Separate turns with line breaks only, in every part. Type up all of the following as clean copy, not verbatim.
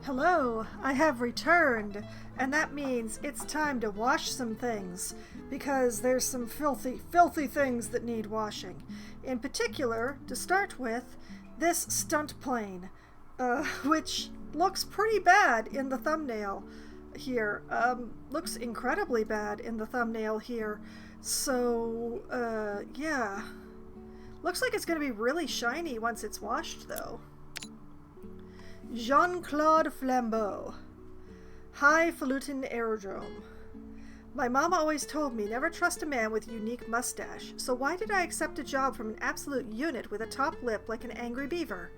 Hello, I have returned, and that means it's time to wash some things, because there's some filthy things that need washing. In particular, to start with, this stunt plane, which looks pretty bad in the thumbnail here. Looks incredibly bad in the thumbnail here. So, yeah. Looks like it's going to be really shiny once it's washed, though. Jean-Claude Flambeau, Highfalutin Aerodrome. My mom always told me never trust a man with a unique mustache, so why did I accept a job from an absolute unit with a top lip like an angry beaver?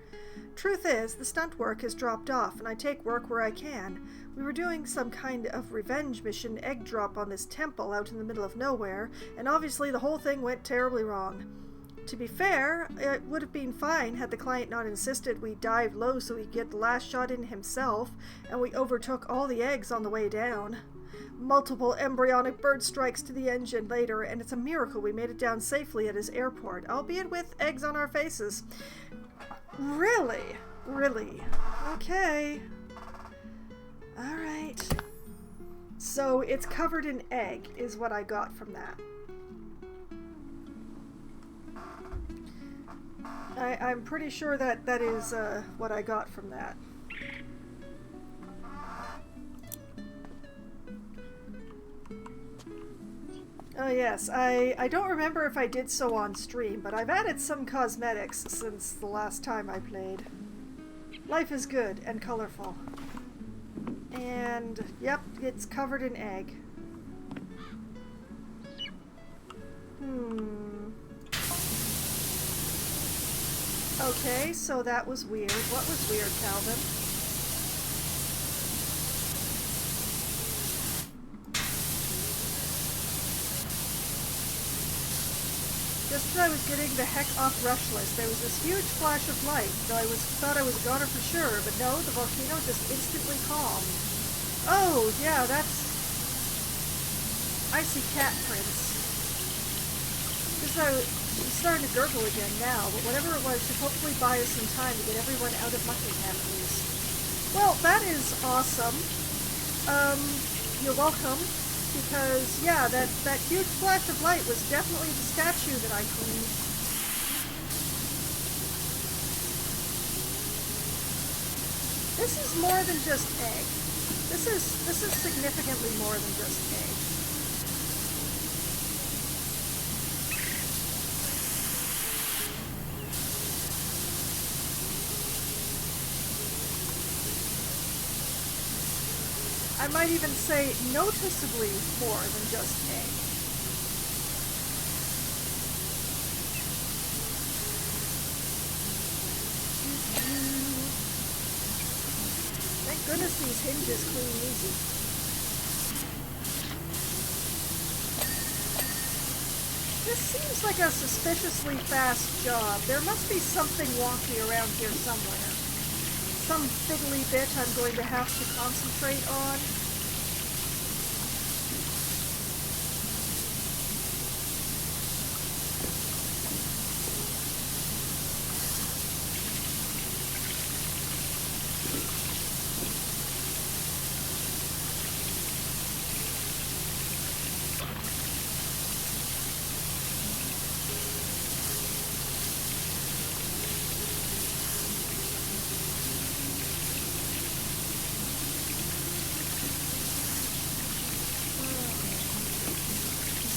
Truth is, the stunt work has dropped off, and I take work where I can. We were doing some kind of revenge mission egg drop on this temple out in the middle of nowhere, and obviously the whole thing went terribly wrong. To be fair, it would have been fine had the client not insisted we dive low so he'd get the last shot in himself, and we overtook all the eggs on the way down. Multiple embryonic bird strikes to the engine later, and it's a miracle we made it down safely at his airport, albeit with eggs on our faces. Really? Really? Okay. Alright. So it's covered in egg, is what I got from that. I'm pretty sure that is what I got from that. Oh yes, I don't remember if I did so on stream, but I've added some cosmetics since the last time I played. Life is good and colorful. And, yep, it's covered in egg. Okay, so that was weird. What was weird, Calvin? Just as I was getting the heck off Rushless, there was this huge flash of light, though I thought I was a goner for sure, but no, the volcano just instantly calmed. Oh, yeah, that's icy cat prints. I'm starting to gurgle again now, but whatever it was should hopefully buy us some time to get everyone out of Muckingham at least. Well, that is awesome. You're welcome, because, yeah, that huge flash of light was definitely the statue that I cleaned. This is more than just egg. This is significantly more than just egg. I might even say noticeably more than just egg. Thank goodness these hinges clean easy. This seems like a suspiciously fast job. There must be something wonky around here somewhere. Some fiddly bit I'm going to have to concentrate on.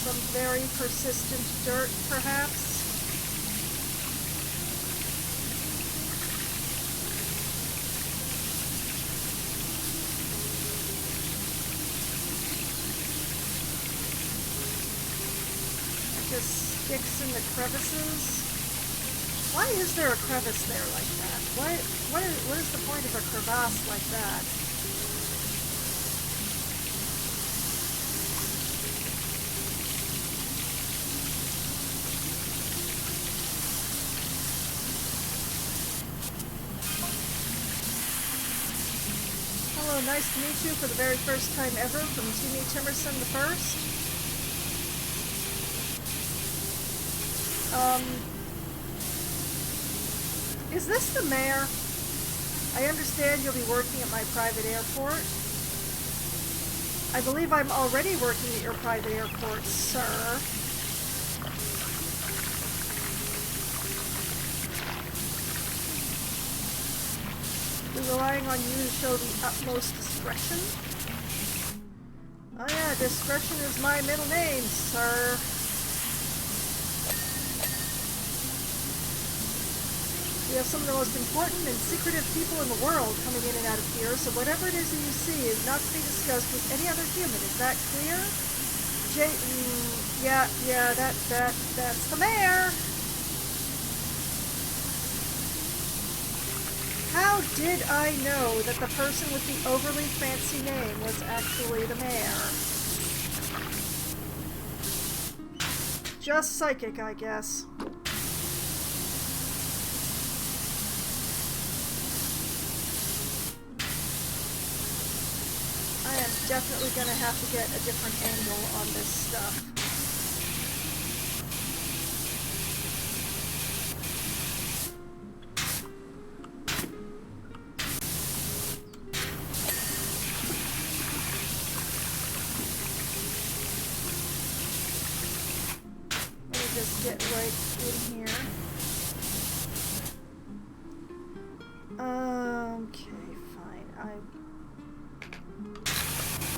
Some very persistent dirt, perhaps. It just sticks in the crevices. Why is there a crevice there like that? What is the point of a crevasse like that? Hello, nice to meet you for the very first time ever from Timmy Timerson the First. Is this the mayor? I understand you'll be working at my private airport. I believe I'm already working at your private airport, sir. We're relying on you to show the utmost discretion. Oh yeah, discretion is my middle name, sir. We have some of the most important and secretive people in the world coming in and out of here, so whatever it is that you see is not to be discussed with any other human. Is that clear? That's the mayor. How did I know that the person with the overly fancy name was actually the mayor? Just psychic, I guess. I am definitely going to have to get a different angle on this stuff. Let me just get right in here. Okay, fine.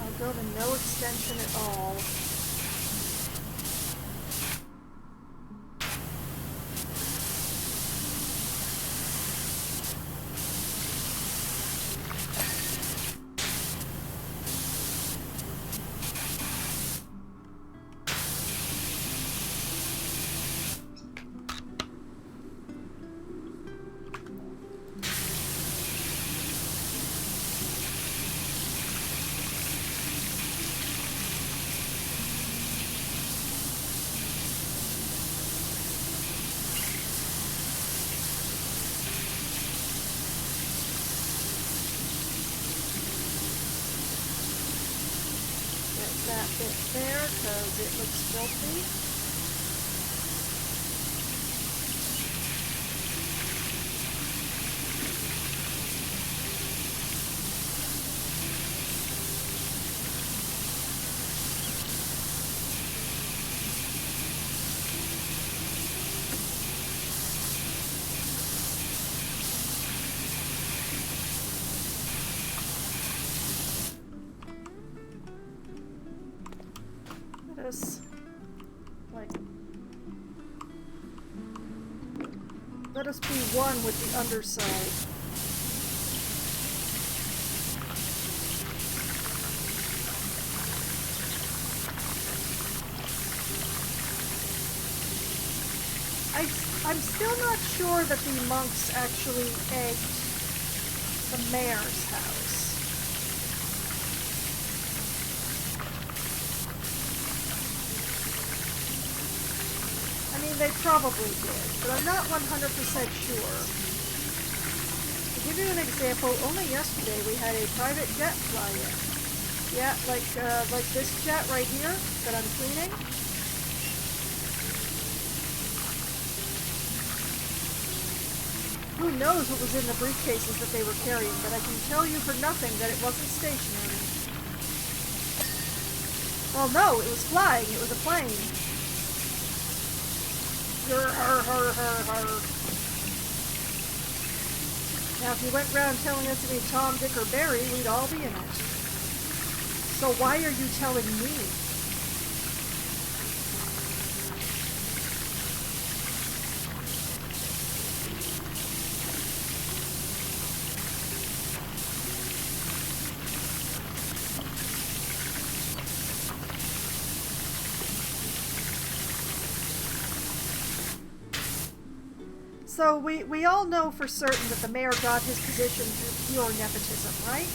I'll go to no extension at all. That bit there because it looks filthy. Let us be one with the underside. I'm still not sure that the monks actually egged the mayor's house. I mean, they probably did, but I'm not 100% sure. To give you an example, only yesterday we had a private jet fly in. Yeah, like this jet right here that I'm cleaning. Who knows what was in the briefcases that they were carrying, but I can tell you for nothing that it wasn't stationary. Well, no, it was flying. It was a plane. Now, if you went around telling us to be Tom, Dick, or Barry, we'd all be in it. So why are you telling me? So we all know for certain that the mayor got his position through pure nepotism, right?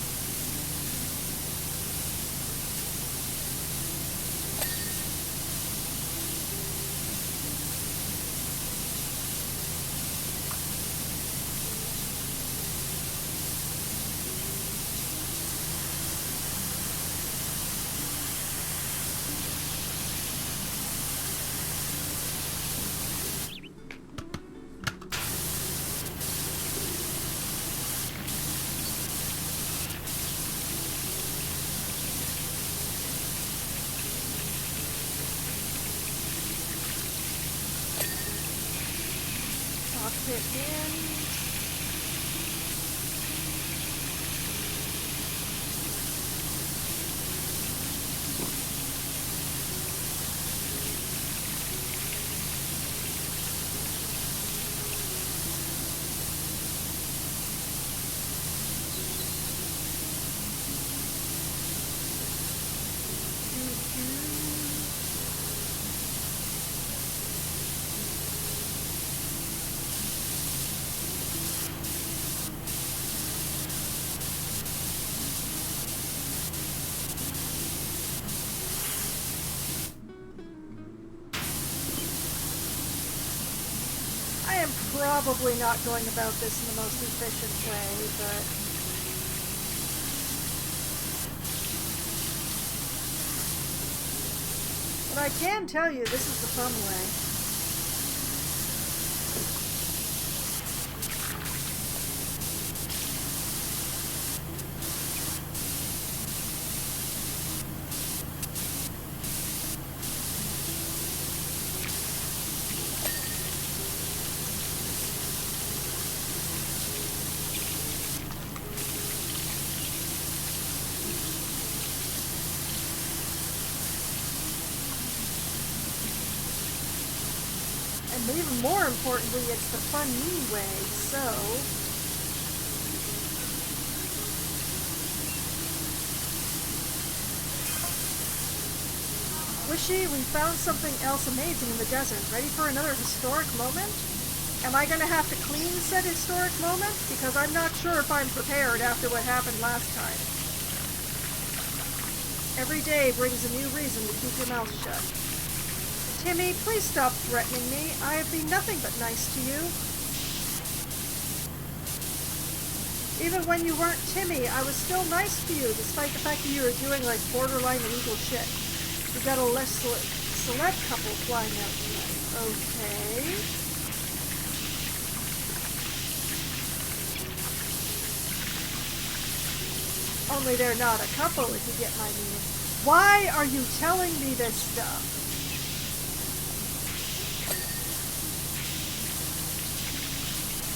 hit in. Probably not going about this in the most efficient way, but I can tell you this is the fun way. But even more importantly, it's the fun me way, so... Wishy, we found something else amazing in the desert. Ready for another historic moment? Am I gonna have to clean said historic moment? Because I'm not sure if I'm prepared after what happened last time. Every day brings a new reason to keep your mouth shut. Timmy, please stop threatening me. I have been nothing but nice to you. Even when you weren't Timmy, I was still nice to you, despite the fact that you were doing like borderline illegal shit. We got a less celeb couple flying out tonight. Okay. Only they're not a couple, if you get my meaning. Why are you telling me this stuff?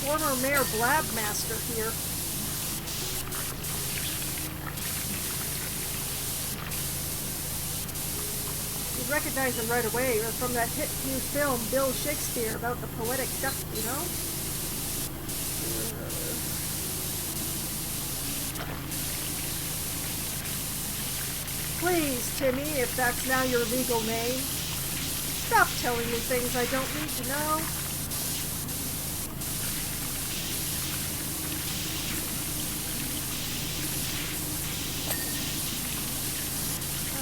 Former Mayor Blabmaster here. You'd recognize him right away from that hit new film, Bill Shakespeare, about the poetic duck, you know? Please, Timmy, if that's now your legal name, stop telling me things I don't need to know.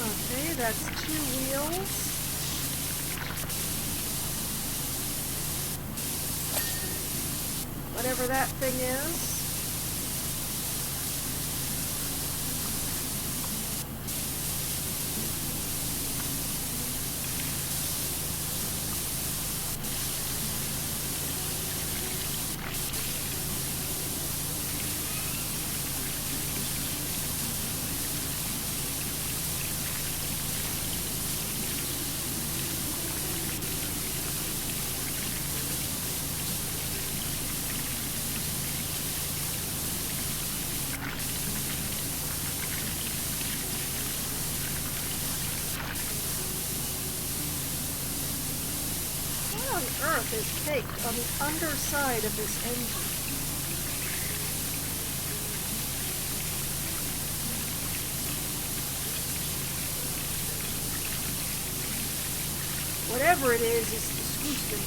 Okay, that's 2 wheels. Whatever that thing is. Earth is caked on the underside of this engine. Whatever it is disgusting.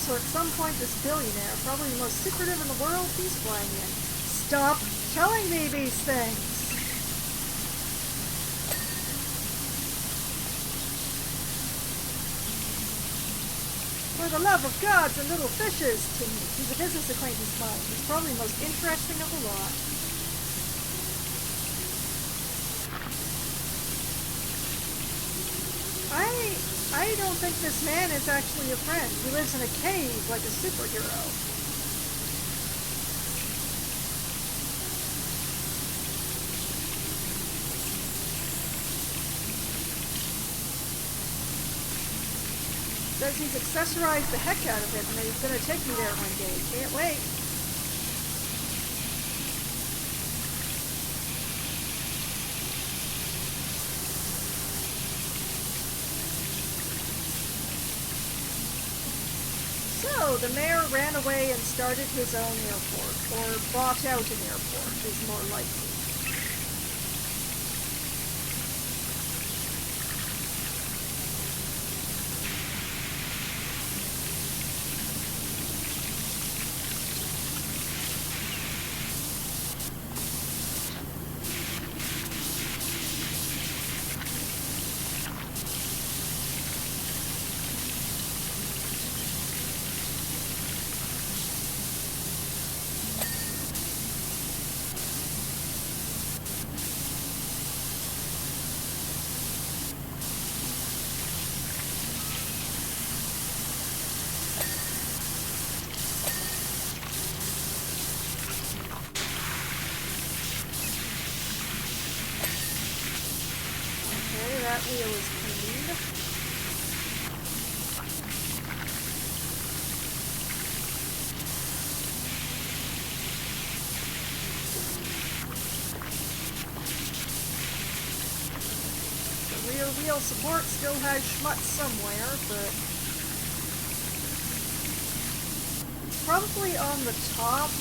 Also, at some point, this billionaire, probably the most secretive in the world, he's flying in. Stop telling me these things! For the love of gods and little fishes, Timmy. He's a business acquaintance of mine. He's probably the most interesting of the lot. I don't think this man is actually a friend. He lives in a cave like a superhero. Says he's accessorized the heck out of it and that he's going to take me there one day. Can't wait. So, the mayor ran away and started his own airport, or bought out an airport, is more likely. That wheel is clean. The rear wheel support still has schmutz somewhere, but probably on the top.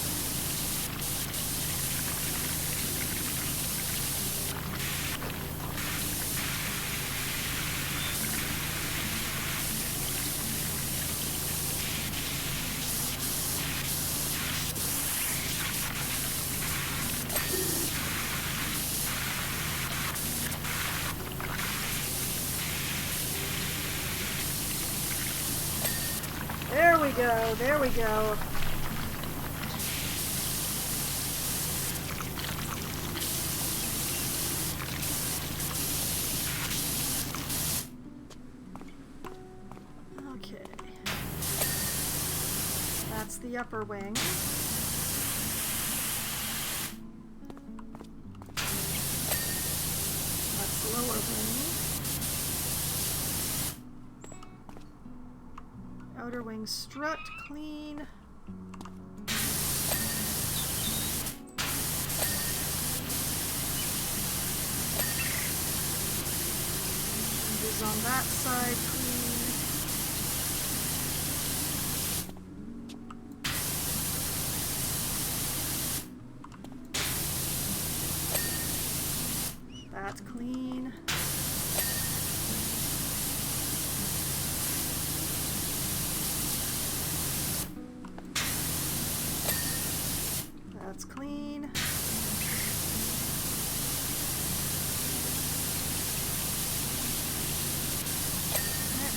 There we go. Okay. That's the upper wing. That's the lower wing. Outer wing strut, clean. Hinges on that side, clean. That's clean. That's clean. That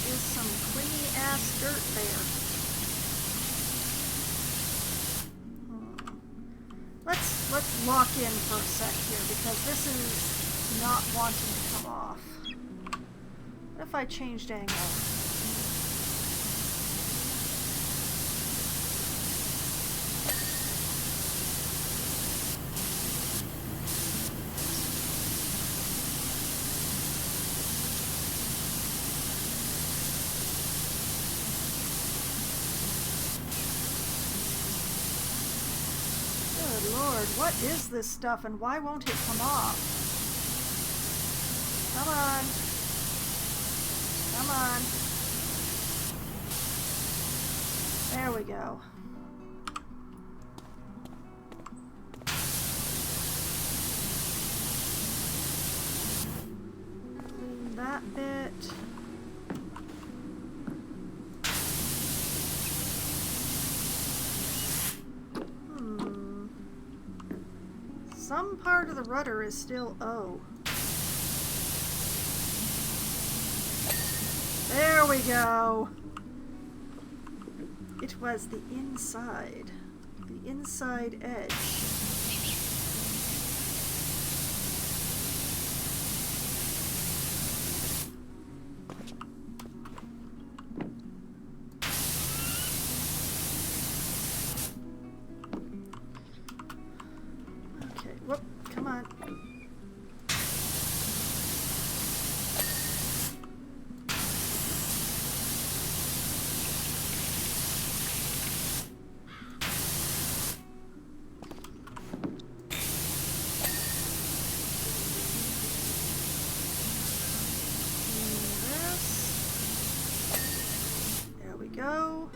is some clingy ass dirt there. Let's lock in for a sec here because this is not wanting to come off. What if I changed angle? Lord, what is this stuff and why won't it come off? Come on. Come on. There we go. Clean that bit. Some part of the rudder is still O. There we go. It was the inside edge. Okay, whoop, come on. Go.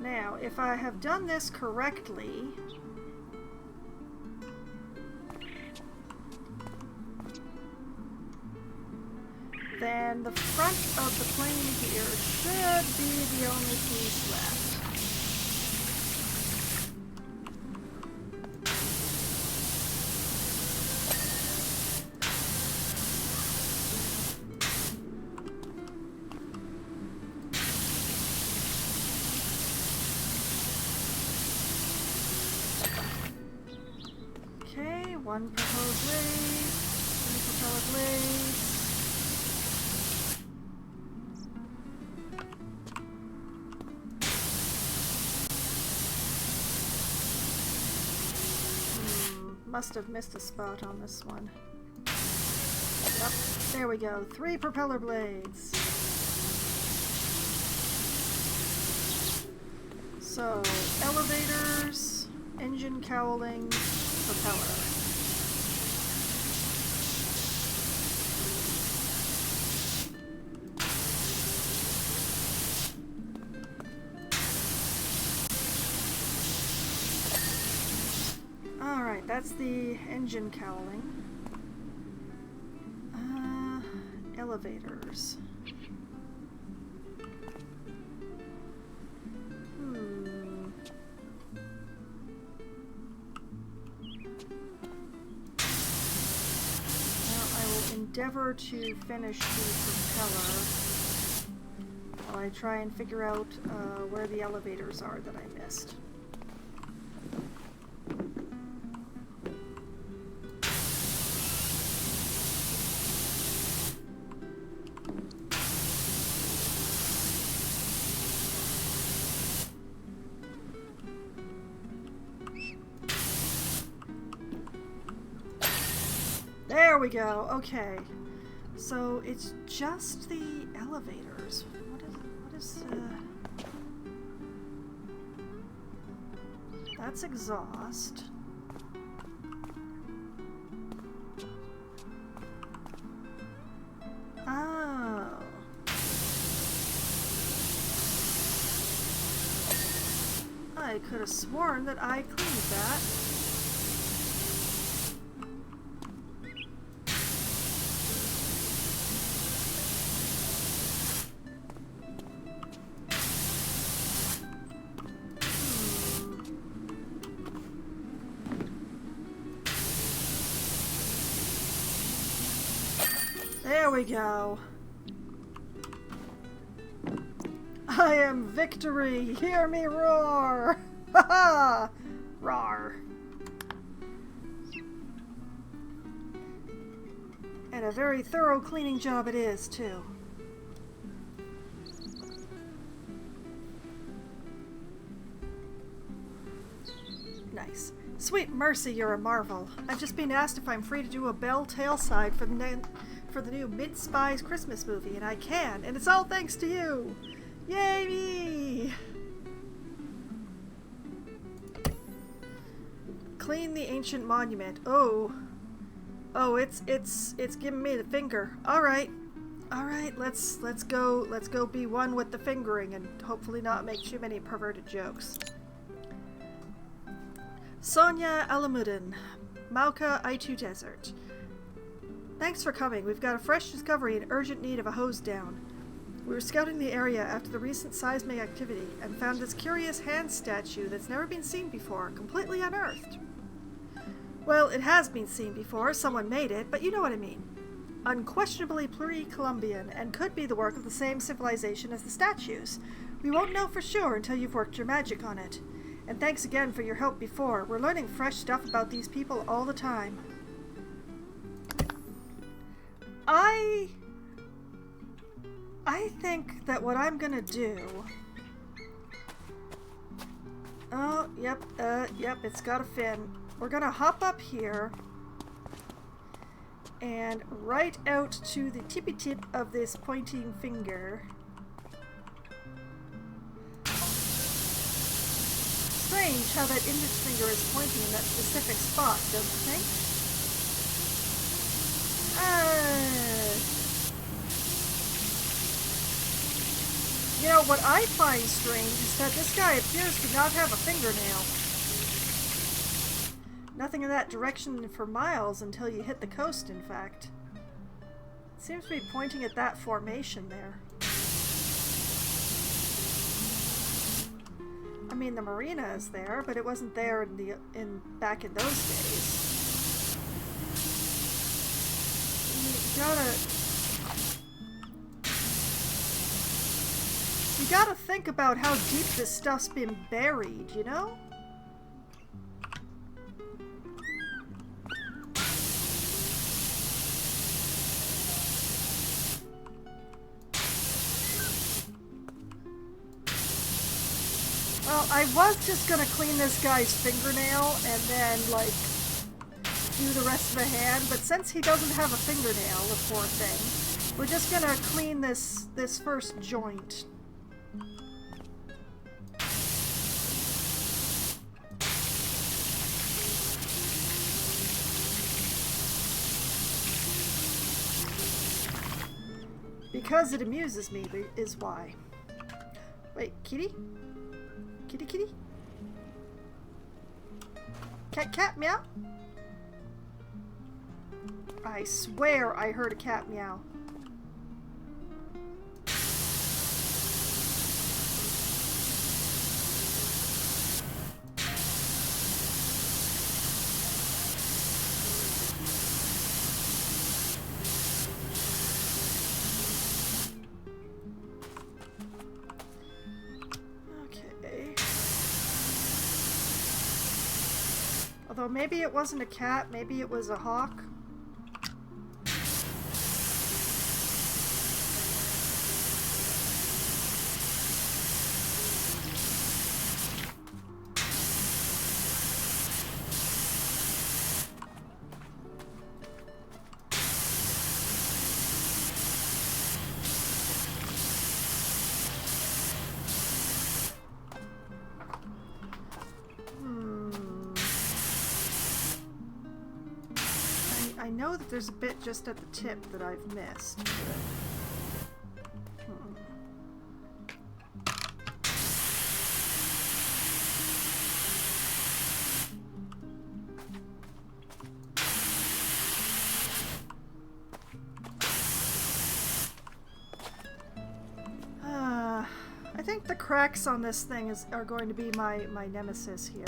Now, if I have done this correctly, then the front of the plane here should be the only piece left. One propeller blade, three propeller blades. Must have missed a spot on this one. Yep, there we go. 3 propeller blades. So, elevators, engine cowling, propeller. Alright, that's the engine cowling. Elevators. Endeavor to finish the propeller while I try and figure out where the elevators are that I missed. There we go. Okay. So it's just the elevators. What is that's exhaust. Oh. I could have sworn that I cleaned that. There we go. I am victory! Hear me roar! Ha ha! Roar. And a very thorough cleaning job it is, too. Sweet mercy, you're a marvel. I've just been asked if I'm free to do a Bell Tailside for the new Mid-Spies Christmas movie, and I can, and it's all thanks to you! Yay me! Clean the ancient monument. Oh, it's giving me the finger. All right, let's go be one with the fingering and hopefully not make too many perverted jokes. Sonia Alamudin, Mauka Aitu Desert. Thanks for coming. We've got a fresh discovery in urgent need of a hose down. We were scouting the area after the recent seismic activity and found this curious hand statue that's never been seen before, completely unearthed. Well, it has been seen before. Someone made it, but you know what I mean. Unquestionably pre-Columbian and could be the work of the same civilization as the statues. We won't know for sure until you've worked your magic on it. And thanks again for your help before. We're learning fresh stuff about these people all the time. I think that what I'm gonna do... Oh, yep, it's got a fin. We're gonna hop up here and right out to the tippy tip of this pointing finger. Strange how that index finger is pointing in that specific spot, don't you think? You know, what I find strange is that this guy appears to not have a fingernail. Nothing in that direction for miles until you hit the coast, in fact. It seems to be pointing at that formation there. I mean, the marina is there, but it wasn't there back in those days. You gotta think about how deep this stuff's been buried, you know? Well, I was just gonna clean this guy's fingernail and then, like, do the rest of the hand, but since he doesn't have a fingernail, the poor thing, we're just gonna clean this first joint. Because it amuses me, is why. Wait, kitty? Kitty, kitty? Cat, cat, meow? I swear I heard a cat meow. Although maybe it wasn't a cat, maybe it was a hawk. I know that there's a bit just at the tip that I've missed. I think the cracks on this thing are going to be my nemesis here.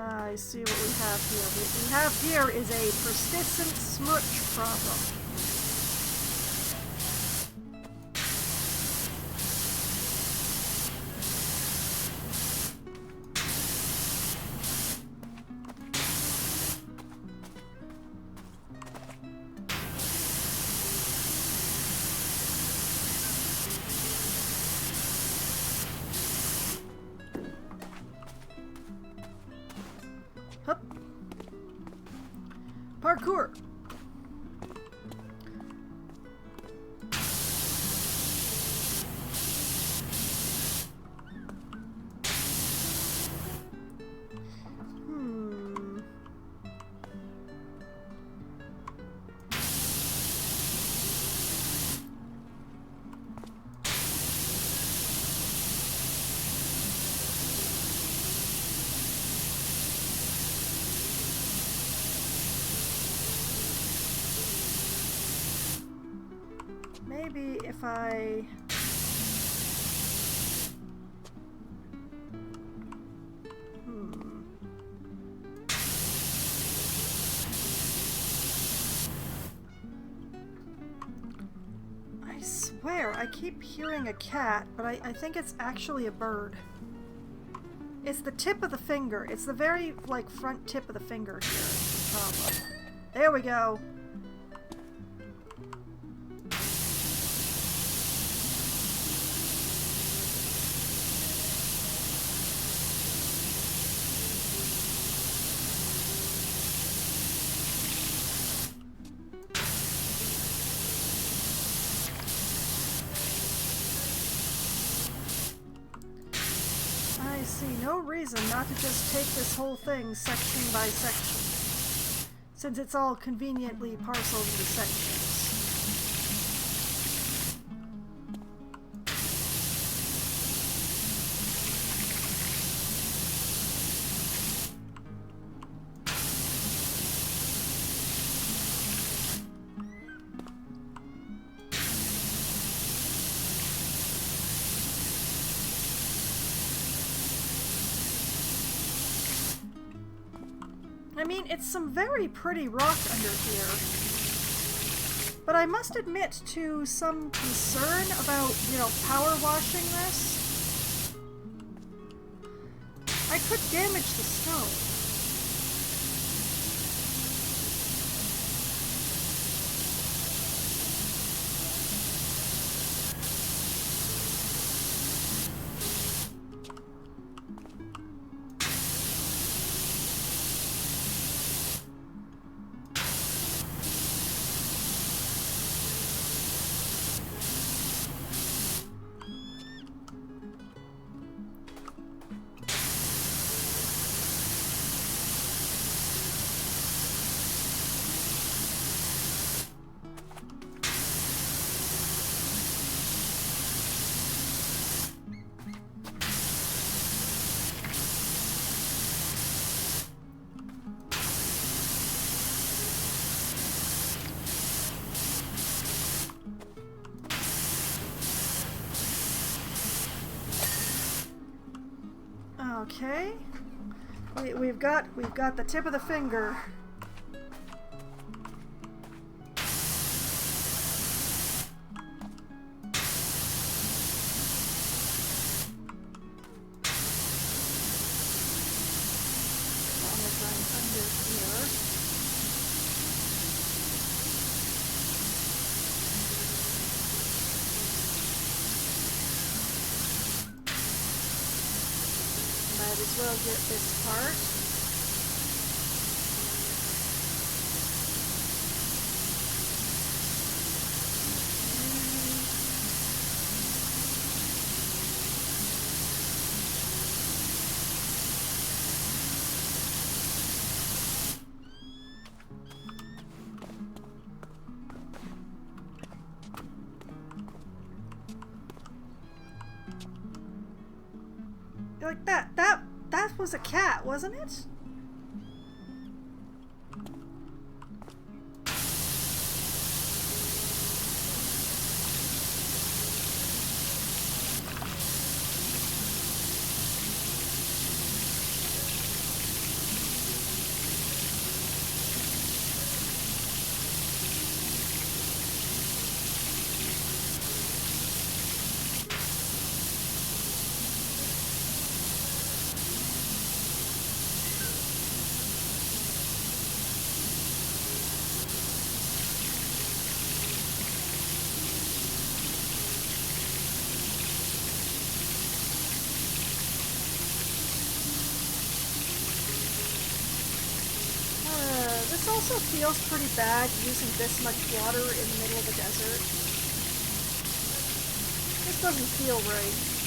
I see what we have here. What we have here is a persistent smudge problem. Hup. Parkour. Maybe if I... I swear, I keep hearing a cat, but I think it's actually a bird. It's the tip of the finger. It's the very, like, front tip of the finger here. There we go. I see no reason not to just take this whole thing section by section, since it's all conveniently parceled into sections. I mean, it's some very pretty rock under here, but I must admit to some concern about, you know, power washing this. I could damage the stone. Okay, we've got the tip of the finger. Might as well get this part. Like that was a cat, wasn't it? also feels pretty bad using this much water in the middle of the desert. This doesn't feel right.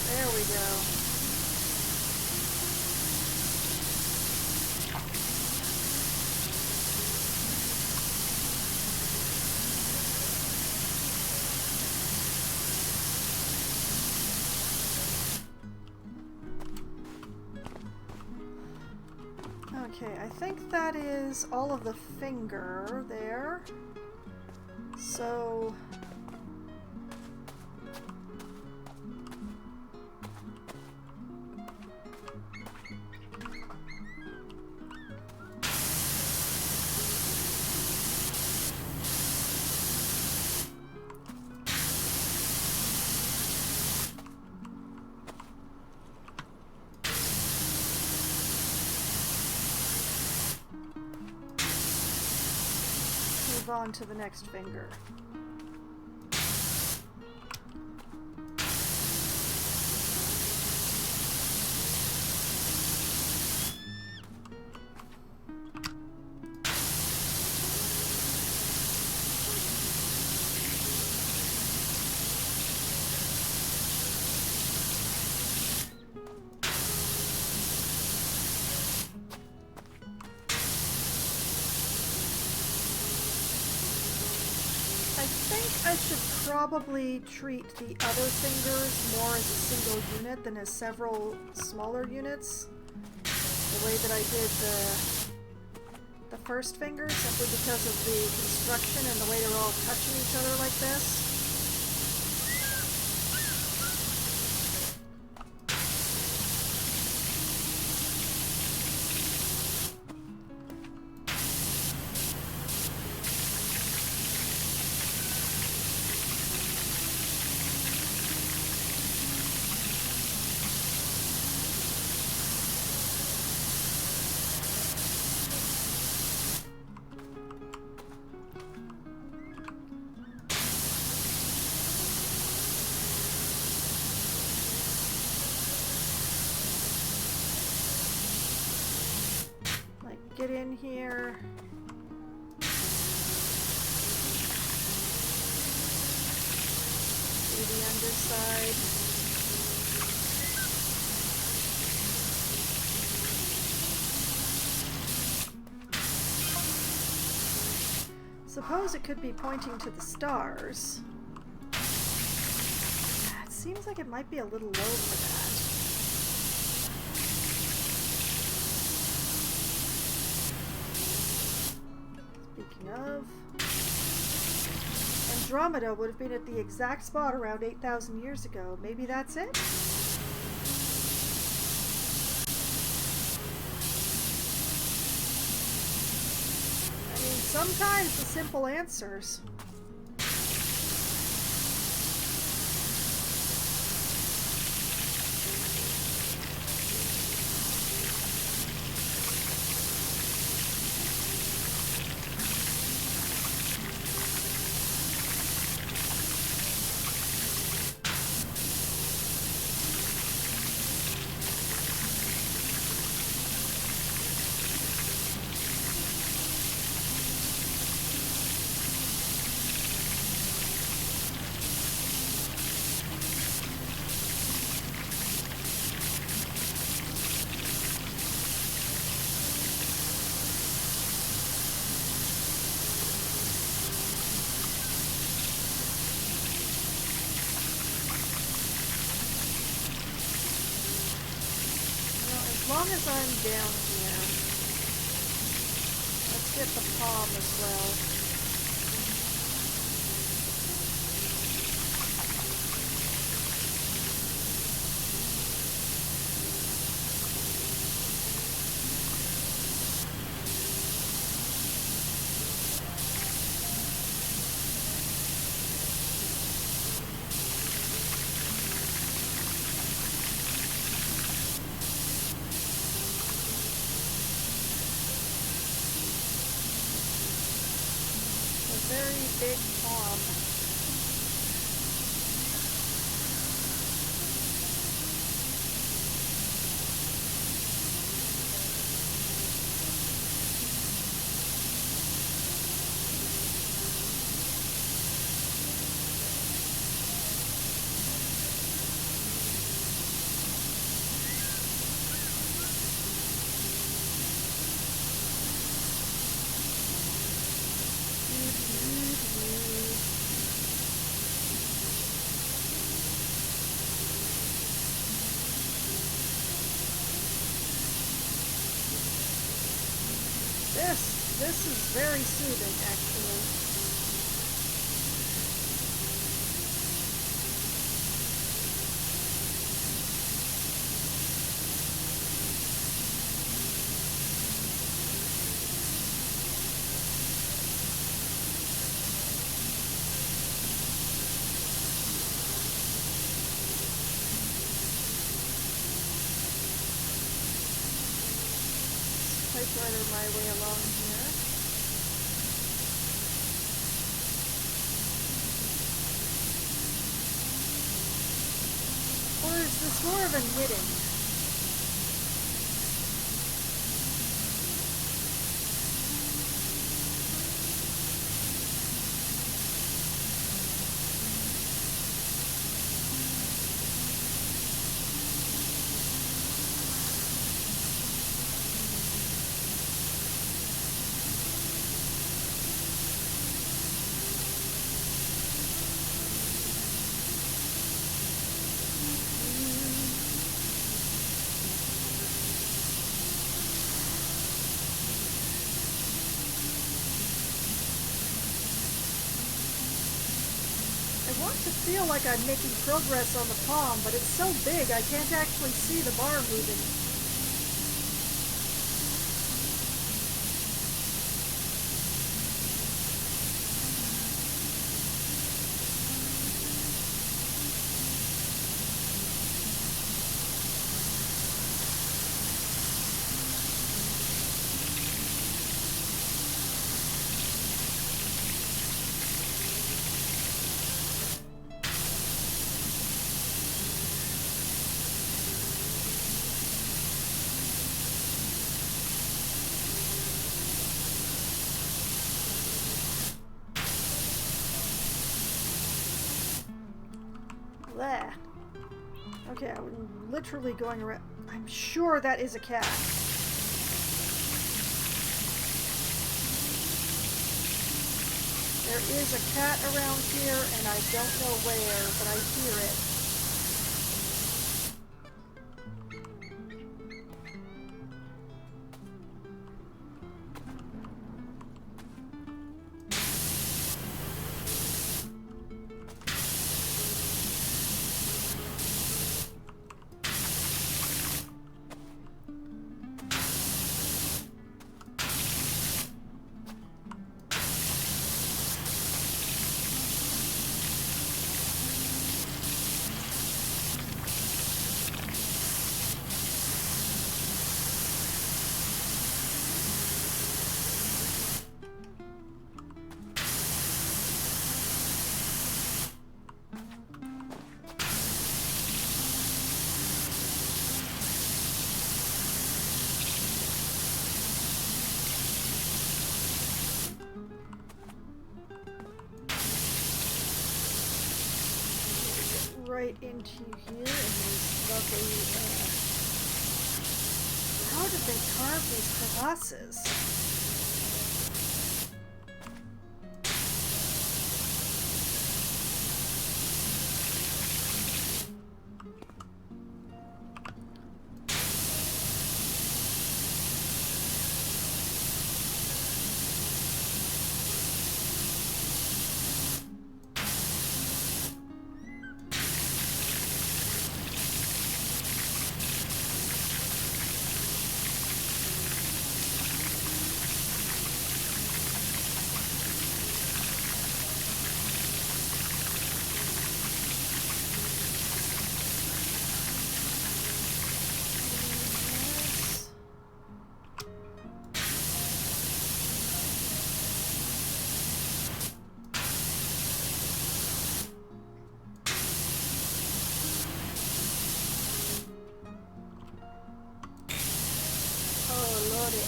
There we go. Okay, I think that is all of the finger there. So... move on to the next finger. I think I should probably treat the other fingers more as a single unit than as several smaller units. The way that I did the first finger, simply because of the construction and the way they're all touching each other like this. Get in here. Do the underside. Suppose it could be pointing to the stars. It seems like it might be a little low for that. Of Andromeda would have been at the exact spot around 8,000 years ago. Maybe that's it? I mean, sometimes the simple answers. as long as I'm down here, let's get the palm as well. Very big palm. This is very soothing, actually. Typewriter my way along here. Or is this more of a knitting? I want to feel like I'm making progress on the palm, but it's so big I can't actually see the bar moving. Bleh. Okay, I'm literally going around. I'm sure that is a cat. There is a cat around here, and I don't know where, but I hear it. Right into here in these lovely, how did they carve these crevasses?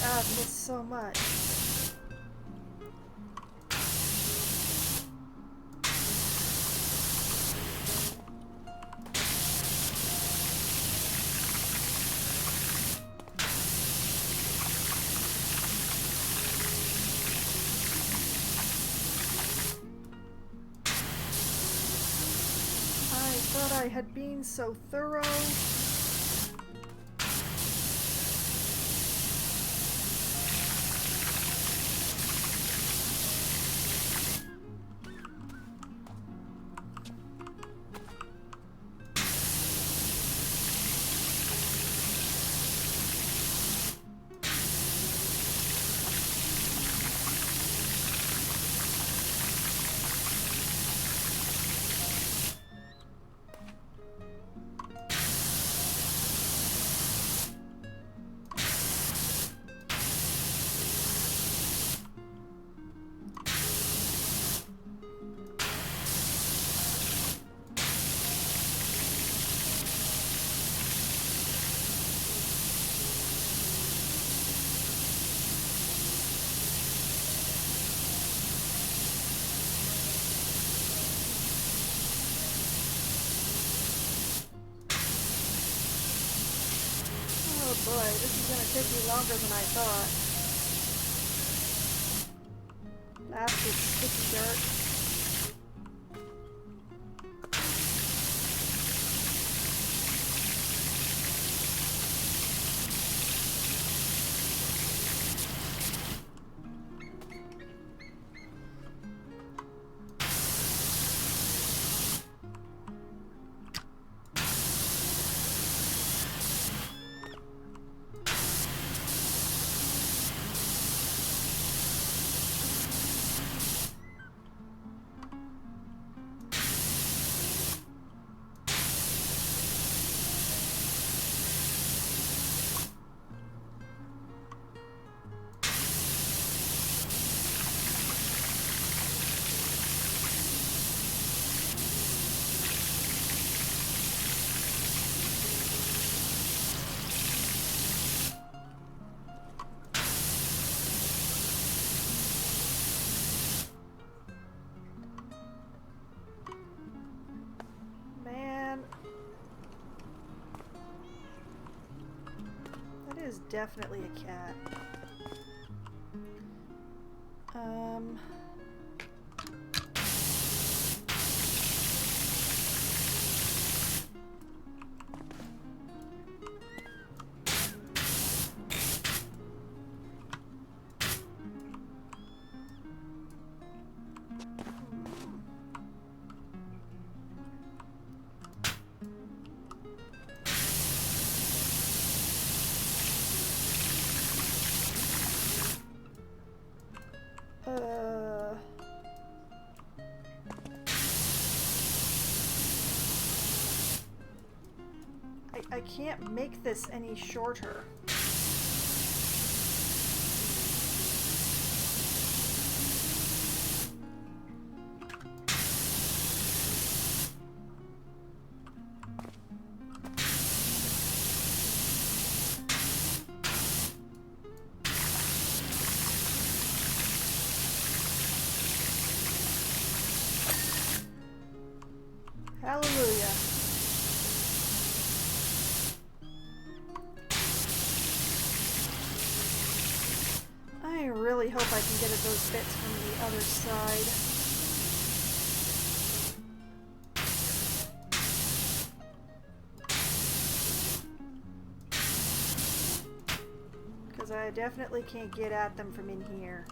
I've missed so much. I thought I had been so thorough. Oh boy, this is gonna take me longer than I thought. Blasted sticky dirt. Is definitely a cat. I can't make this any shorter. Hallelujah. I really hope I can get at those bits from the other side. Because I definitely can't get at them from in here.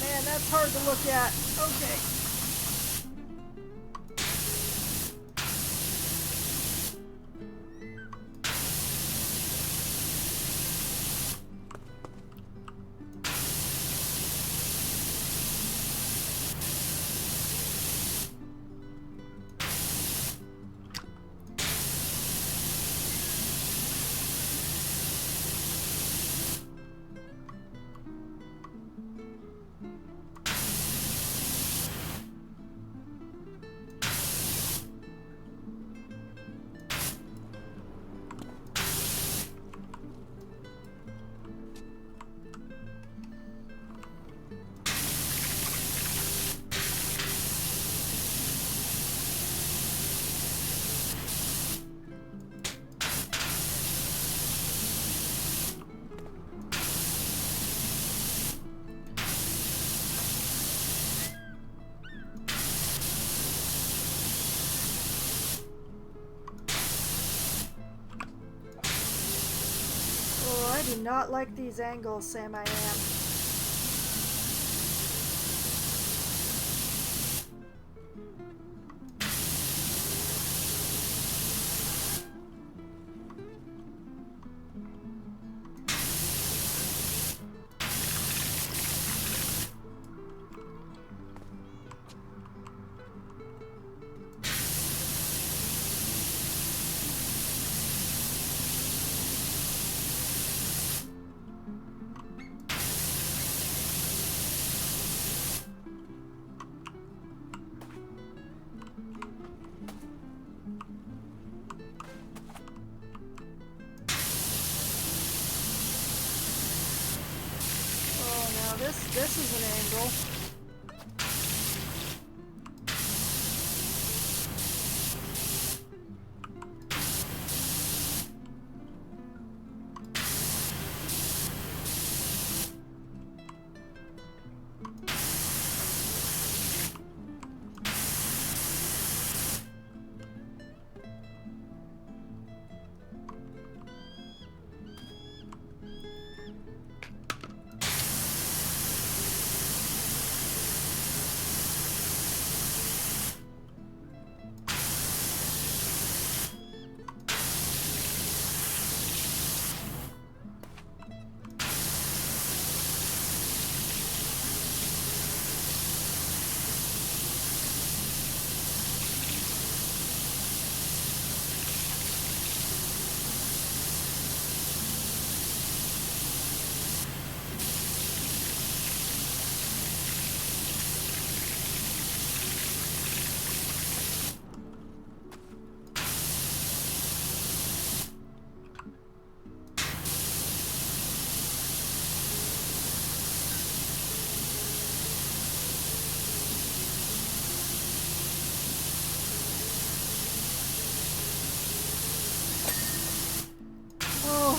man, that's hard to look at. Okay. I do not like these angles, Sam. I am. This is an angle.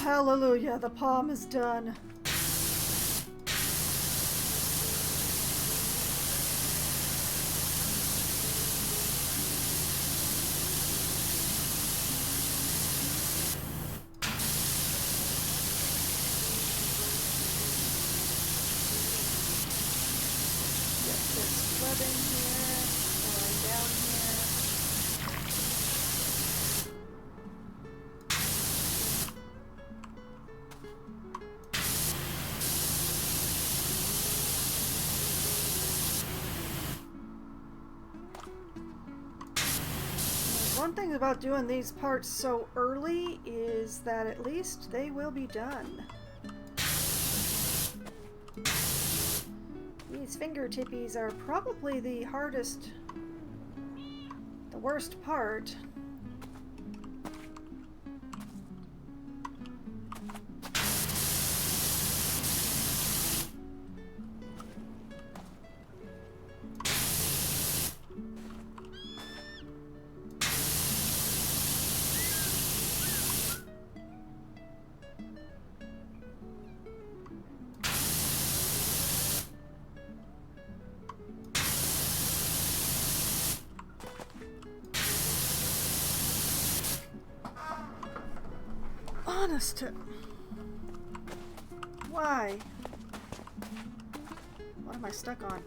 Hallelujah, the palm is done. Get this webbing here, going down here. One thing about doing these parts so early is that at least they will be done. These finger tippies are probably the hardest, the worst part. Honest to... Why? What am I stuck on?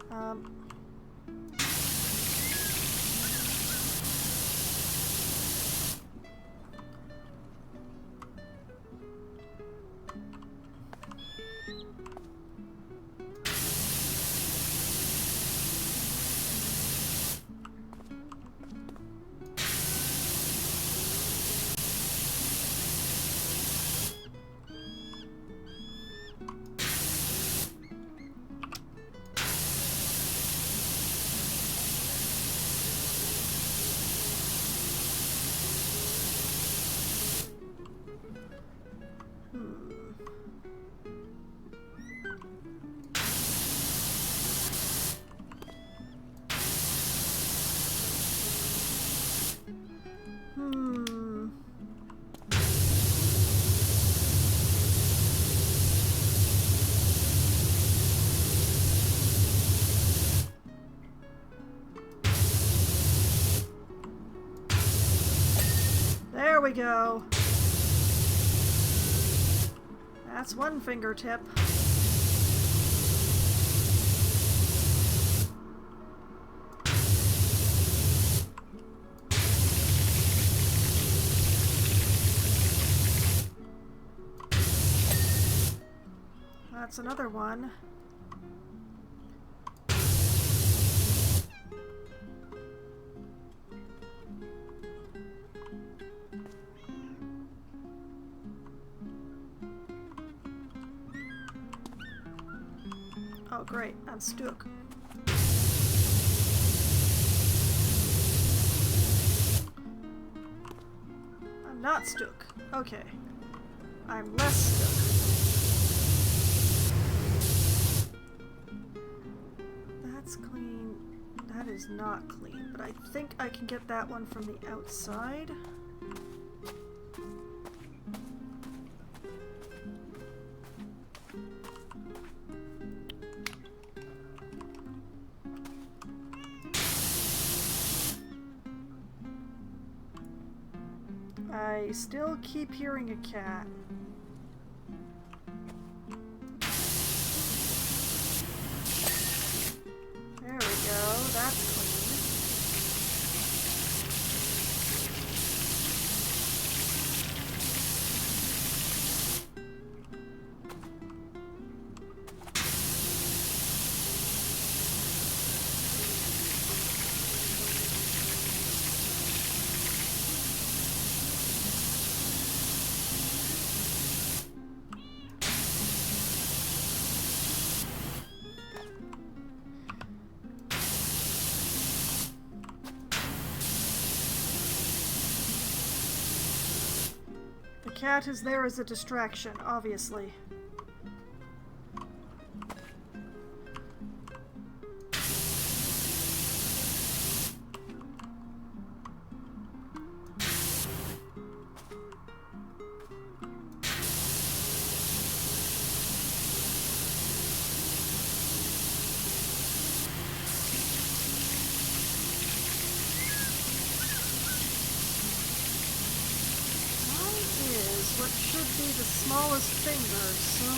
There we go. That's one fingertip. That's another one. Oh great, I'm stuck. I'm not stuck. Okay. I'm less stuck. That's clean. That is not clean, but I think I can get that one from the outside. I still keep hearing a cat. There we go, that's clean. The cat is there as a distraction, obviously. What should be the smallest finger so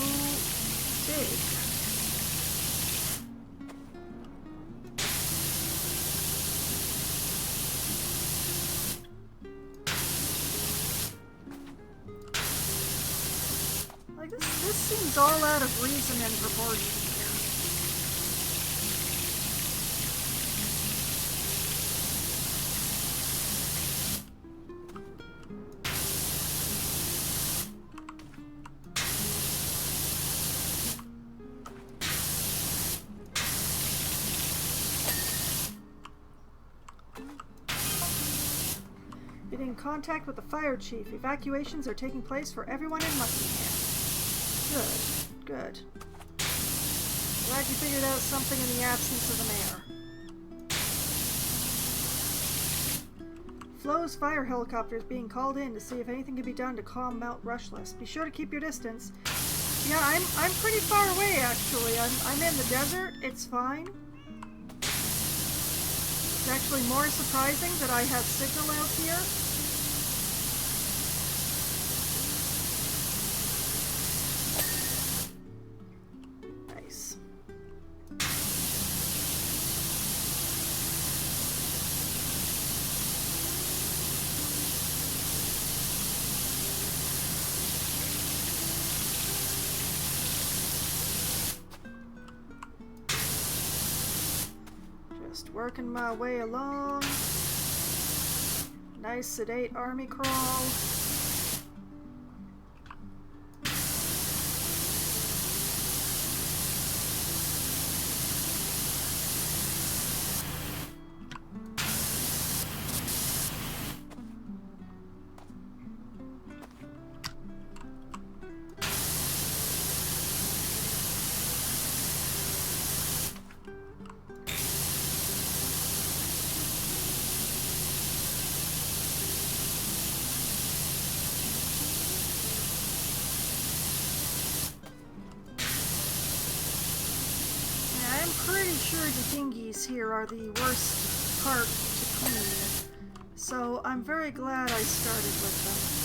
big? Like this seems all out of reason and proportion here. In contact with the fire chief. Evacuations are taking place for everyone in Muckingham. Good, good. Glad you figured out something in the absence of the mayor. Flo's fire helicopter is being called in to see if anything can be done to calm Mount Rushless. Be sure to keep your distance. Yeah, I'm pretty far away actually. I'm in the desert. It's fine. It's actually more surprising that I have signal out here. Nice. Just working my way along. Nice sedate army crawl. Pretty sure the dinghies here are the worst part to clean, so I'm very glad I started with them.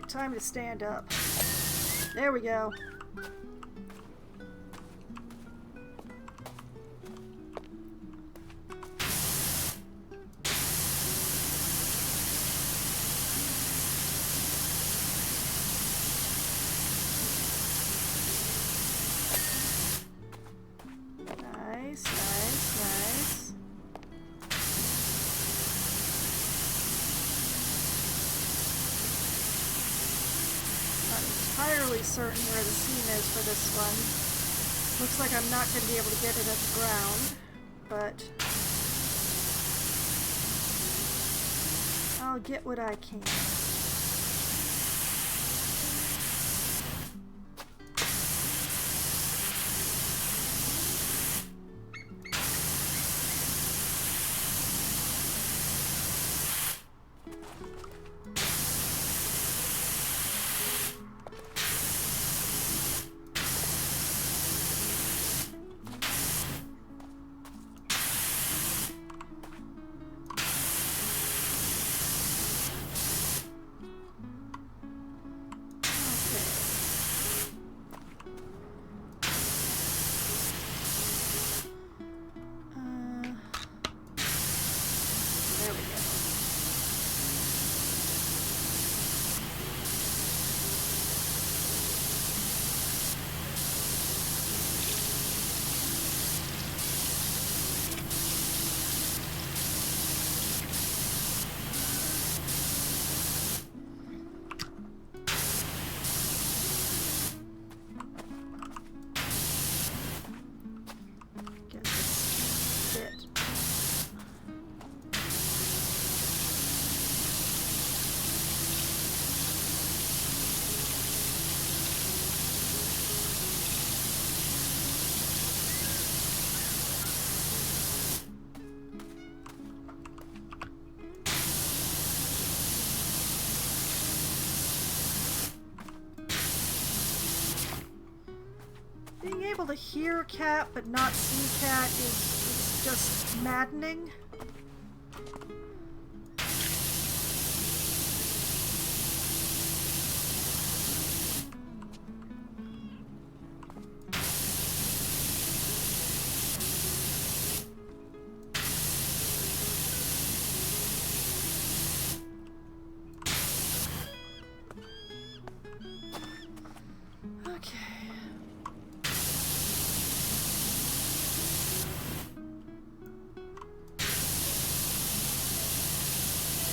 Time to stand up. There we go. Nice, nice, nice. Entirely certain where the seam is for this one. Looks like I'm not going to be able to get it at the ground, but I'll get what I can. Being able to hear Cat but not see Cat is just maddening.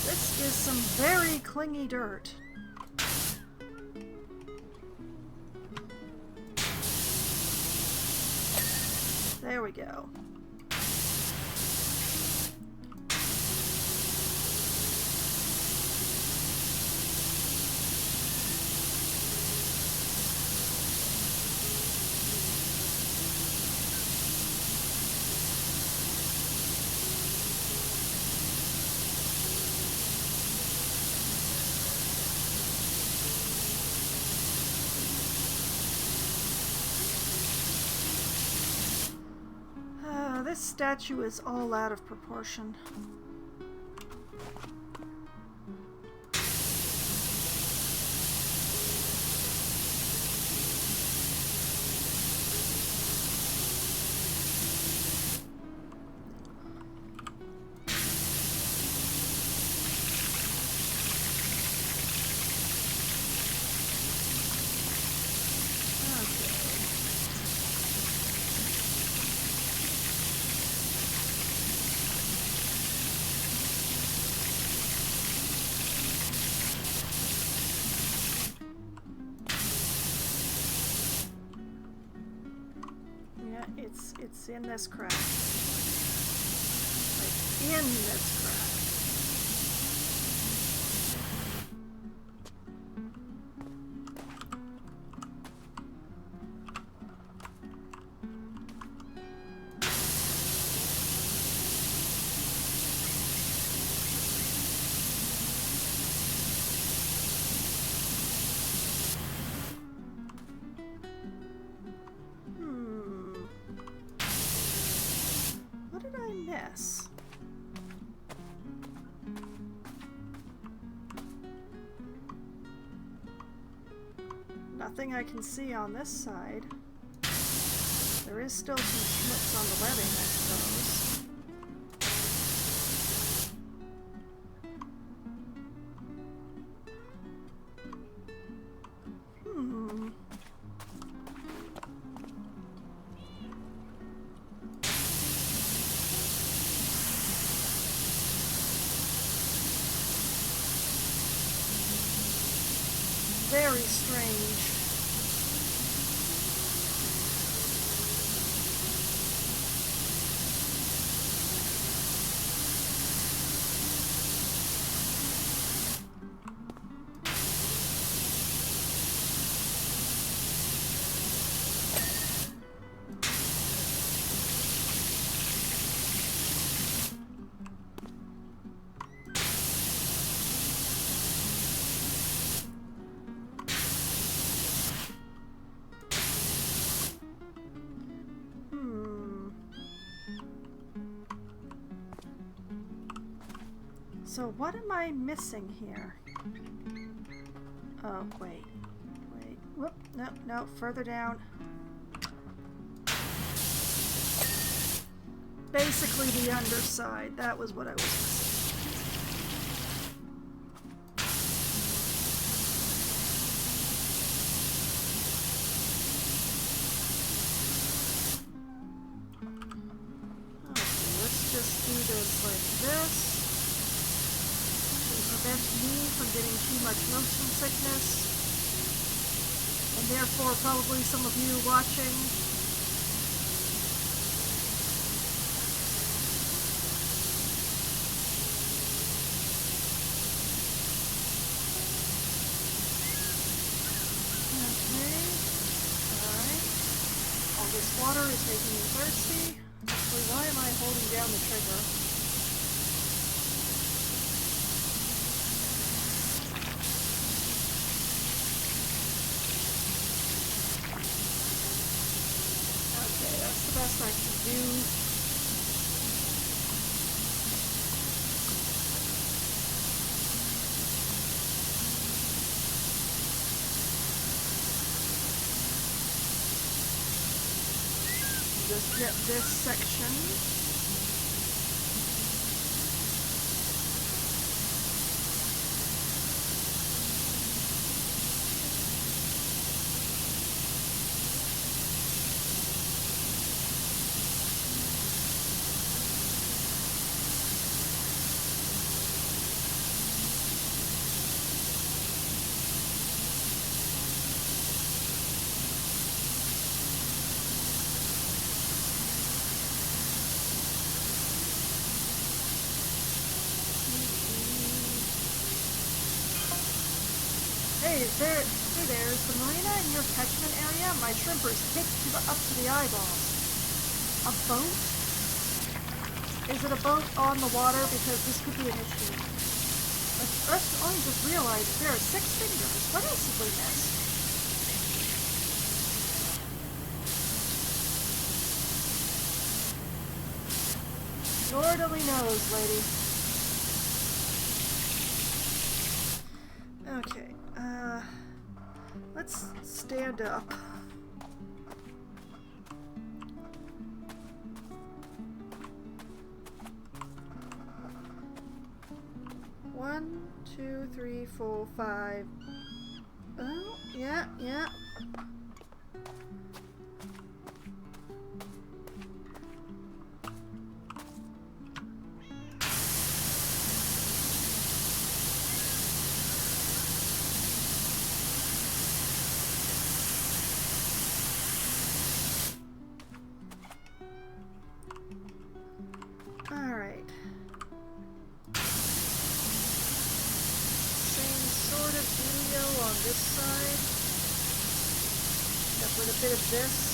This is some very clingy dirt. There we go. this statue is all out of proportion. It's in this crack. Like, in this crack. Nothing I can see on this side. There is still some schmutz on the webbing, I suppose. Very strange. So what am I missing here? Oh, wait. Whoop, no, further down. Basically the underside. That was what I was missing. Okay, let's just do this like this. Prevent me from getting too much motion sickness, and therefore probably some of you watching. Okay, alright. All this water is making me thirsty. Actually, why am I holding down the trigger? Best I can do. Just get this section. Hey there, is the marina in your catchment area? My shrimpers kicked up to the eyeballs. A boat? Is it a boat on the water? Because this could be an issue. Let's only just realize there are 6 fingers. What else have we missed? Lord only knows, lady. Okay, let's stand up. One, two, three, four, five. Oh, yeah, yeah. Alright. Same sort of dealio on this side. Except with a bit of this.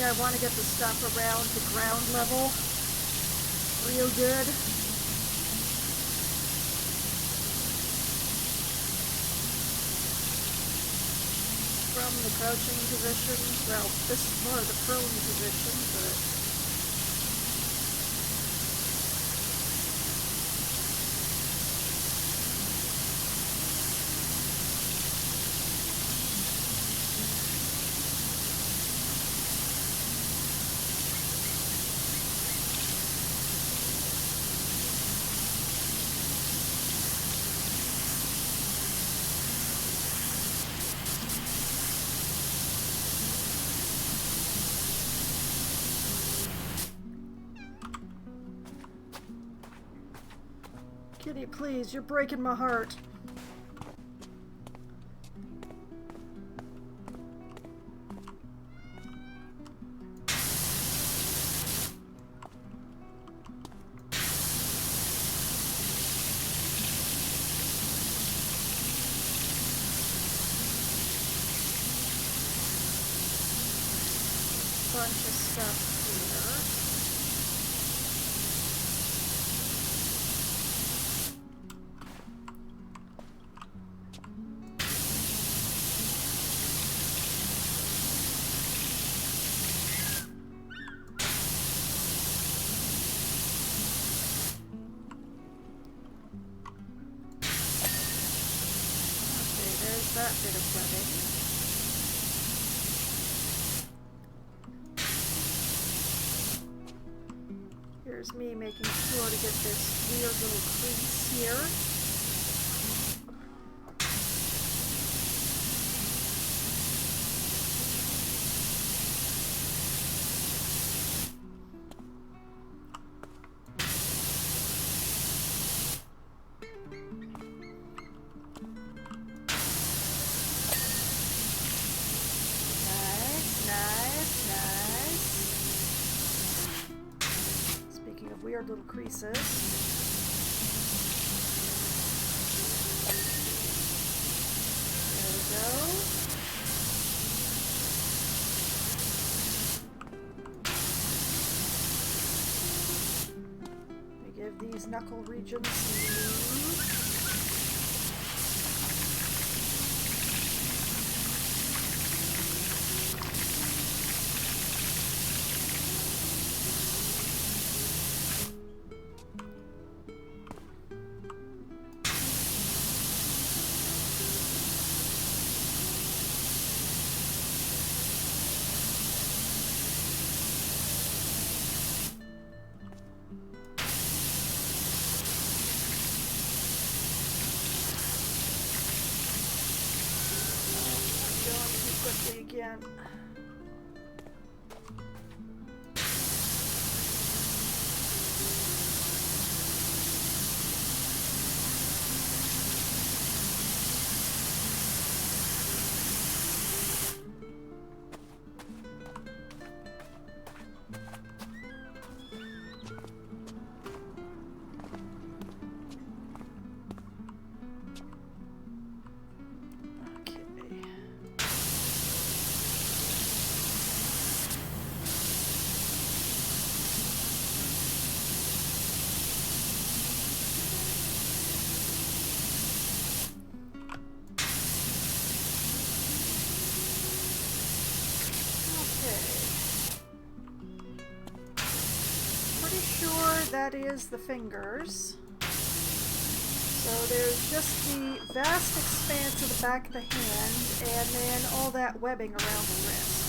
I want to get the stuff around the ground level real good. From the crouching position, well, this is more of the prone position, but Kitty, please, you're breaking my heart. Bunch of stuff here. That bit of webbing. Here's me making sure to get this weird little crease here. Weird little creases. There we go. We give these knuckle regions smooth. Again. that is the fingers. So there's just the vast expanse of the back of the hand, and then all that webbing around the wrist.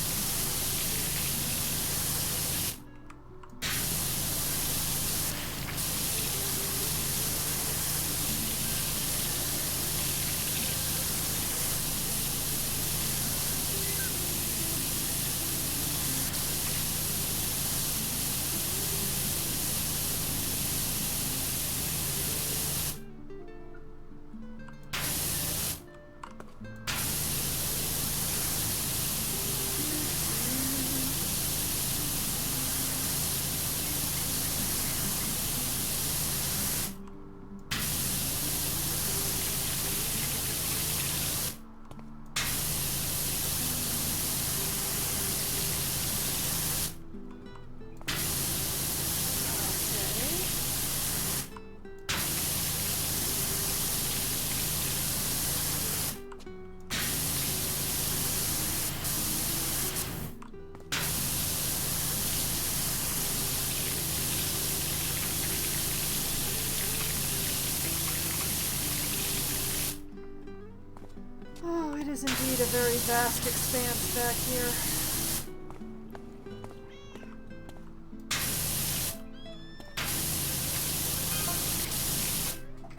Oh, it is indeed a very vast expanse back here.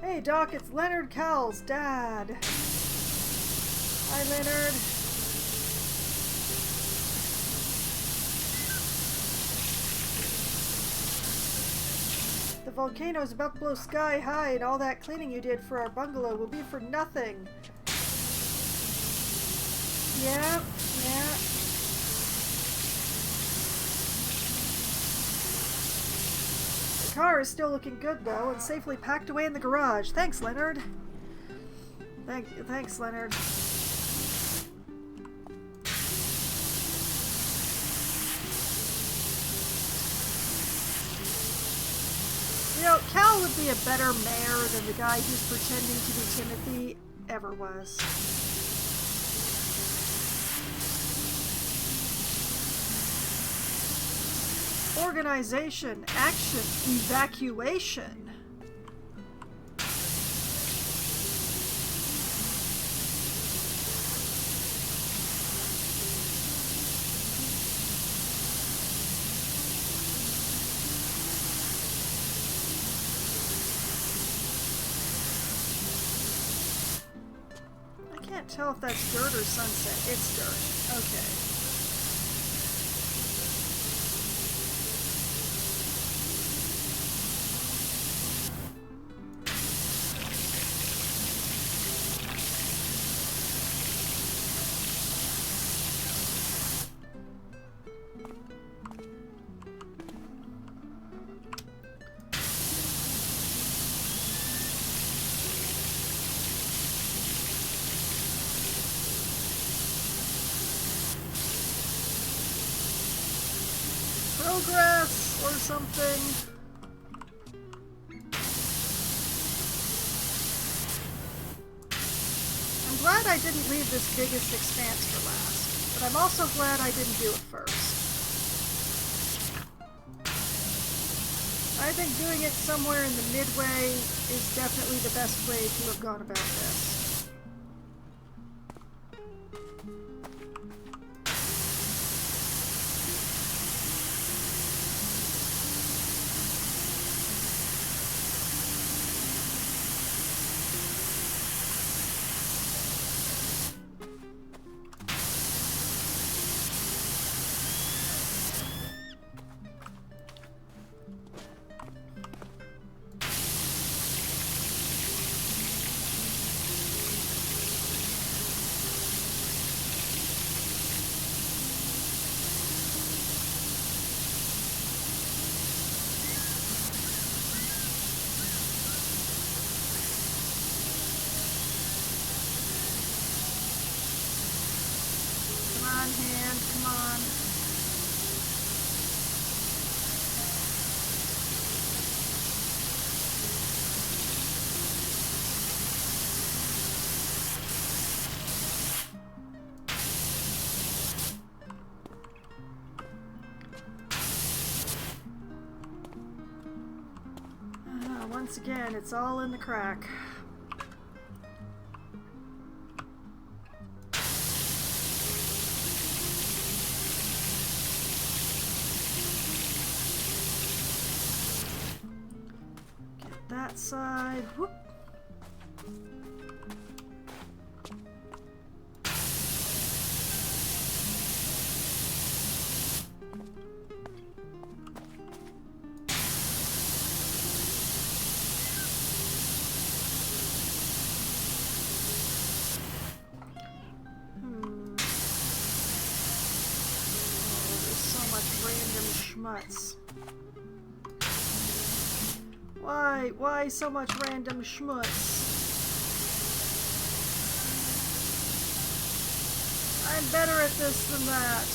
Hey Doc, it's Leonard Cowell's dad. Hi Leonard. The volcano's about to blow sky high, and all that cleaning you did for our bungalow will be for nothing. Yeah. The car is still looking good though, and safely packed away in the garage. Thanks, Leonard. Thanks, Leonard. You know, Cal would be a better mayor than the guy who's pretending to be Timothy ever was. Organization, action, evacuation. I can't tell if that's dirt or sunset. It's dirt. Okay. Progress or something. I'm glad I didn't leave this biggest expanse for last, but I'm also glad I didn't do it first. I think doing it somewhere in the midway is definitely the best way to have gone about this. Hand, come on. once again, it's all in the crack. Get that side. Whoop. Schmutz. Why so much random schmutz? I'm better at this than that.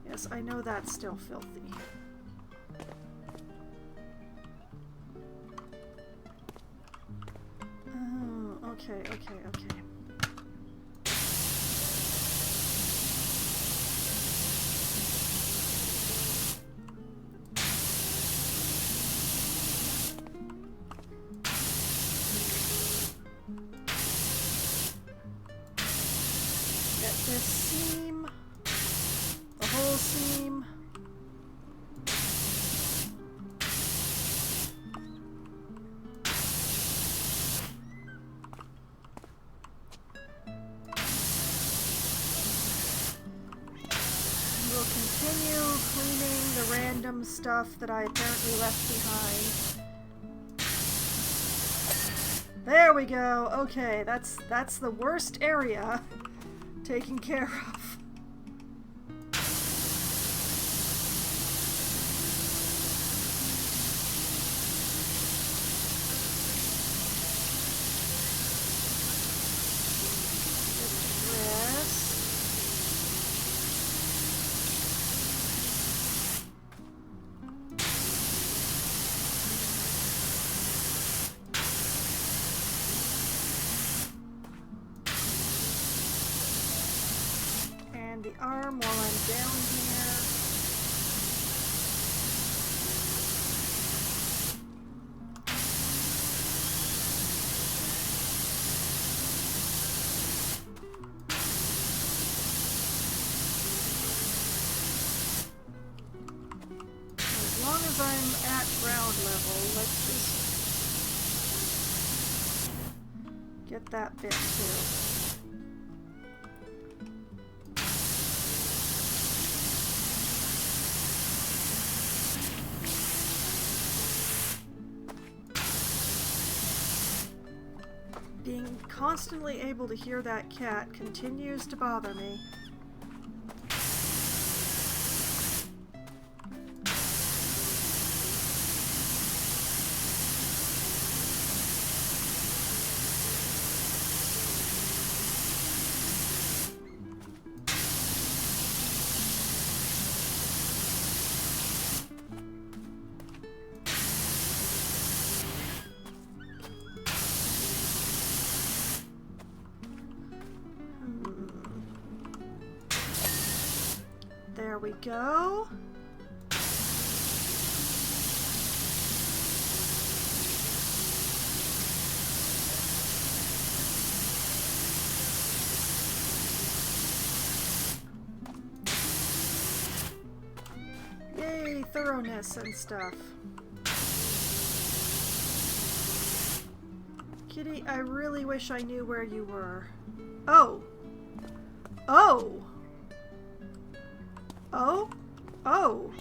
Yes, I know that's still filthy. Okay. Get this seam, the whole seam. Continue cleaning the random stuff that I apparently left behind. There we go. Okay, that's the worst area taken care of. The arm while I'm down here. As long as I'm at ground level, let's just get that bit too. Being constantly able to hear that cat continues to bother me. There we go. Yay, thoroughness and stuff. Kitty, I really wish I knew where you were. Oh! Oh! Oh? Oh!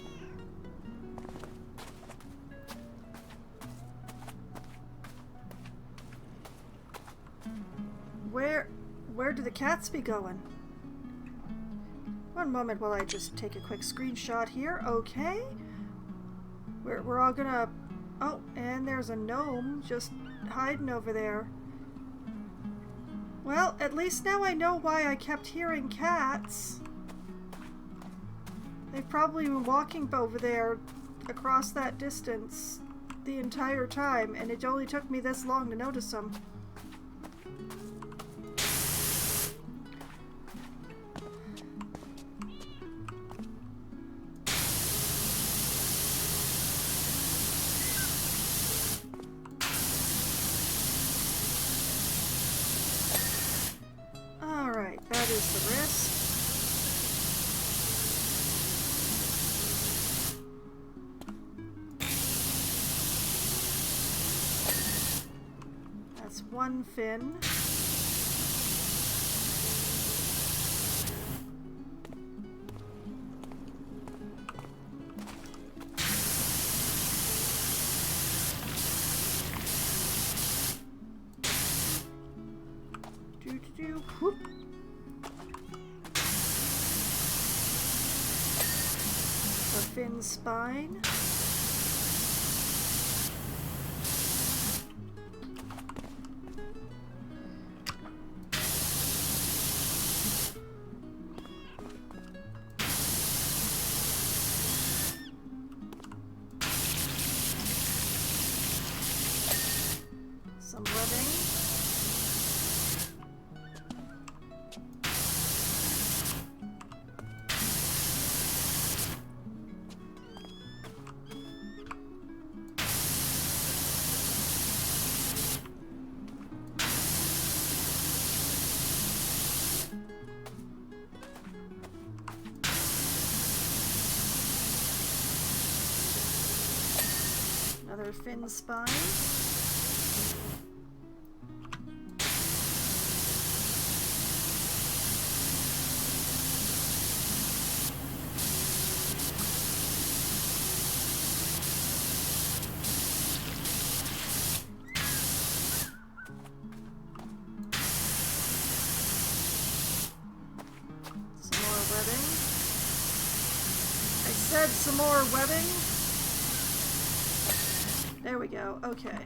Where do the cats be going? One moment while I just take a quick screenshot here. Okay. We're all gonna... Oh, and there's a gnome just hiding over there. Well, at least now I know why I kept hearing cats. They've probably been walking over there across that distance the entire time, and it only took me this long to notice them. That is the wrist. That's one fin. Whoop. A fin spine. Some webbing. Another fin spine. Some more webbing. I said some more webbing. There we go. Okay.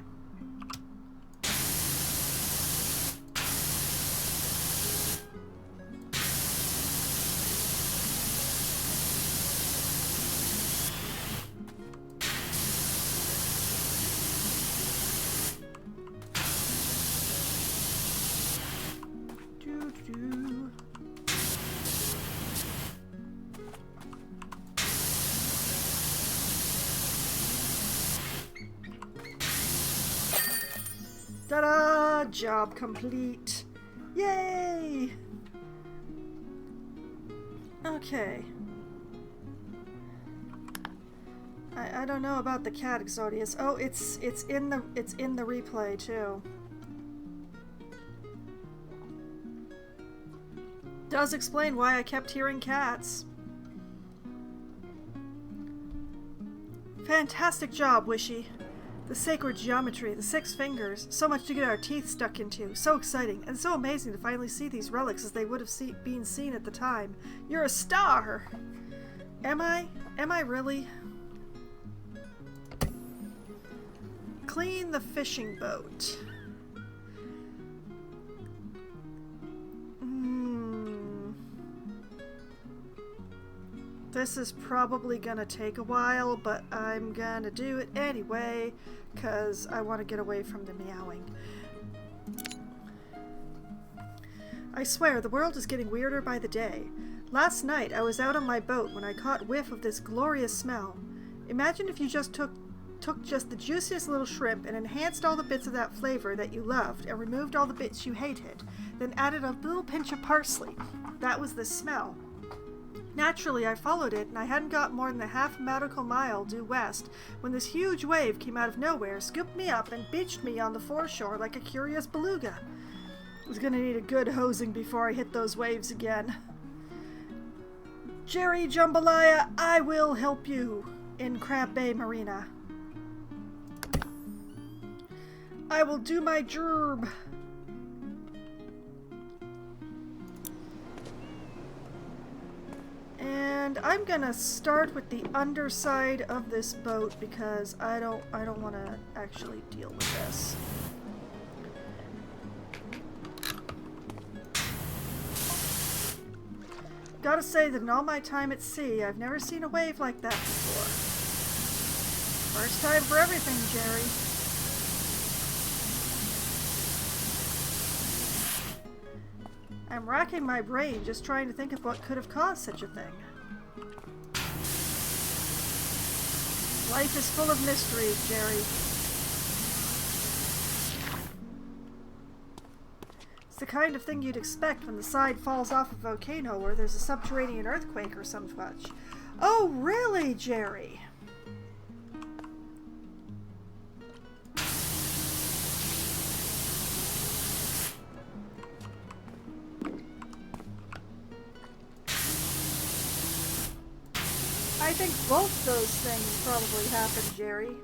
Doo-doo. Ta-da! Job complete. Yay! Okay. I don't know about the cat Exodius. Oh, it's in the replay too. Does explain why I kept hearing cats. Fantastic job, Wishy. The sacred geometry, the 6 fingers, so much to get our teeth stuck into. So exciting, and so amazing to finally see these relics as they would have been seen at the time. You're a star! Am I? Am I really? Clean the fishing boat. This is probably gonna take a while, but I'm gonna do it anyway, because I want to get away from the meowing. I swear, the world is getting weirder by the day. Last night, I was out on my boat when I caught whiff of this glorious smell. Imagine if you just took just the juiciest little shrimp and enhanced all the bits of that flavor that you loved and removed all the bits you hated, then added a little pinch of parsley. That was the smell. Naturally, I followed it, and I hadn't got more than a half nautical mile due west when this huge wave came out of nowhere, scooped me up, and beached me on the foreshore like a curious beluga. I was gonna need a good hosing before I hit those waves again. Jerry Jambalaya, I will help you in Crab Bay Marina. I will do my gerb. And I'm gonna start with the underside of this boat because I don't want to actually deal with this. Gotta say that in all my time at sea, I've never seen a wave like that before. First time for everything, Jerry. I'm racking my brain just trying to think of what could have caused such a thing. Life is full of mysteries, Jerry. It's the kind of thing you'd expect when the side falls off a volcano or there's a subterranean earthquake or some such. Oh, really, Jerry? I think both those things probably happened, Jerry.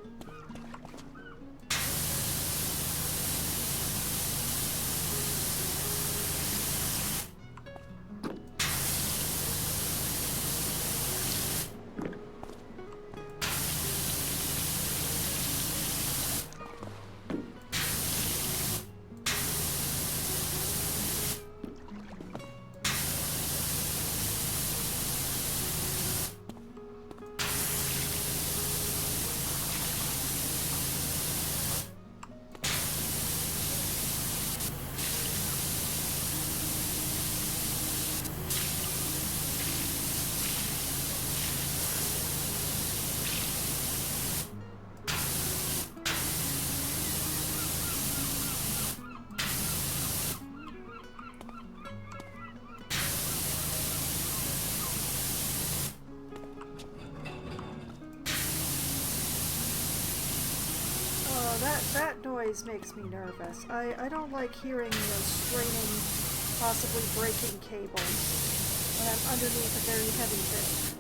That noise makes me nervous. I don't like hearing those straining, possibly breaking cables when I'm underneath a very heavy thing.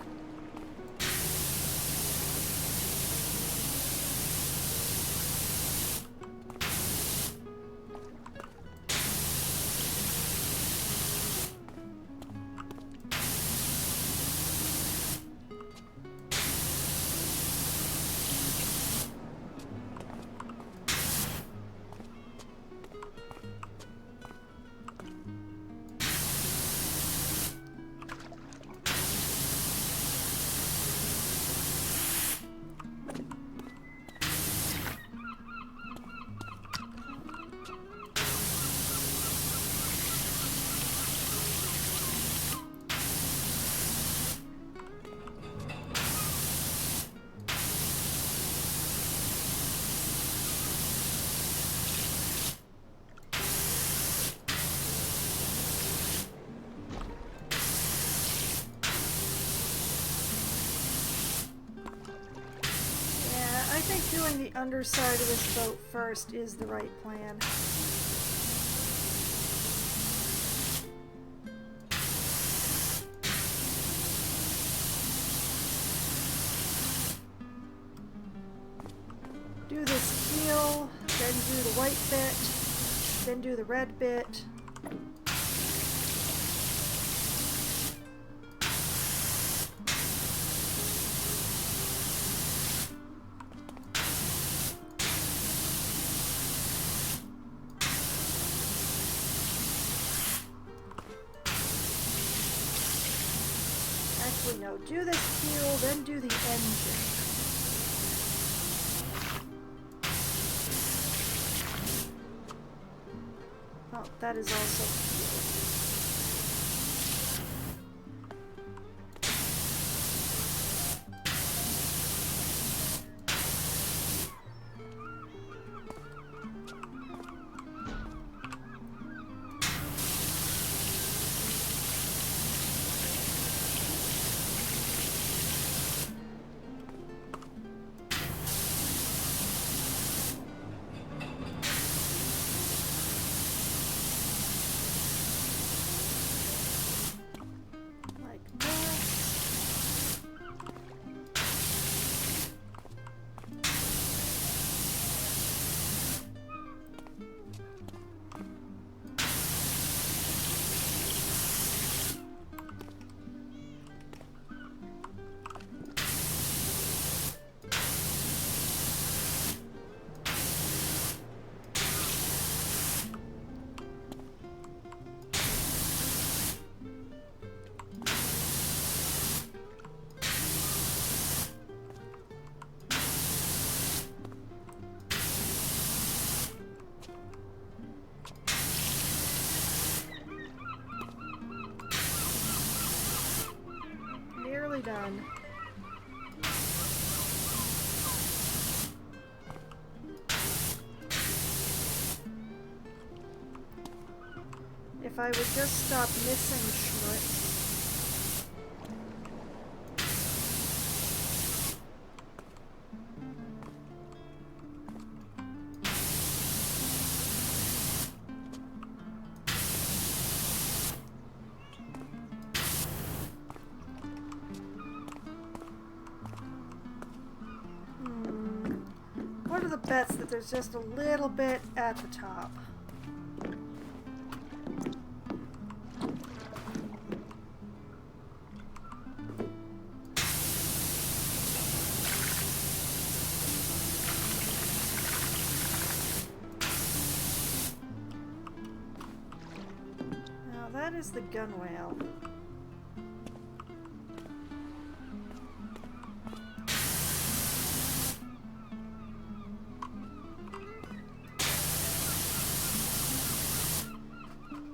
I think doing the underside of this boat first is the right plan. Do this keel, then do the white bit, then do the red bit. Actually, no, do this keel, then do the engine. Oh, that is also keel. Done. If I would just stop missing schmutz. What are the bets that there's just a little bit at the top? Now that is the gun whale.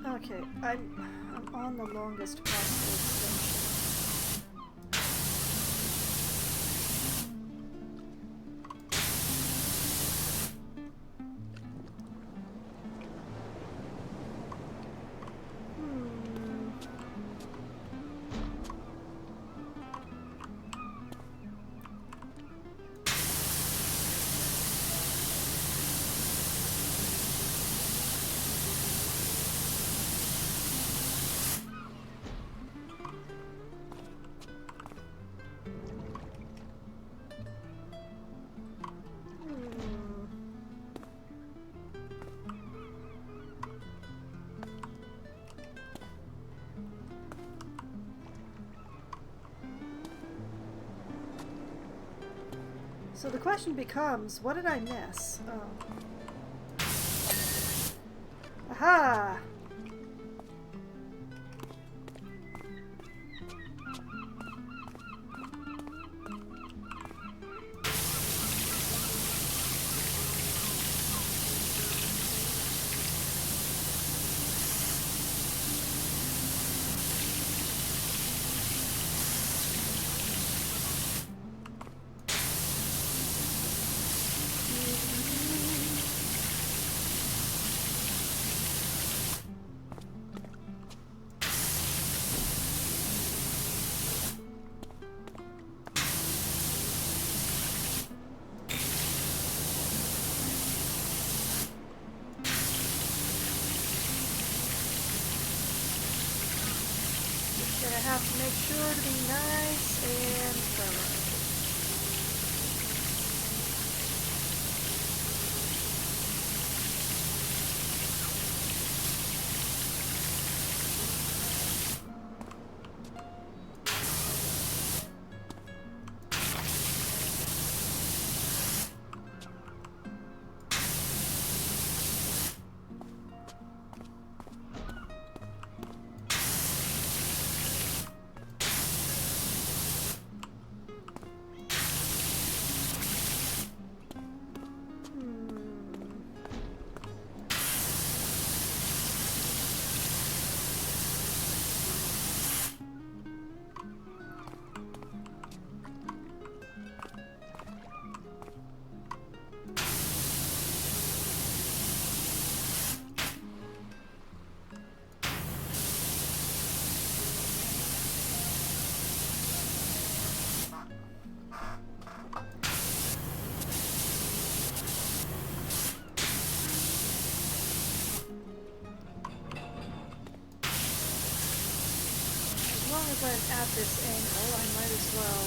Okay, I'm on the longest possible extension. So the question becomes, what did I miss? Oh. Aha! Gonna have to make sure to be nice and thorough. As long as I'm at this angle, I might as well.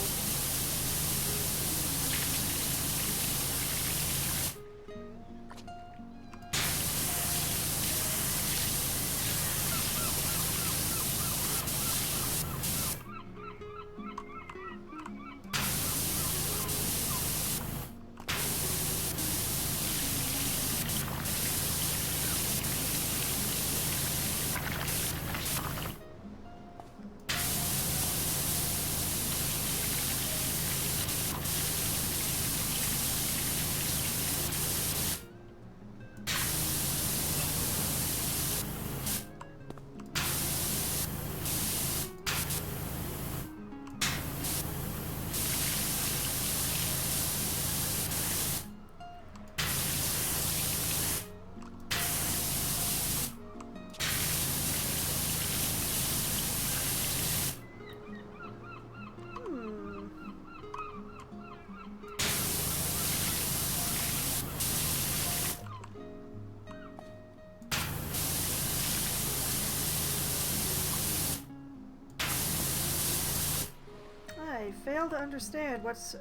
fail to understand what's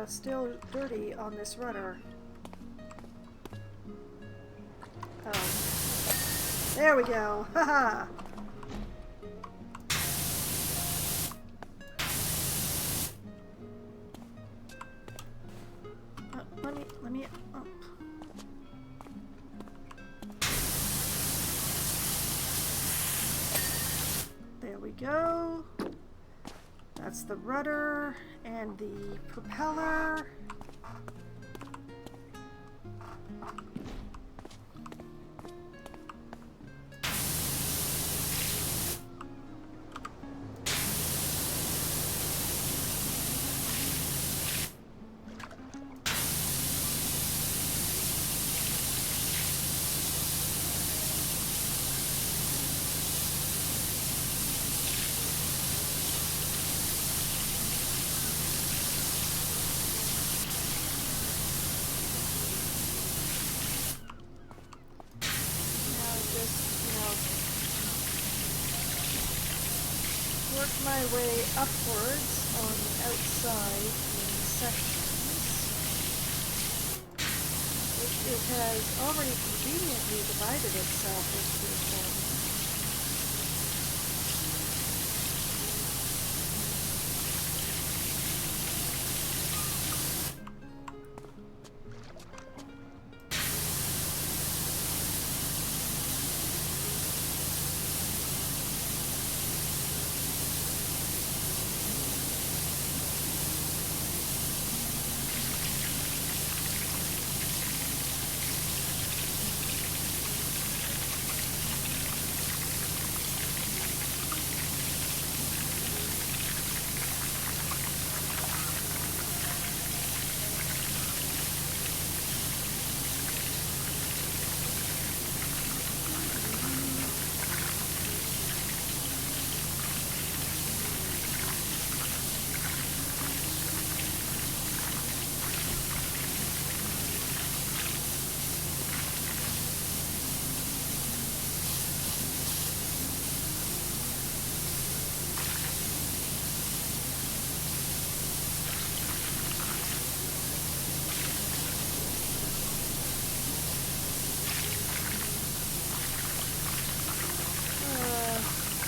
still dirty on this rudder. Oh. There we go. Haha. Let me up. There we go. That's the rudder and the propeller. Work my way upwards on the outside in sections, which it has already conveniently divided itself into for me.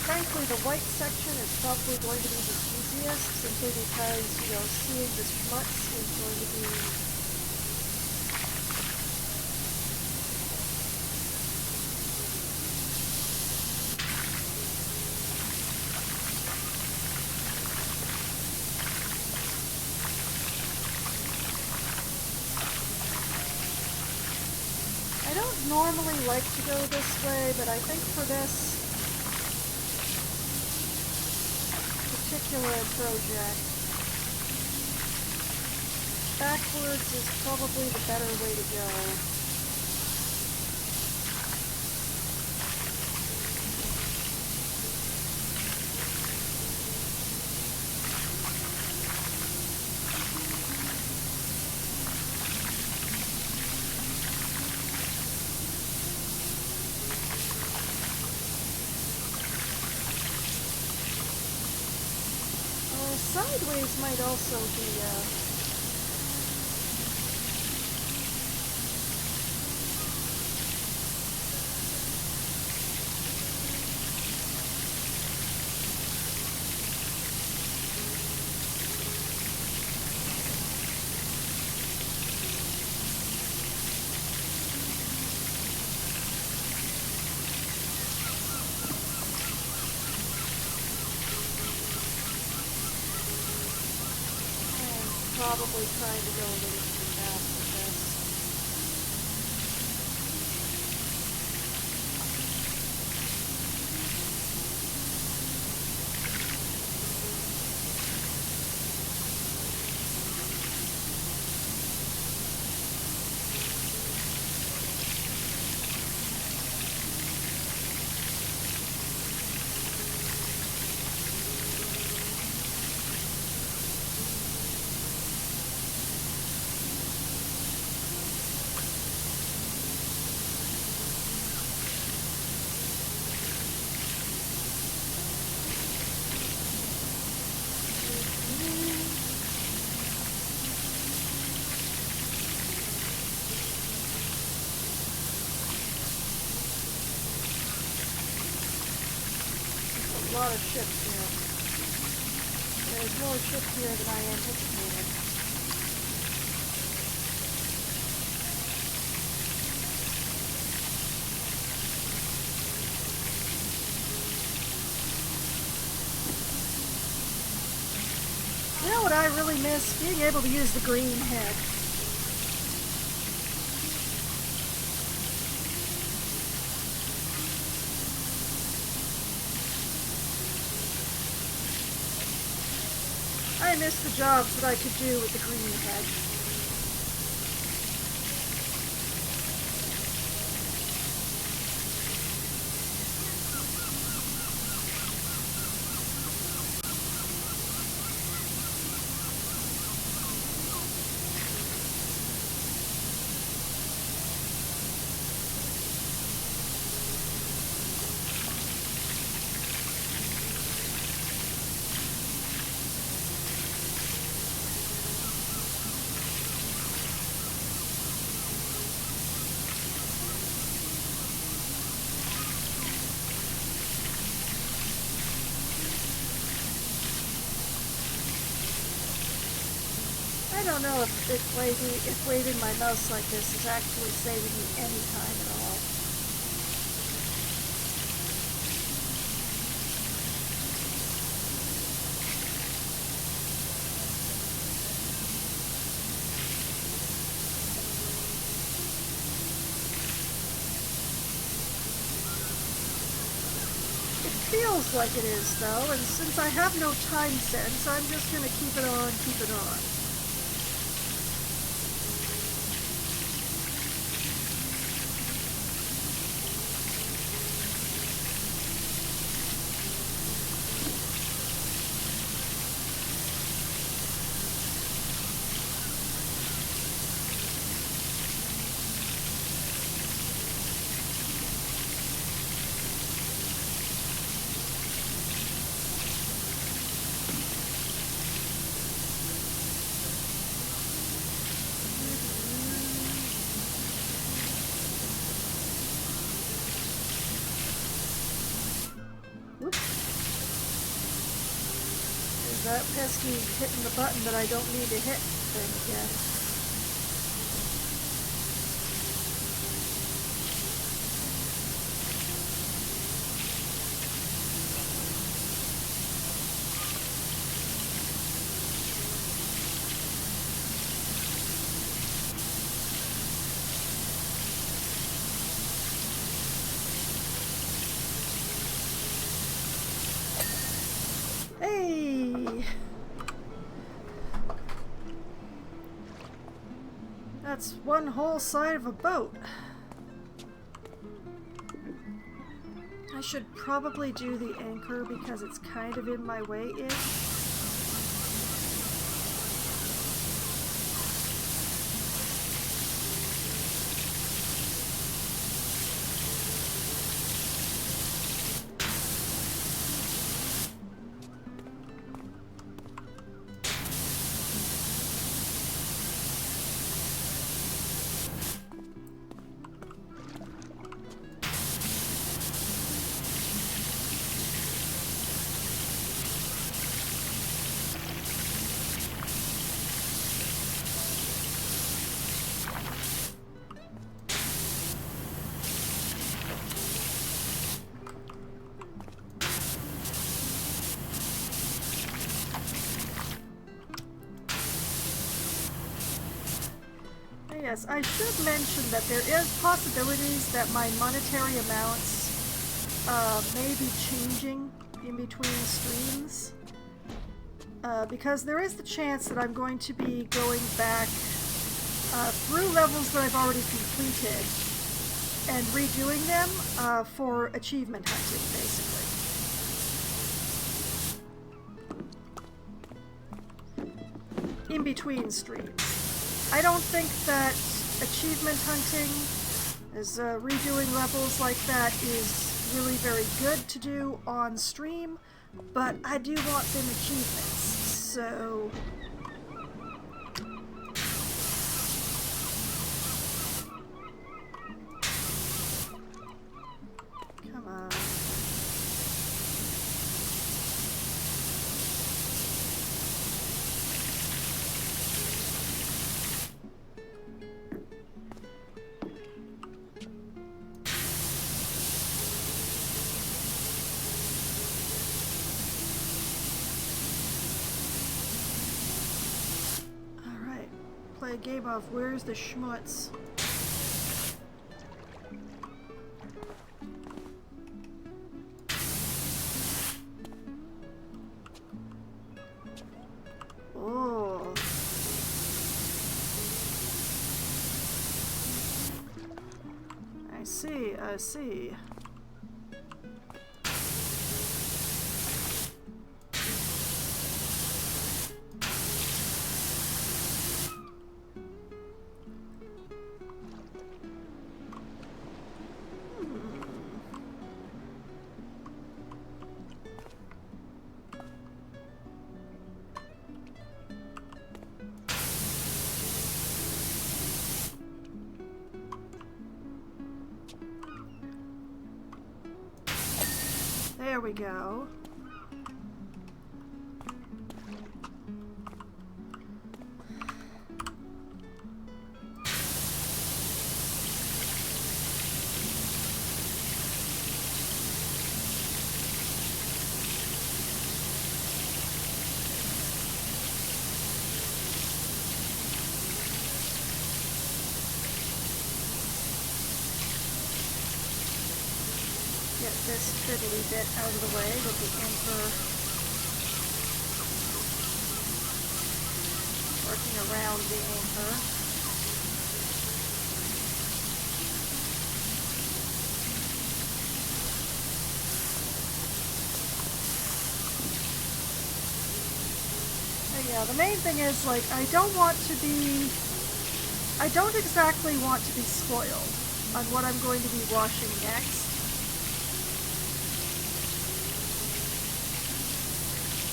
Frankly, the white section is probably going to be the easiest, simply because, you know, seeing the schmutz is going to be... I don't normally like to go this way, but I think for this particular project, backwards is probably the better way to go. Sideways might also be probably trying to go a little too fast with this. lot of ships here. There's more ships here than I anticipated. You know what I really miss? Being able to use the green head. I miss the jobs that I could do with the green head. I don't know if waving my mouse like this is actually saving me any time at all. It feels like it is, though, and since I have no time sense, I'm just gonna keep it on, keep it on. That pesky hitting the button that I don't need to hit thing again. Hey! That's one whole side of a boat. I should probably do the anchor because it's kind of in my way-ish. Yes, I should mention that there is possibilities that my monetary amounts may be changing in between streams. Because there is the chance that I'm going to be going back through levels that I've already completed and redoing them for achievement hunting, basically. In between streams. I don't think that achievement hunting, as redoing levels like that, is really very good to do on stream, but I do want them achievements, so... Come on. play a game of Where's the Schmutz? Oh. I see, I see. There we go. Get this fiddly bit out of the way with the anchor working around the anchor. And yeah, the main thing is, like, I don't exactly want to be spoiled on what I'm going to be washing next.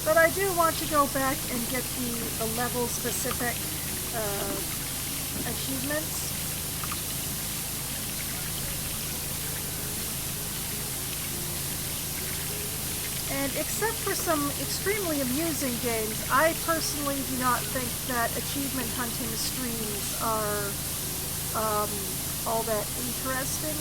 But I do want to go back and get the level-specific achievements. And except for some extremely amusing games, I personally do not think that achievement hunting streams are all that interesting.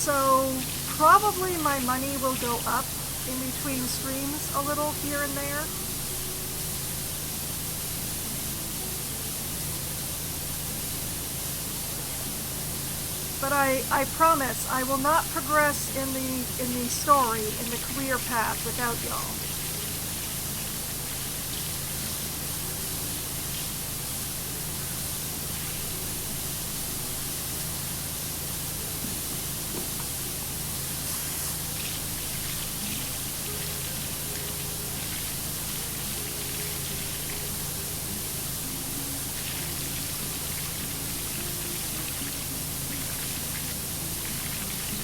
So probably my money will go up in between streams a little here and there. But I promise I will not progress in the story, in the career path without y'all.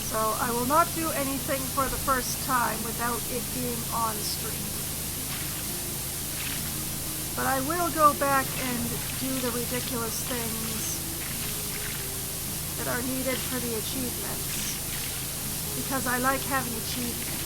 So I will not do anything for the first time without it being on stream. But I will go back and do the ridiculous things that are needed for the achievements, because I like having achievements.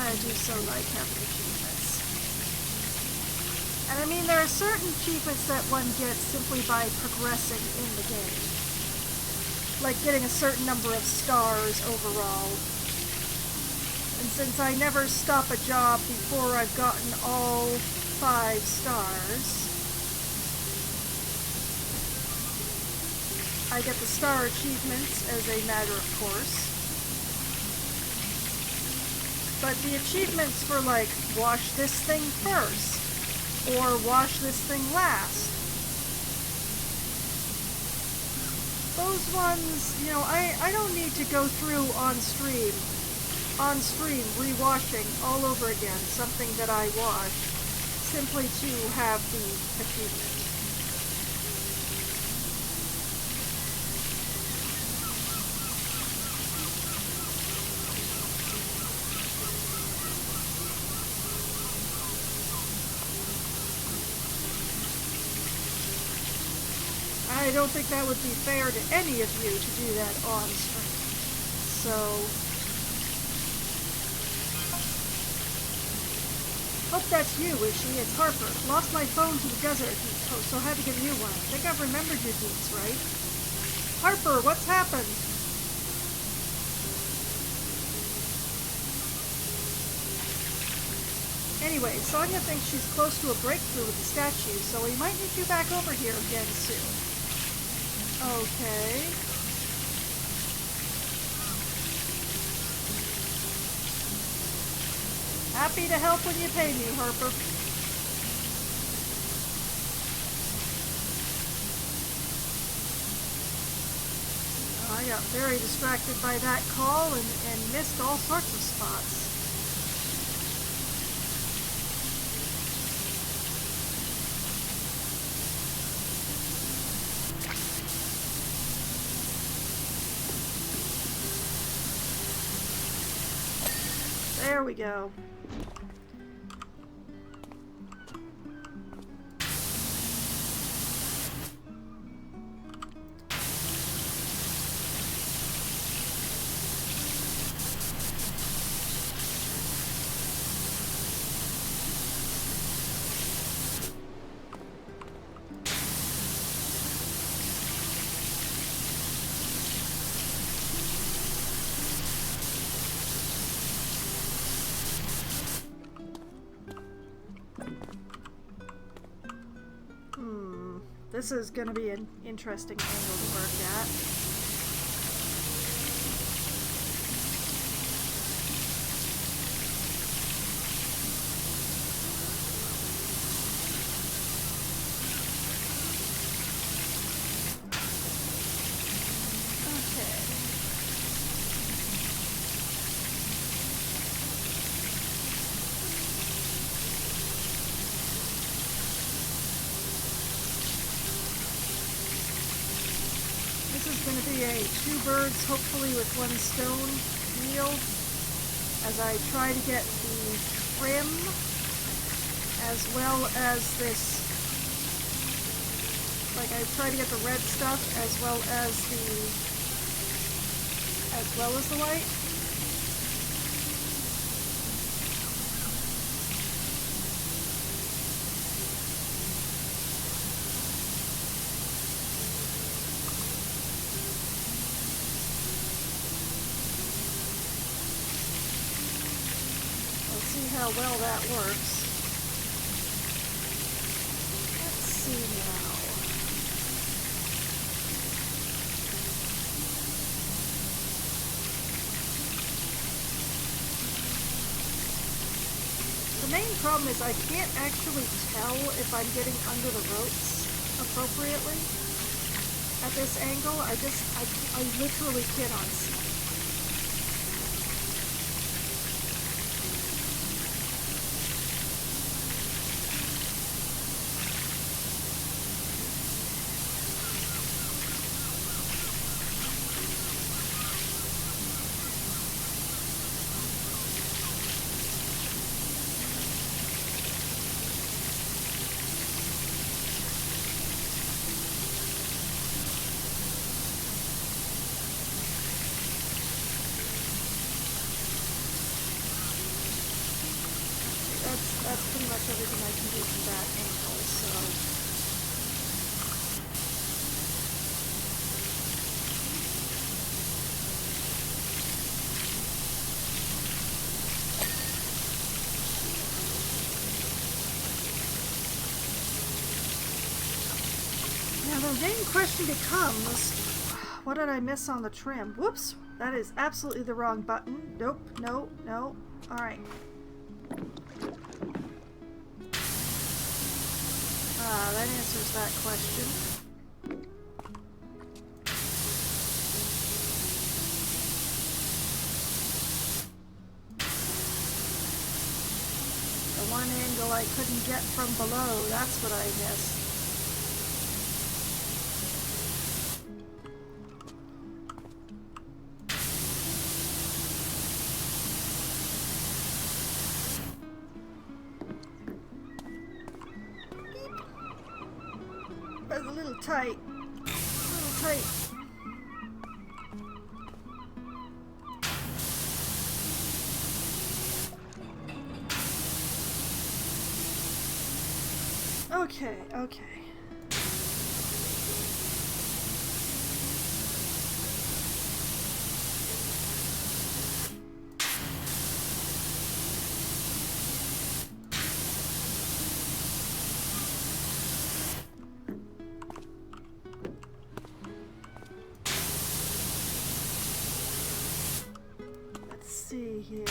I do so like having achievements. And I mean, there are certain achievements that one gets simply by progressing in the game. Like getting a certain number of stars overall. And since I never stop a job before I've gotten all 5 stars, I get the star achievements as a matter of course. But the achievements for, like, wash this thing first, or wash this thing last, those ones, you know, I don't need to go through on stream, rewashing all over again something that I washed, simply to have the achievement. I don't think that would be fair to any of you to do that on stream. So... Hope that's you, Wishy. It's Harper. Lost my phone to the desert, so had to get a new one. I think I've remembered your deeds, right? Harper, what's happened? Anyway, Sonia thinks she's close to a breakthrough with the statue, so we might need you back over here again soon. Okay. Happy to help when you pay me, Harper. I got very distracted by that call and missed all sorts of spots. There we go. This is going to be an interesting angle to work at. Going to be a two birds, hopefully with one stone deal, as I try to get the trim as well as this, like I try to get the red stuff as well as the white. How well that works. Let's see now. The main problem is I can't actually tell if I'm getting under the ropes appropriately at this angle. I literally cannot see. That's pretty much everything I can do from that angle, so... Now the main question becomes, what did I miss on the trim? Whoops! That is absolutely the wrong button. Nope, no, no. Alright. That answers that question. The one angle I couldn't get from below, that's what I missed. That's a little tight. tight. Okay, okay. Let's see here.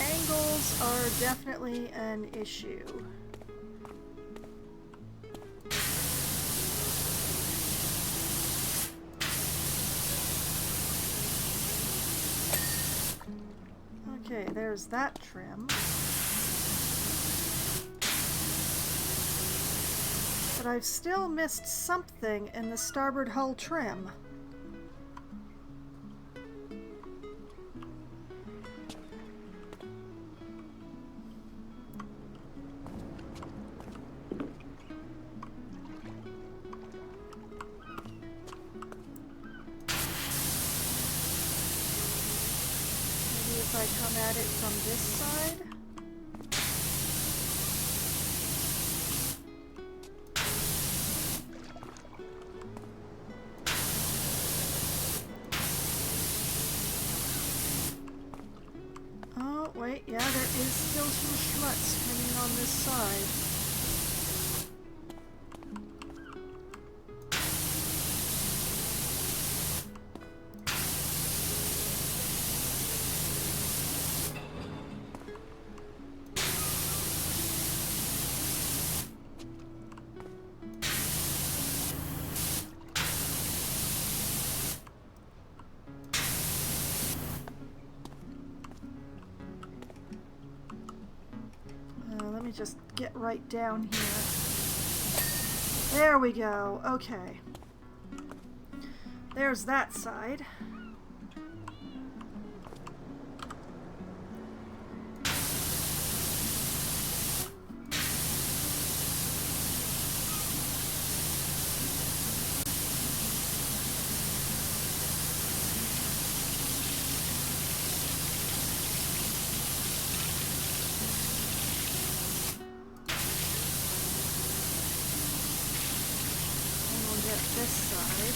Angles are definitely an issue. Okay, there's that trim. But I've still missed something in the starboard hull trim. If I come at it from this side. Oh, wait, yeah, there is still some schmutz coming on this side. Let me just get right down here. There we go. Okay. There's that side. This side.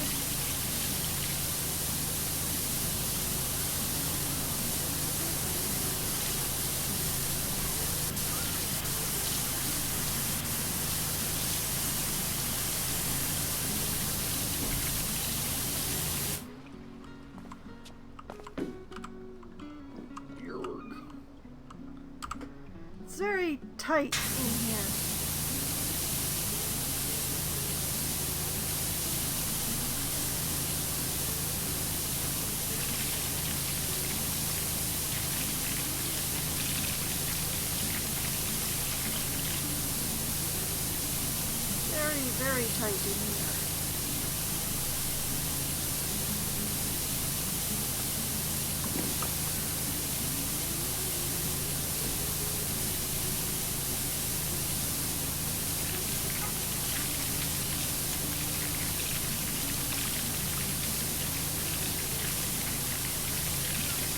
It's very tight in here. Very tight in here.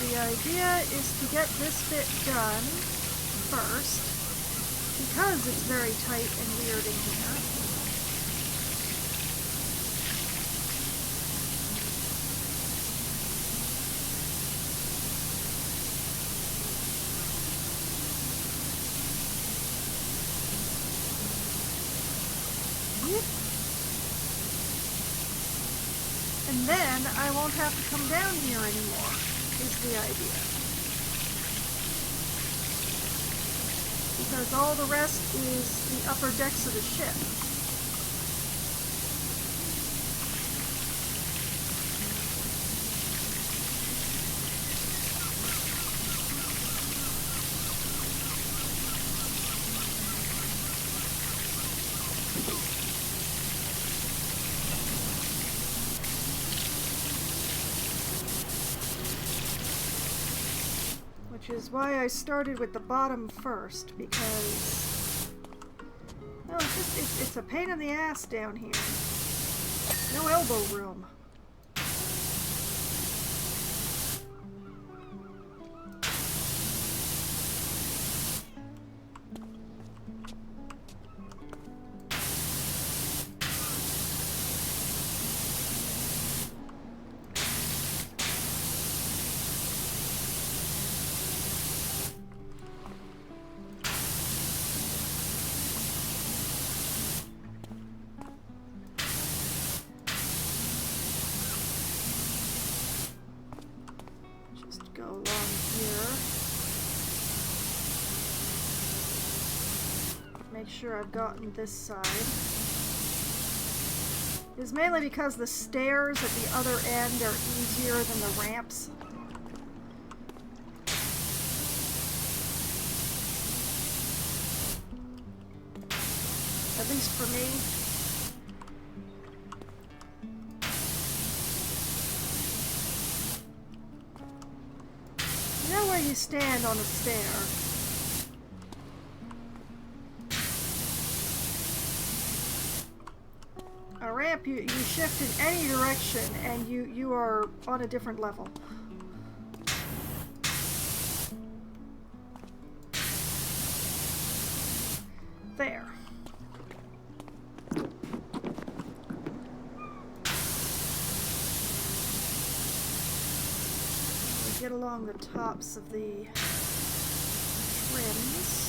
The idea is to get this bit done first, because it's very tight and weird in here. And then I won't have to come down here anymore, is the idea. Because all the rest is the upper decks of the ship. Which is why I started with the bottom first, because well, it's a pain in the ass down here. No elbow room. Go along here. Make sure I've gotten this side. It's mainly because the stairs at the other end are easier than the ramps. At least for me. Where you stand on a stair. A ramp, you shift in any direction and you are on a different level. There. Get along the tops of the trims.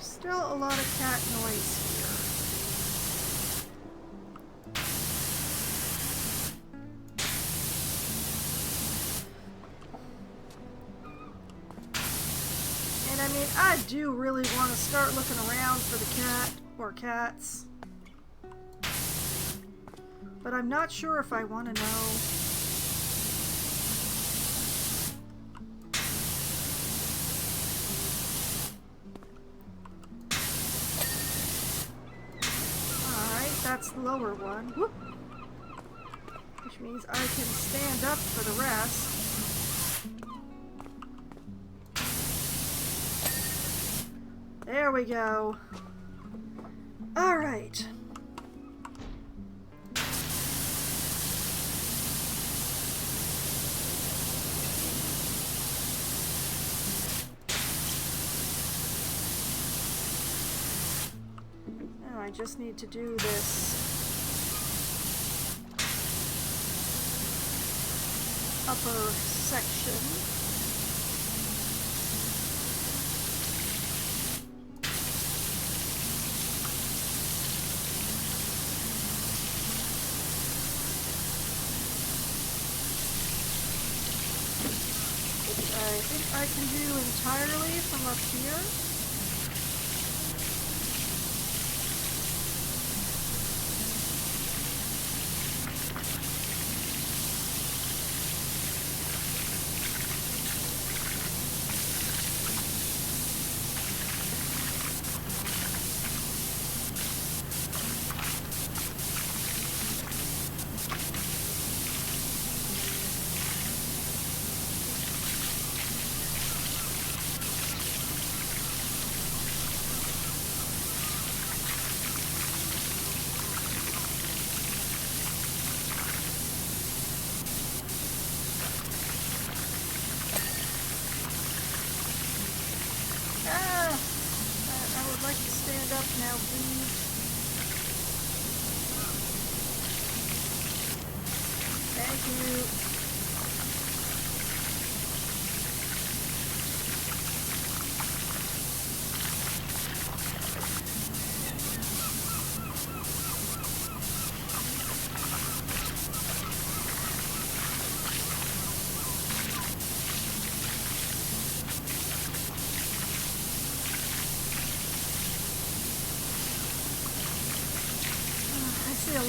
Still a lot of cat noise here. And I mean, I do really want to start looking around for the cat or cats. But I'm not sure if I want to know. That's the lower one. Whoop. Which means I can stand up for the rest. There we go. All right. I just need to do this upper section. Which I think I can do entirely from up here. Up now, please. Thank you.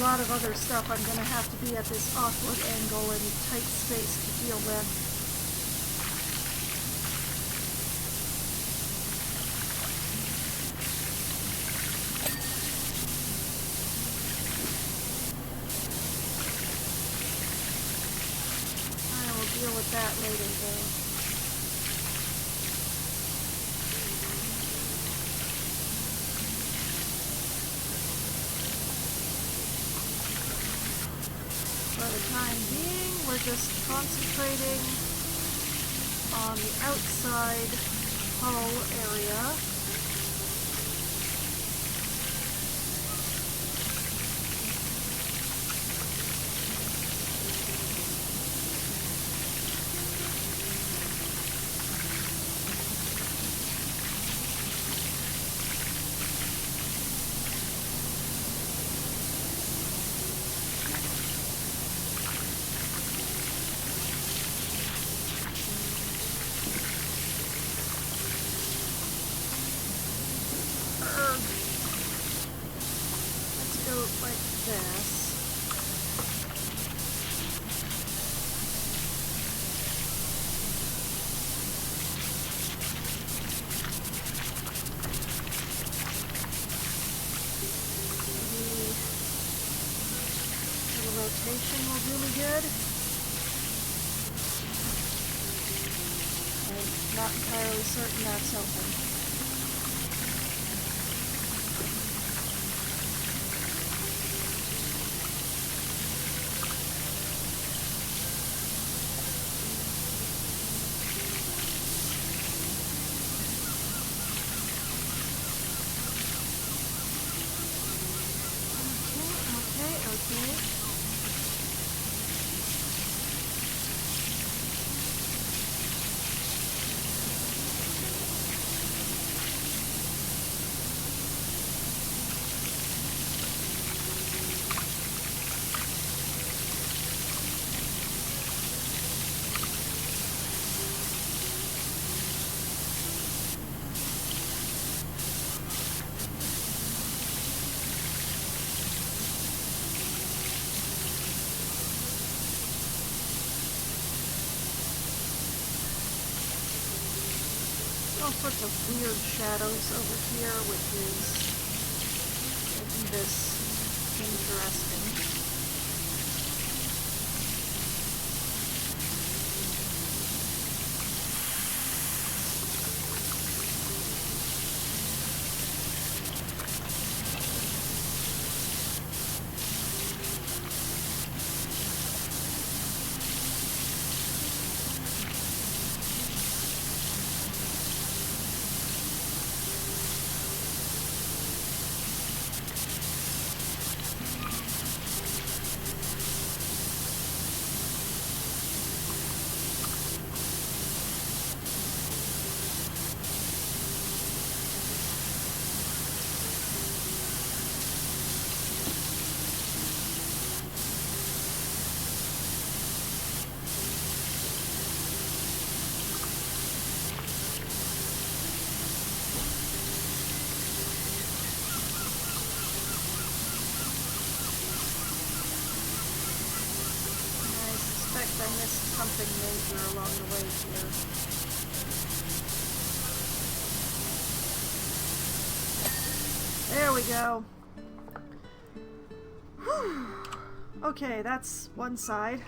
lot of other stuff I'm going to have to be at this awkward angle and tight space to deal with. I will deal with that later, though. For the time being, we're just concentrating on the outside hull area. Rotation will do me good. I'm not entirely certain that's open. Okay. All sorts of weird shadows over here, which is making this interesting. I missed something major along the way here. There we go. Whew. Okay, that's one side.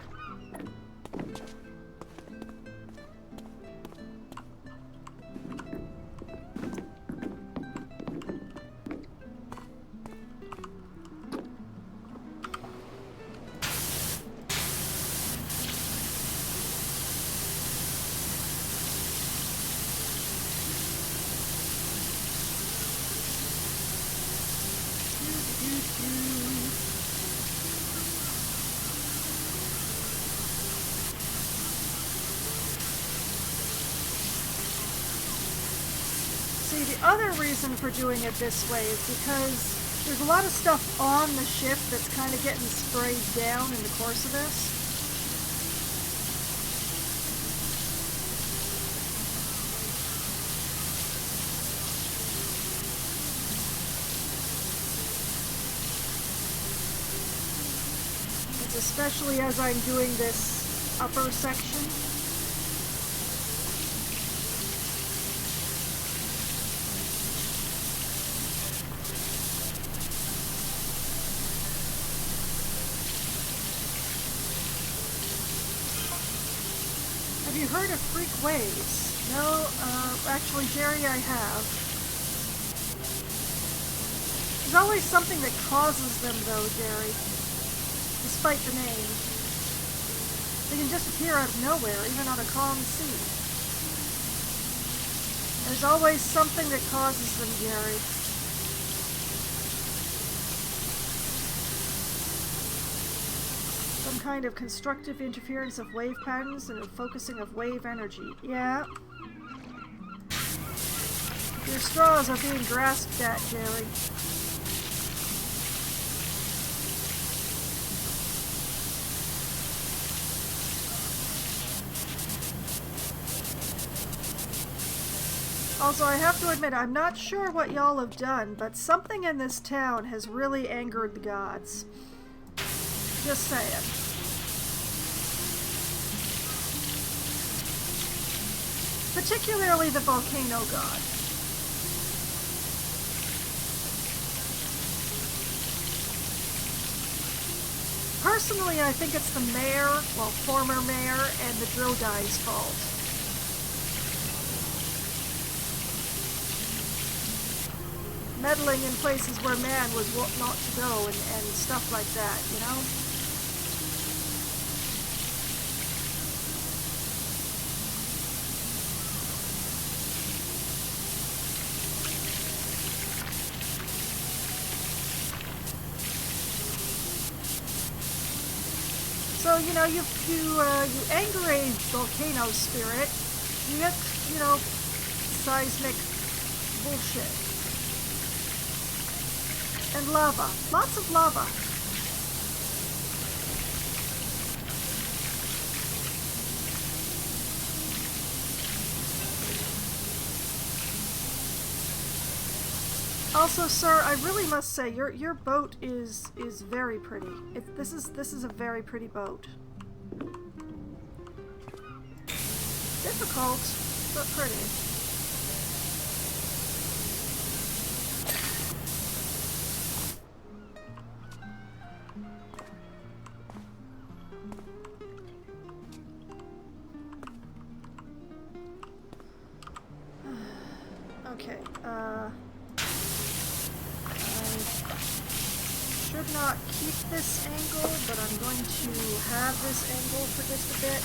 See, the other reason for doing it this way is because there's a lot of stuff on the ship that's kind of getting sprayed down in the course of this. especially as I'm doing this upper section. Have you heard of freak waves? No, actually, Jerry, I have. There's always something that causes them, though, Jerry. Despite the name. They can just appear out of nowhere, even on a calm sea. There's always something that causes them, Jerry. Some kind of constructive interference of wave patterns and a focusing of wave energy. Yeah. Your straws are being grasped at, Jerry. Also, I have to admit, I'm not sure what y'all have done, but something in this town has really angered the gods. Just saying. Particularly the volcano god. Personally, I think it's the mayor, well, former mayor, and the drill guy's fault. Meddling in places where man was not to go and stuff like that, you know? So, you know, you anger a volcano spirit, you get, you know, seismic bullshit. And lava. Lots of lava. Also, sir, I really must say your boat is very pretty. This is a very pretty boat. Difficult, but pretty. Okay, I should not keep this angle, but I'm going to have this angle for just a bit.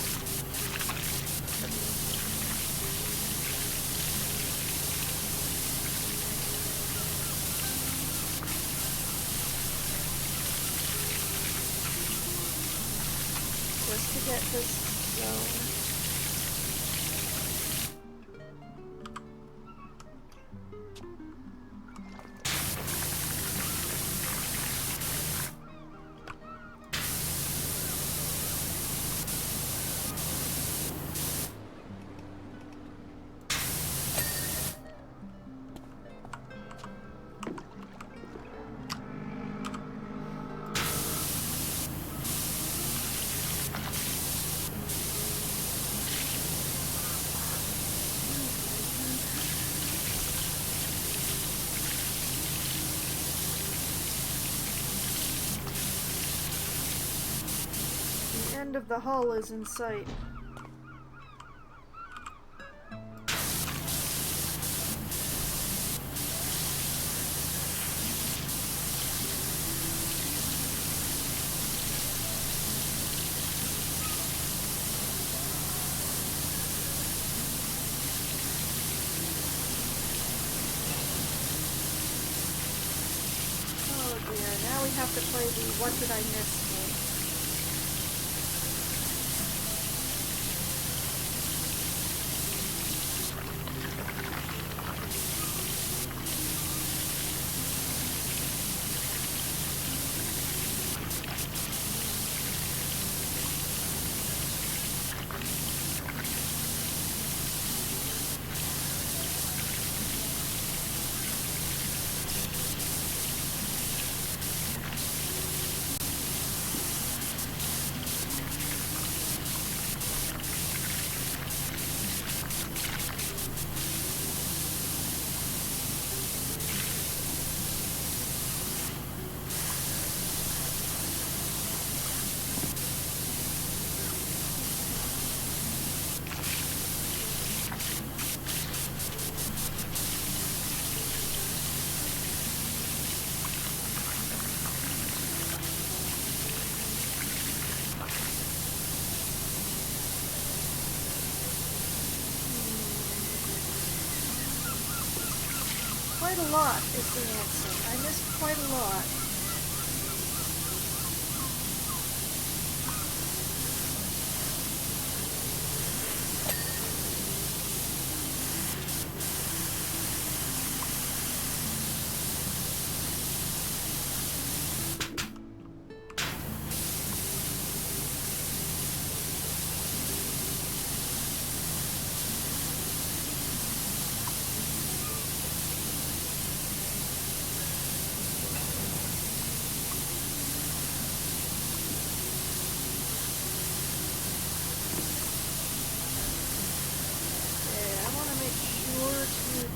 Just to get this zone. End of the hull is in sight. Oh dear, now we have to play the what did I miss game. quite a lot is the answer. I missed quite a lot.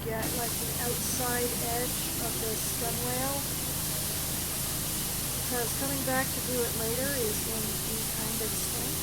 Get like the outside edge of this stem rail, because coming back to do it later is going to be kind of stink.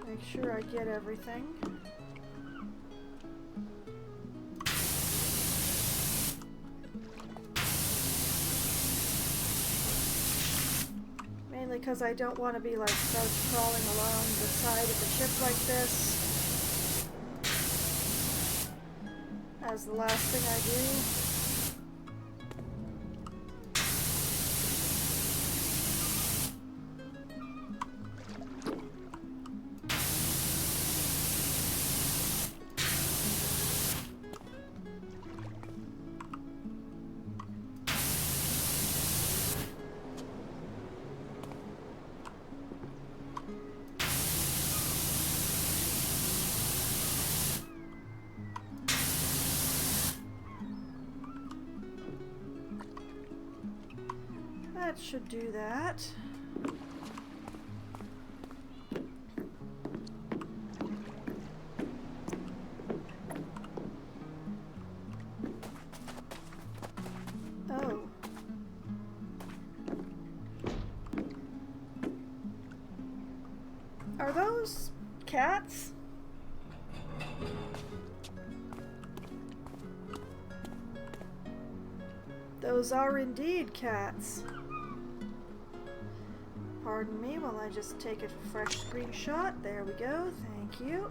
Make sure I get everything. Mainly because I don't want to be like crouch crawling along the side of the ship like this. As the last thing I do. That should do that. Oh. Are those cats? Those are indeed cats. Pardon me while I just take a fresh screenshot. There we go. Thank you.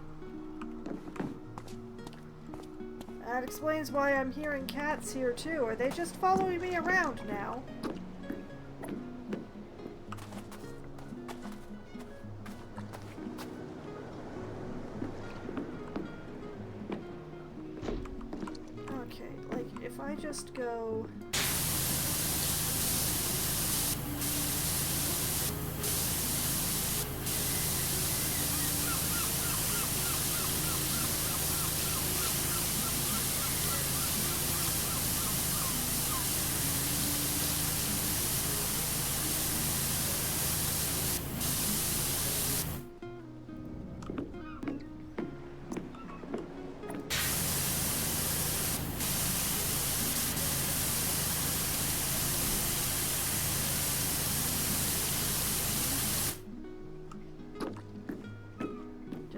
That explains why I'm hearing cats here too. Are they just following me around now? Okay, like if I just go...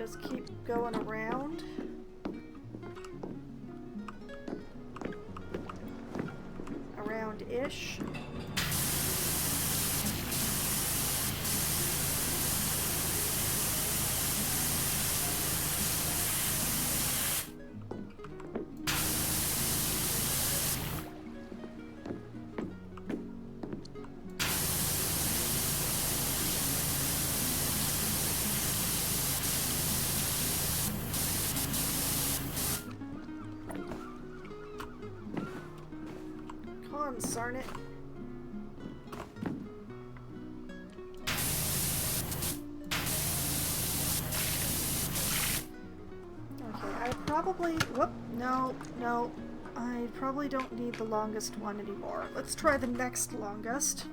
just keep going around. Around-ish. Darn it. Okay, I probably... Whoop, no. I probably don't need the longest one anymore. Let's try the next longest.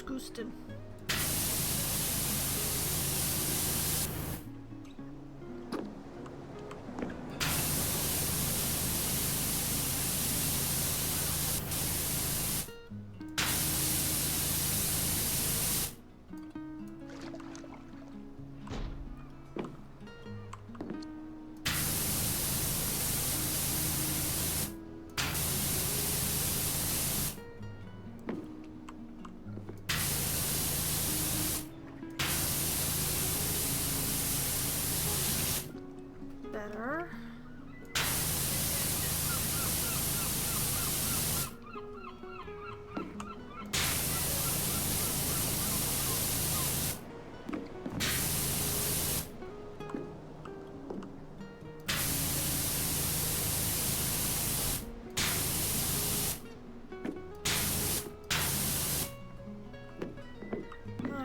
Disgusting. Better.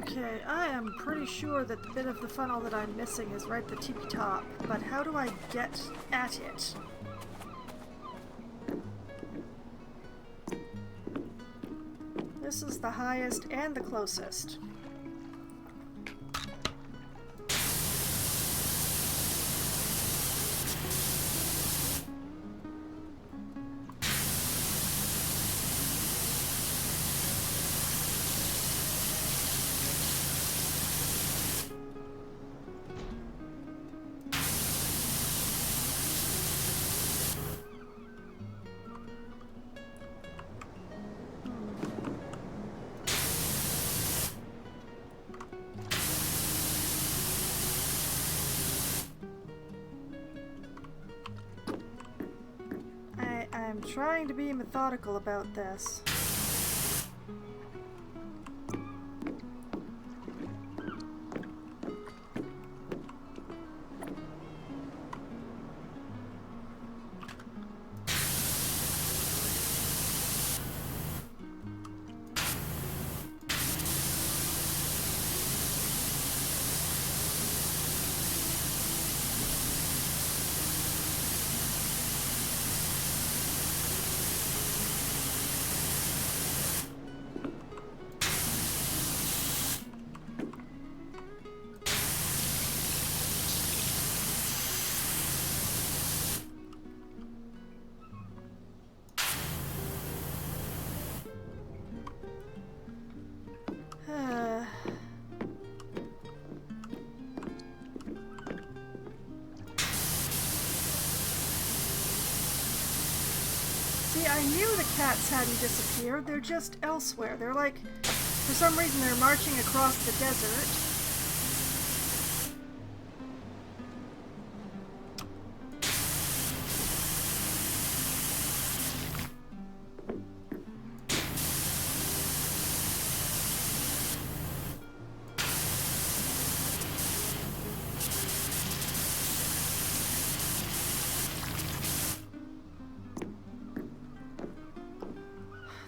Okay, I am pretty sure that the bit of the funnel that I'm missing is right at the tippy top, but how do I get at it? This is the highest and the closest. I'm trying to be methodical about this. See, I knew the cats hadn't disappeared. They're just elsewhere. They're like, for some reason, they're marching across the desert.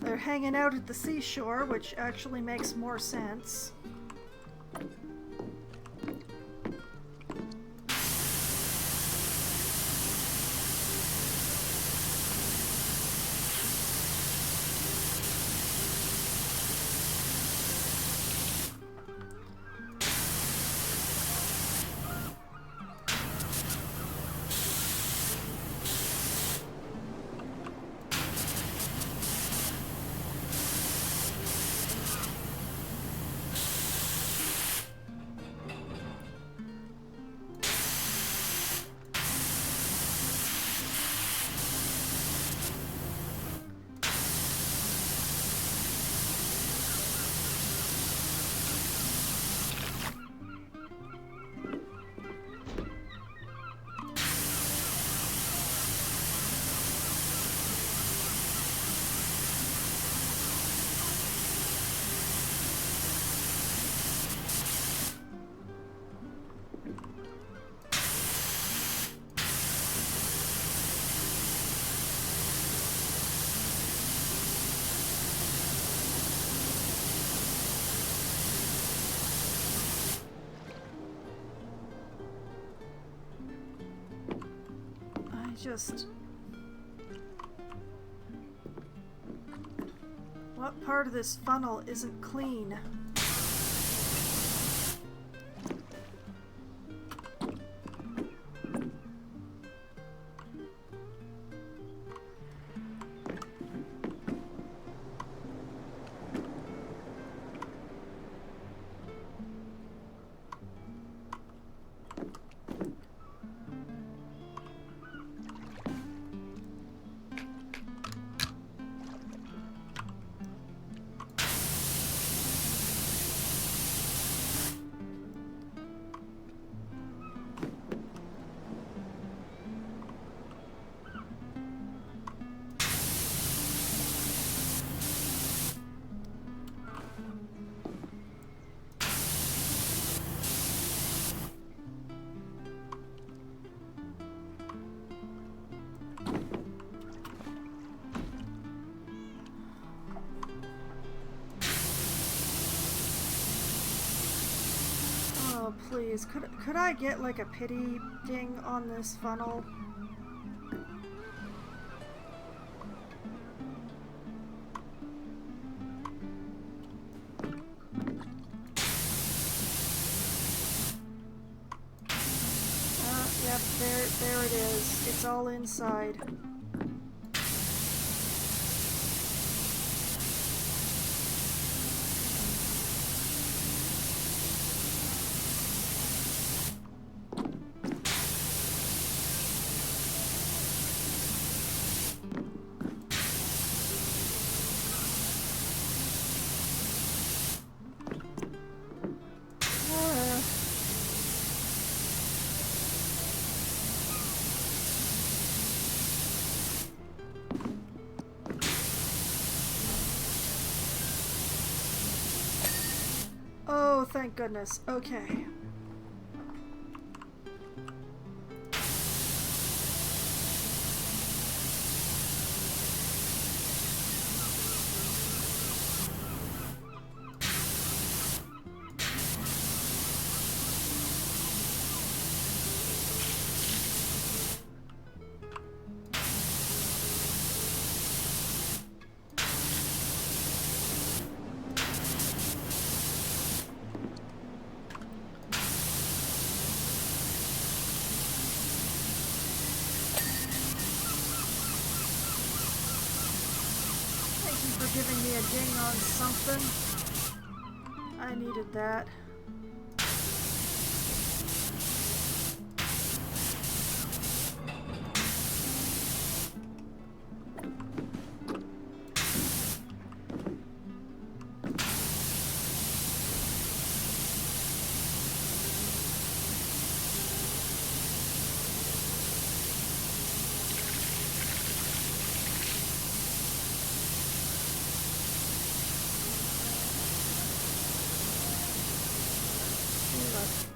They're hanging out at the seashore, which actually makes more sense. Just... what part of this funnel isn't clean? Oh, please. Could I get like a pity ding on this funnel? Yep, there it is. It's all inside. Oh, thank goodness. Okay. Giving me a ding on something. I needed that.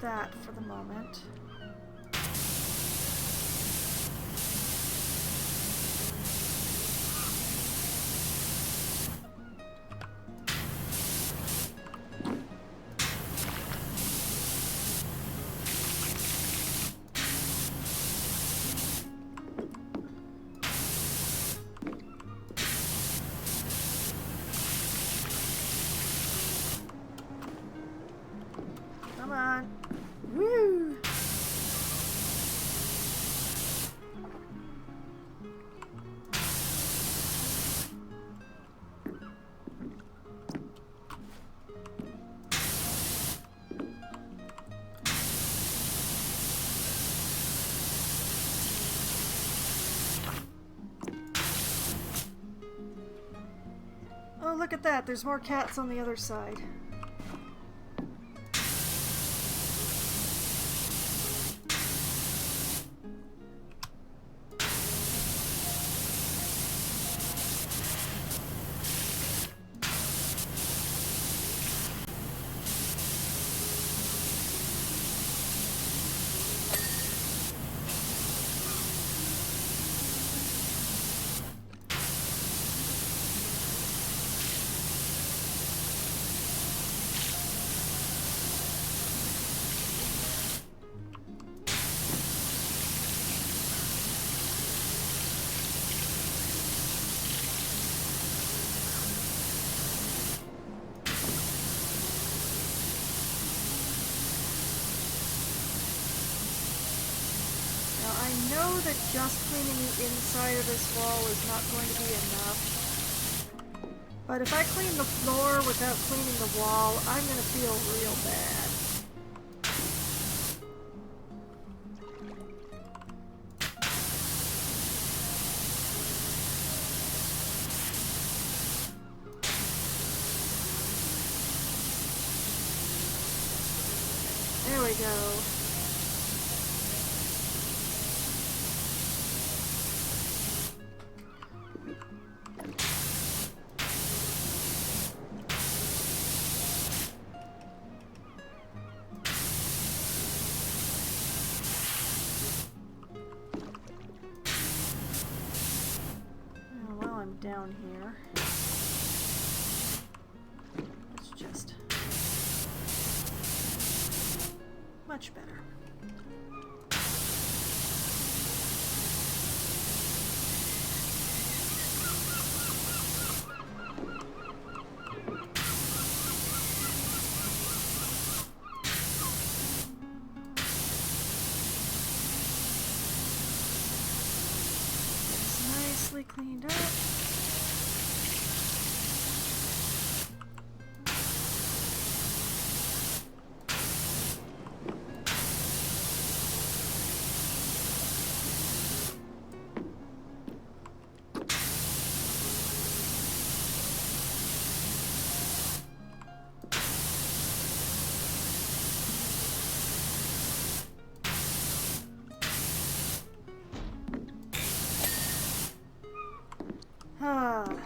That for the moment. on. Woo! Oh, look at that. There's more cats on the other side. I know that just cleaning the inside of this wall is not going to be enough. But if I clean the floor without cleaning the wall, I'm going to feel real bad. There we go. Down here. It's just much better. It's nicely cleaned up.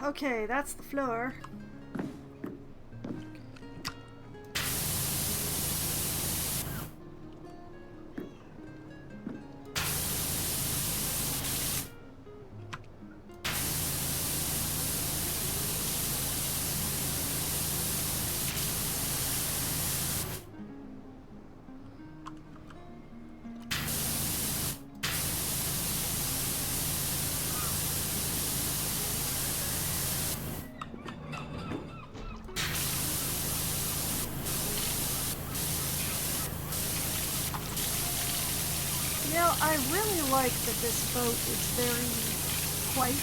Okay, that's the floor. You know, I really like that this boat is very white.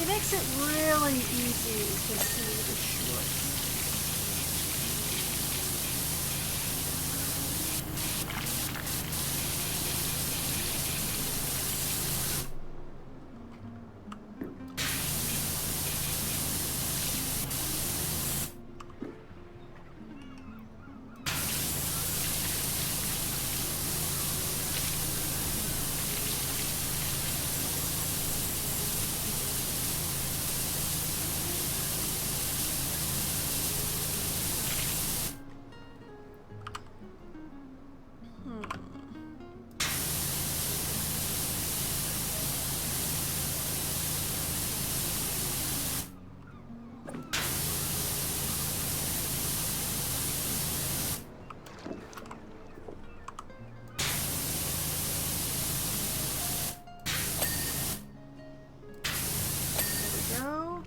It makes it really easy to see the shores.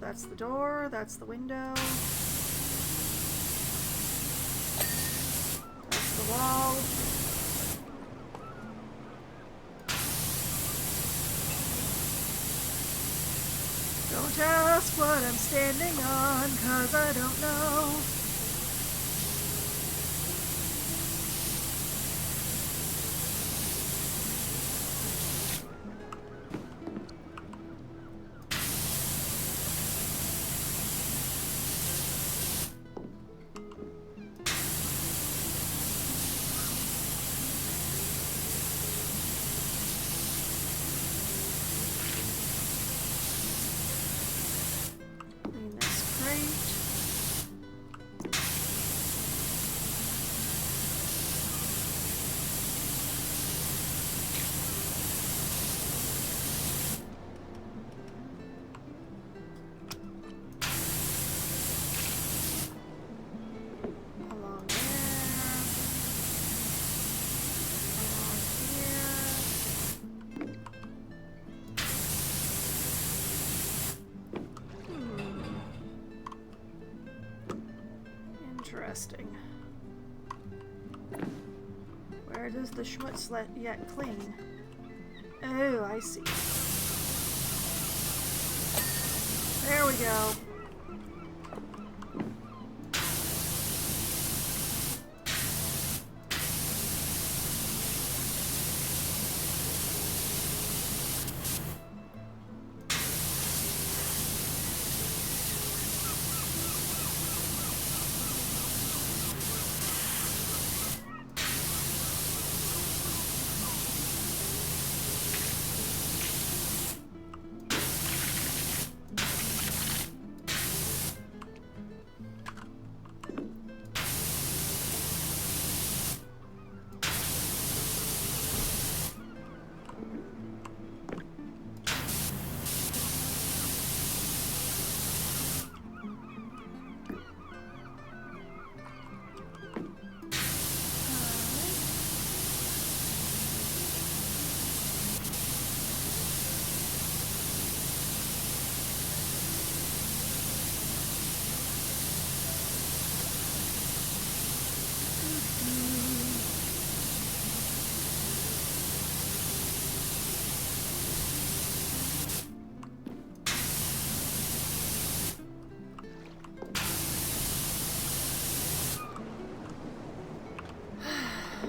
That's the door, that's the window. That's the wall. Don't ask what I'm standing on, 'cause I don't know. Interesting. Where does the schmutz yet cling? Oh, I see. There we go.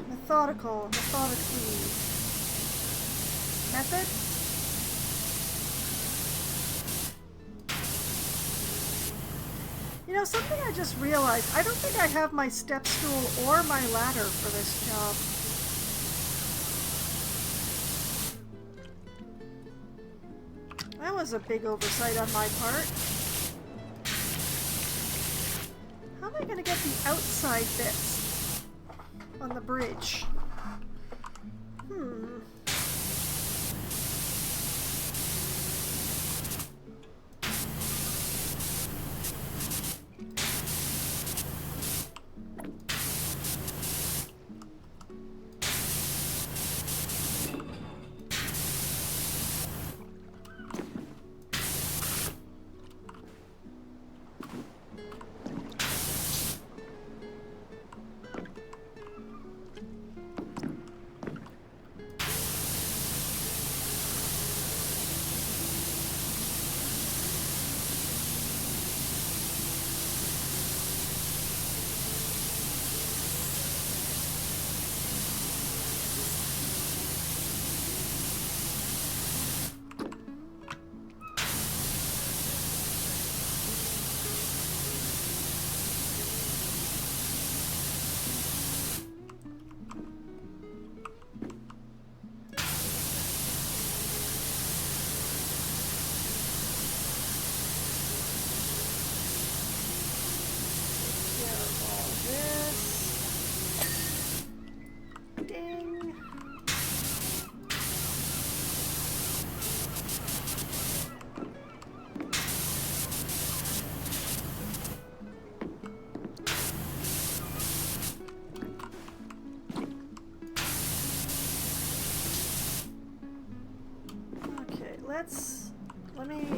Methodically. Method? You know, something I just realized, I don't think I have my step stool or my ladder for this job. That was a big oversight on my part. How am I going to get the outside bits on the bridge?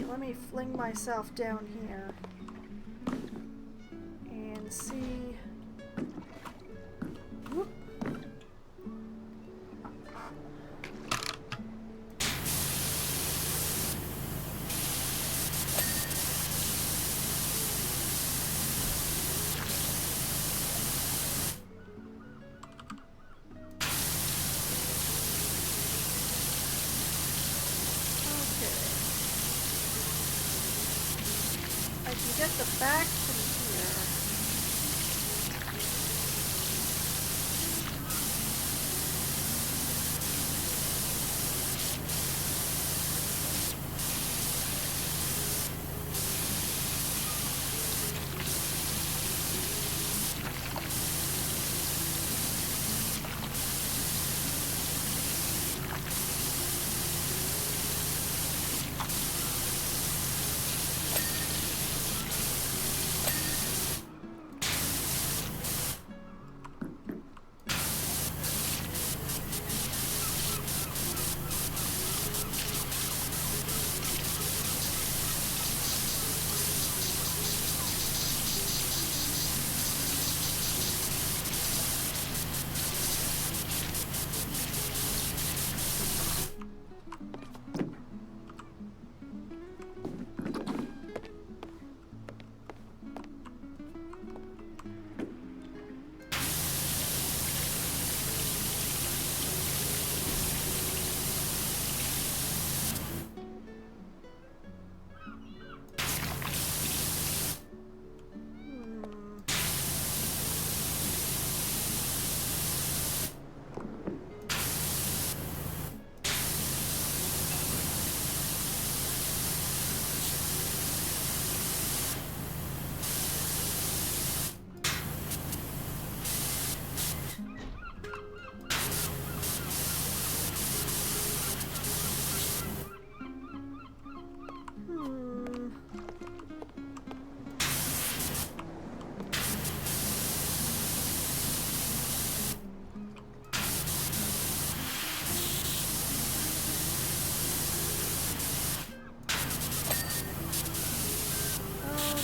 Let me fling myself down here and see. Whoop. get the back from here.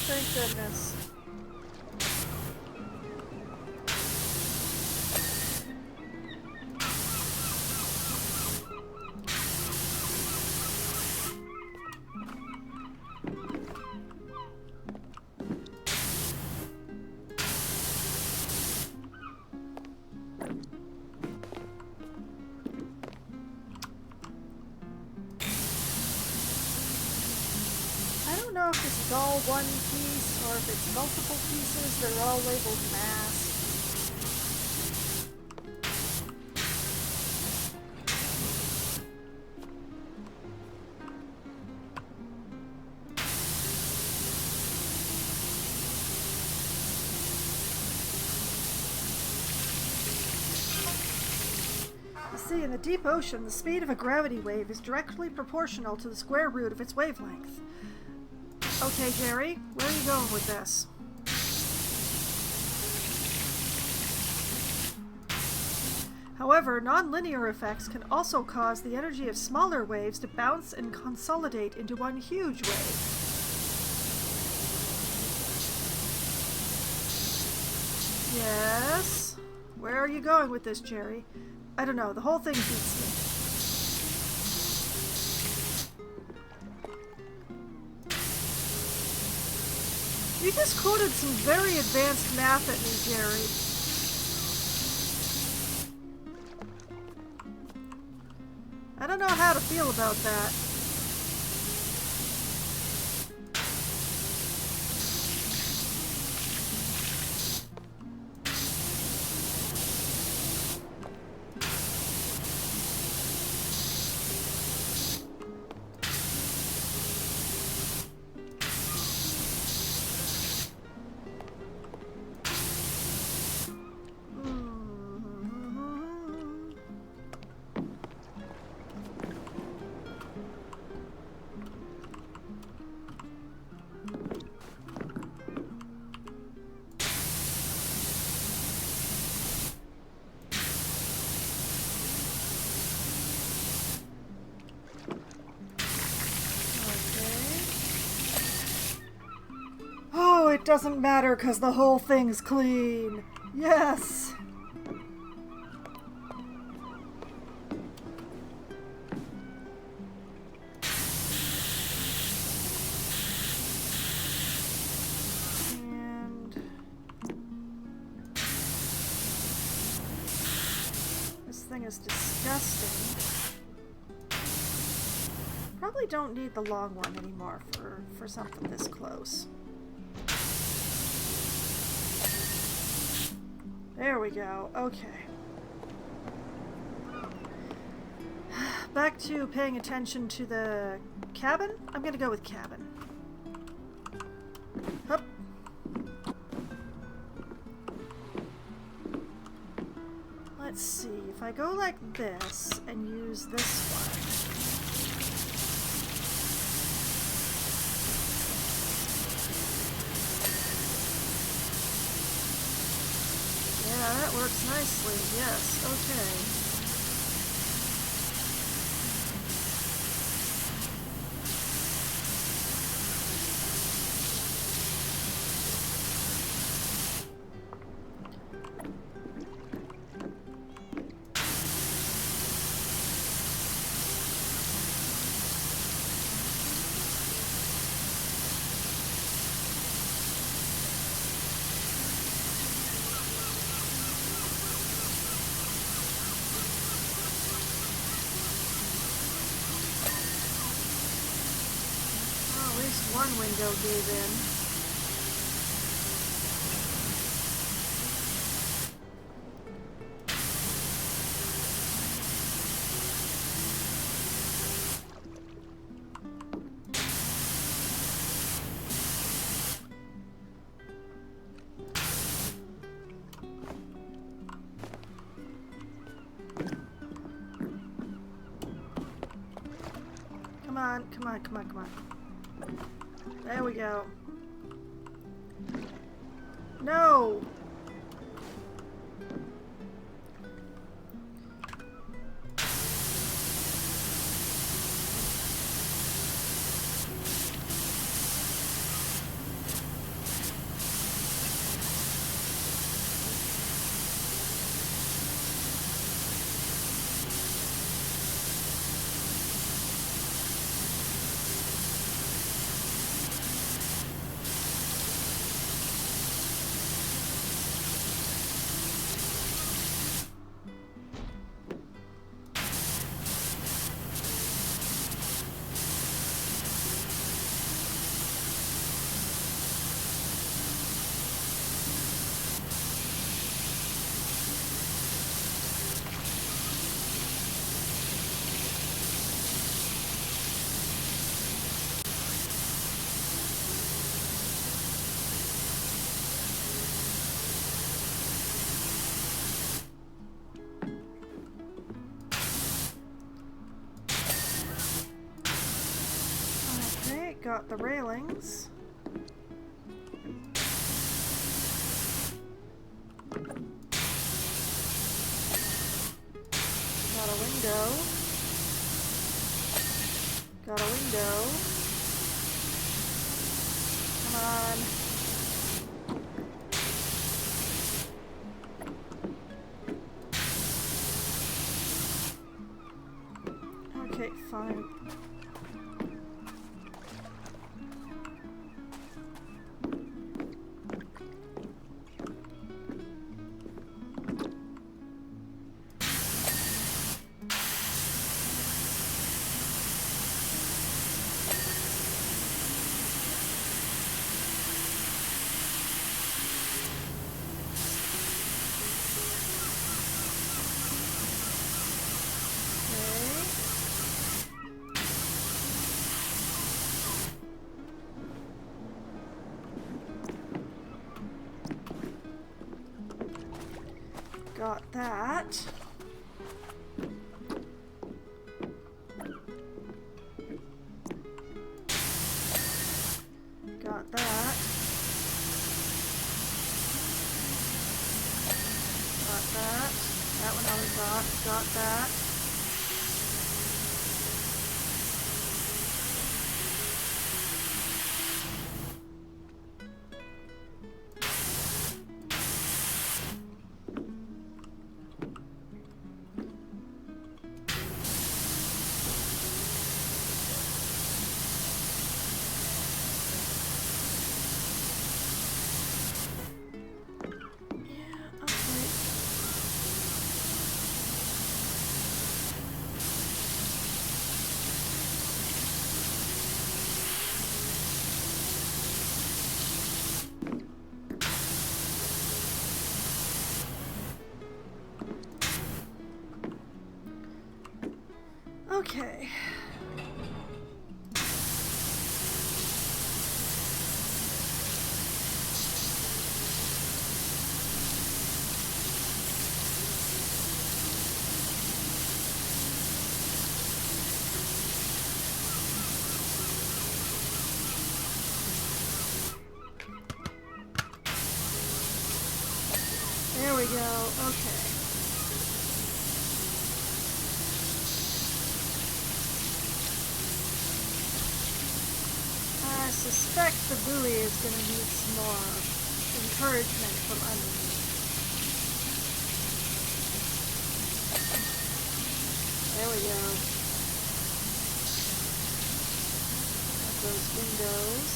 Thank goodness. I don't know if this is all one piece or if it's multiple pieces that are all labeled mass. See, in the deep ocean, the speed of a gravity wave is directly proportional to the square root of its wavelength. Okay, Jerry, where are you going with this? However, nonlinear effects can also cause the energy of smaller waves to bounce and consolidate into one huge wave. Yes? Where are you going with this, Jerry? I don't know, the whole thing beats me. You just quoted some very advanced math at me, Jerry. I don't know how to feel about that. It doesn't matter because the whole thing's clean. Yes! And this thing is disgusting. Probably don't need the long one anymore for something this close. There we go. Okay. Back to paying attention to the cabin. I'm gonna go with cabin. Hup. Let's see. If I go like this and use this one. Yeah, that works nicely. Yes. Okay. One window gave in. Come on, come on, come on, come on. There we go. No! Got the railings. Got a window. Got a window. Come on. Okay, fine. Got that. Got that. Got that. That one I got that. go. Okay. I suspect the buoy is going to need some more encouragement from underneath. There we go. Got those windows.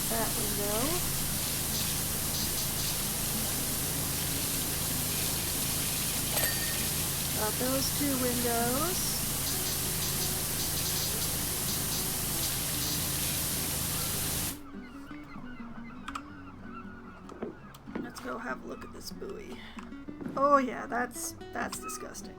That window. Got those two windows. Let's go have a look at this buoy. Oh yeah, that's disgusting.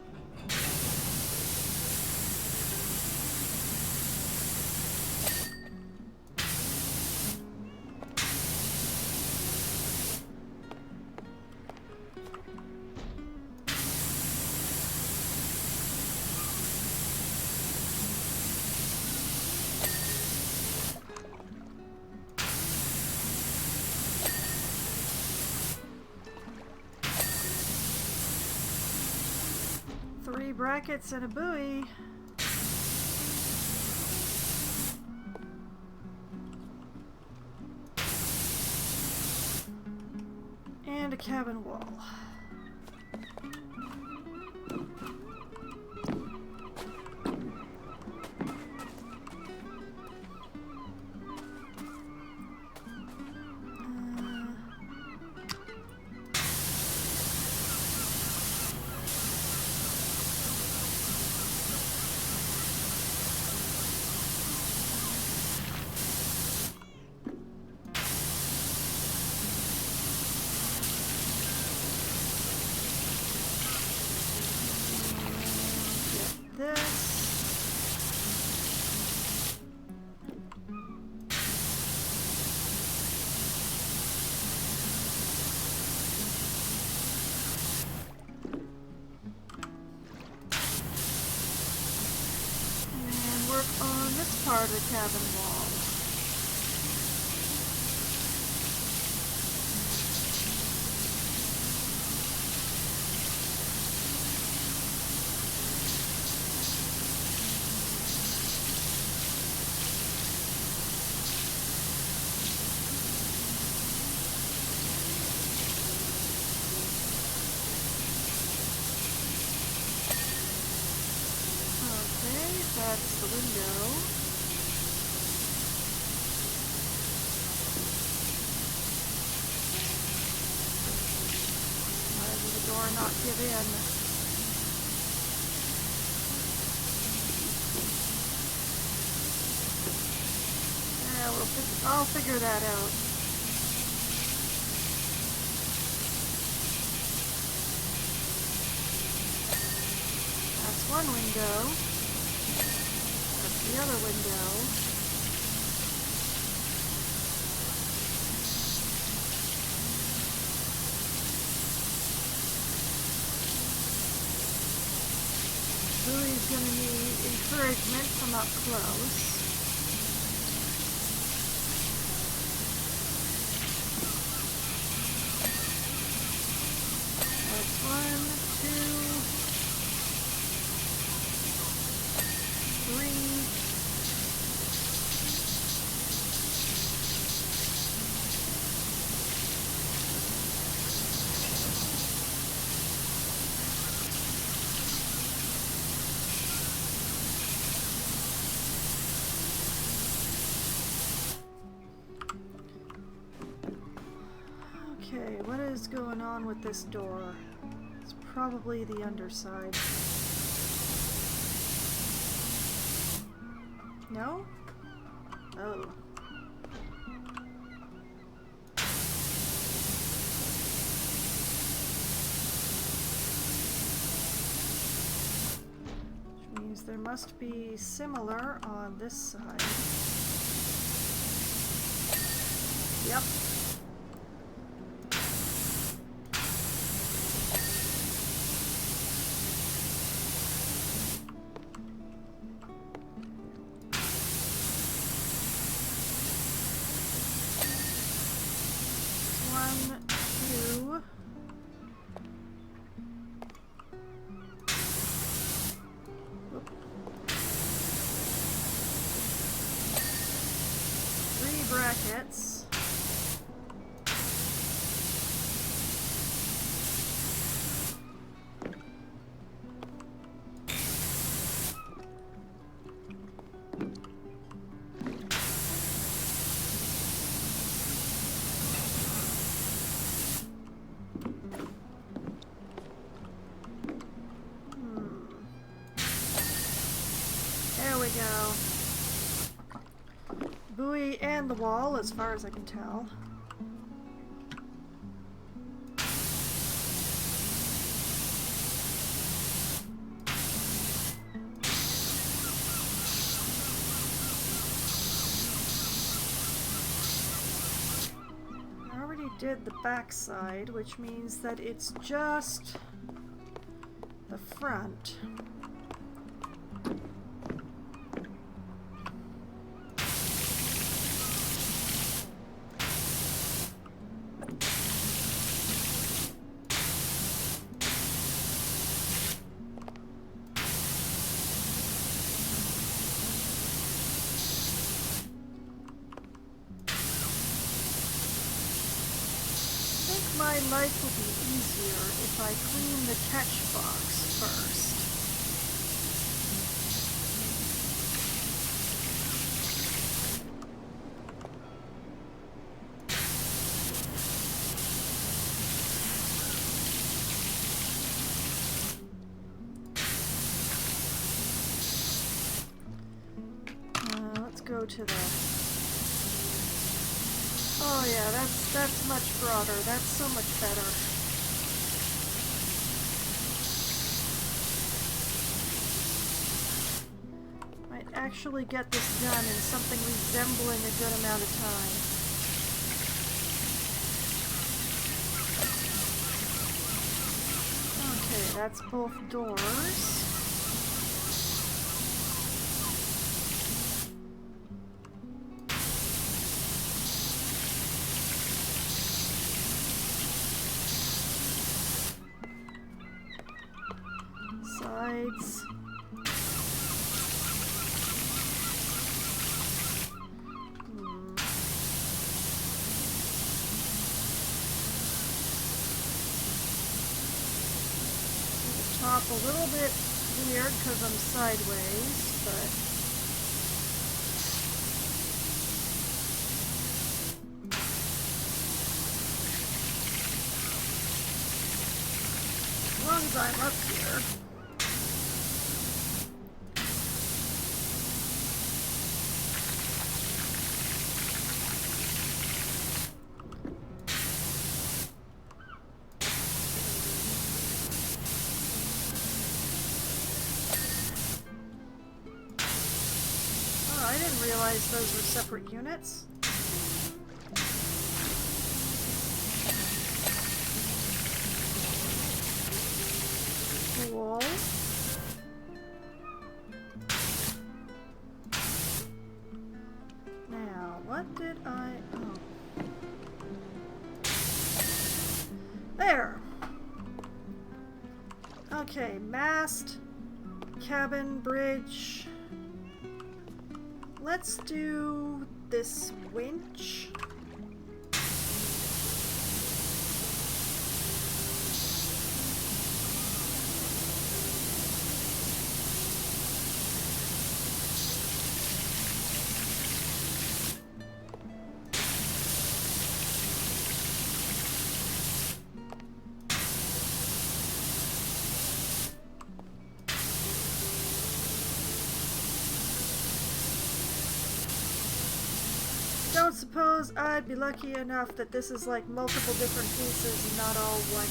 Three brackets and a buoy. And a cabin wall. On this part of the cabin wall. That's the window. Why did the door not give in? Yeah, I'll figure that out. That's one window. The other window. Buoy's going to need encouragement from up close. That's 1, 2, 3. Okay, what is going on with this door? It's probably the underside. No? Oh. Which means there must be similar on this side. Yep. and the wall, as far as I can tell. I already did the back side, which means that it's just the front. My life will be easier if I clean the catch box first. Let's go to the... Oh yeah, that's much broader. That's so much better. Might actually get this done in something resembling a good amount of time. Okay, that's both doors. Sides. The top a little bit weird because I'm sideways, but as long as I'm up here. I didn't realize those were separate units. Cool. Now, what did I... Oh. There! Okay, mast, cabin, bridge... Let's do this winch. Don't suppose I'd be lucky enough that this is like multiple different pieces and not all one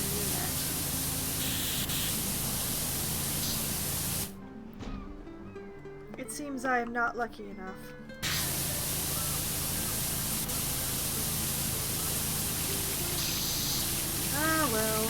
unit. It seems I am not lucky enough. Ah well.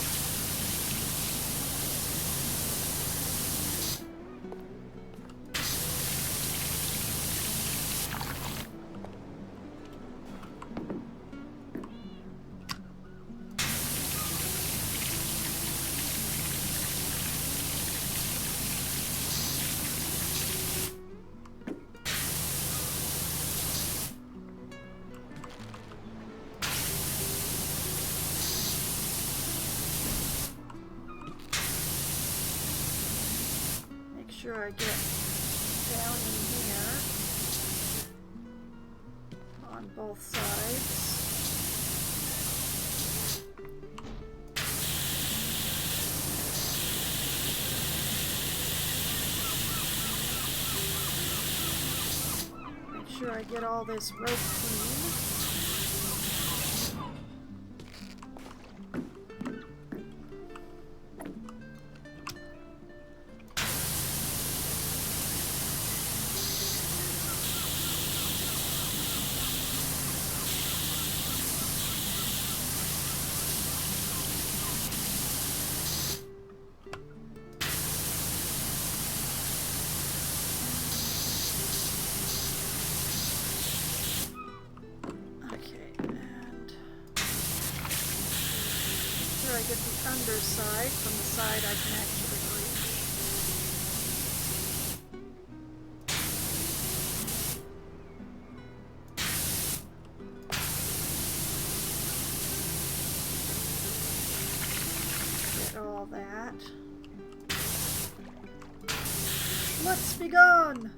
Sure I get down in here on both sides. Make sure I get all this rope clean. I get the underside from the side I can actually reach. Get all that. Let's be gone!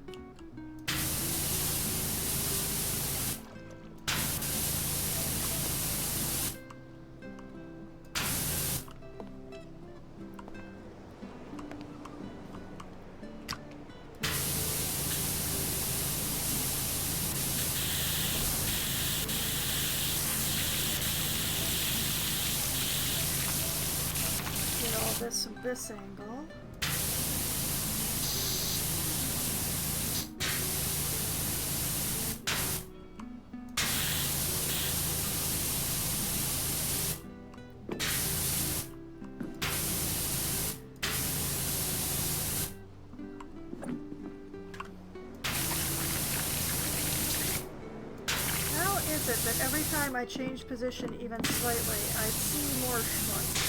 This from this angle. How is it that every time I change position even slightly, I see more schmutz?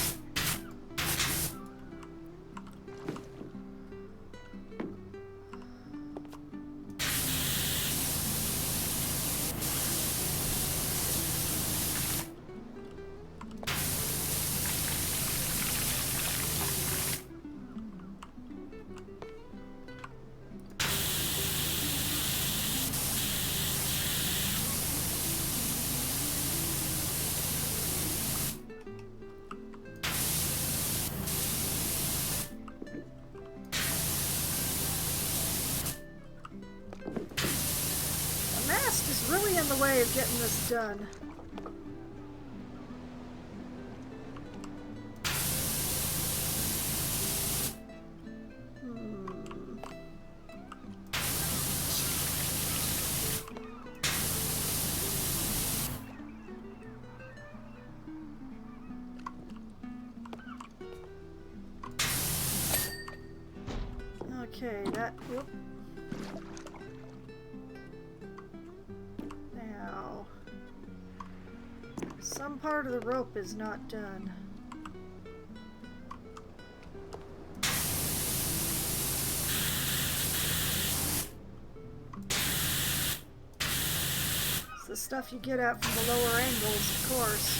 Really in the way of getting this done. Okay, that... Whoop. Some part of the rope is not done. It's the stuff you get at from the lower angles, of course.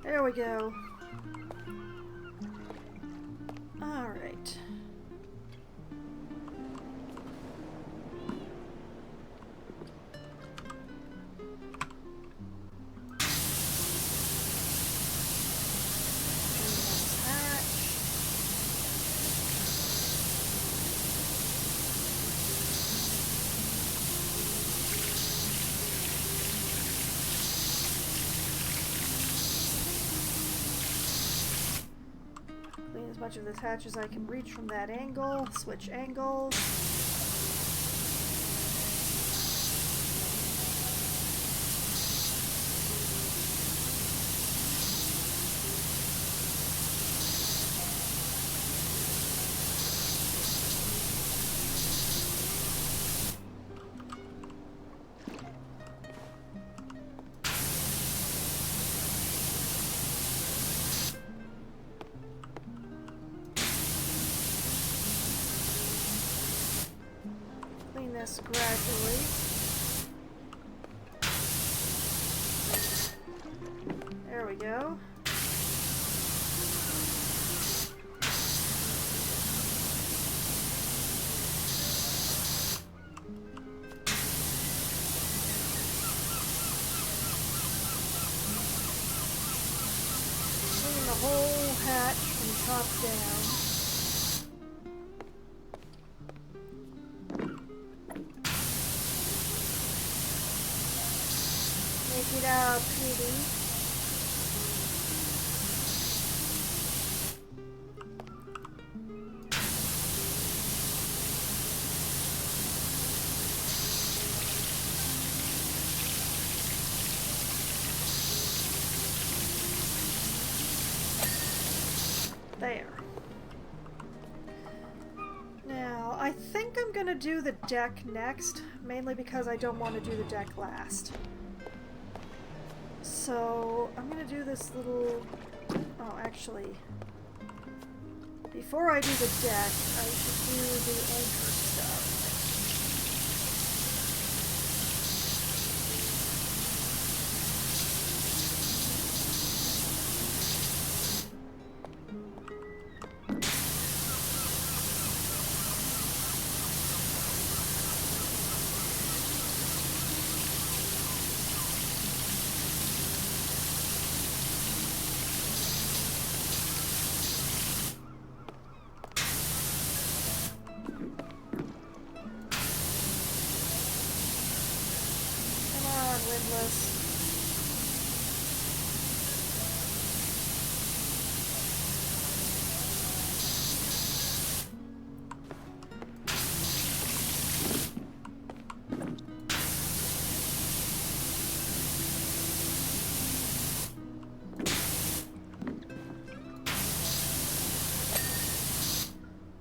There we go. Alright. As much of this hatch as I can reach from that angle. Switch angles. This gradually. There we go. whole hatch from top down. Make it out pretty. There. Now, I think I'm gonna do the deck next, mainly because I don't want to do the deck last. So, I'm gonna do this little... Oh, actually, before I do the deck, I should do the anchor stuff. Windlass.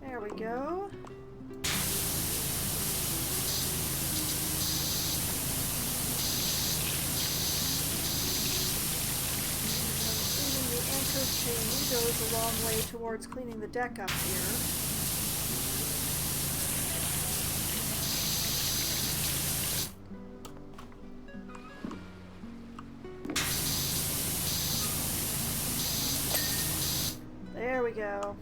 There we go. Chain goes a long way towards cleaning the deck up here. There we go.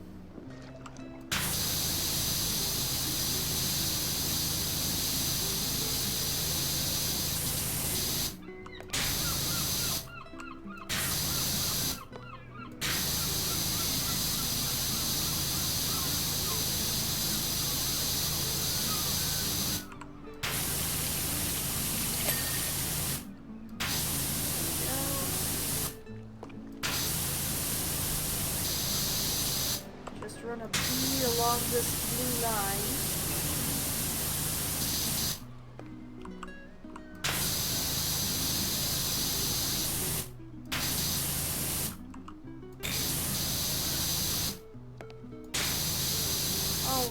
Run a bee along this blue line.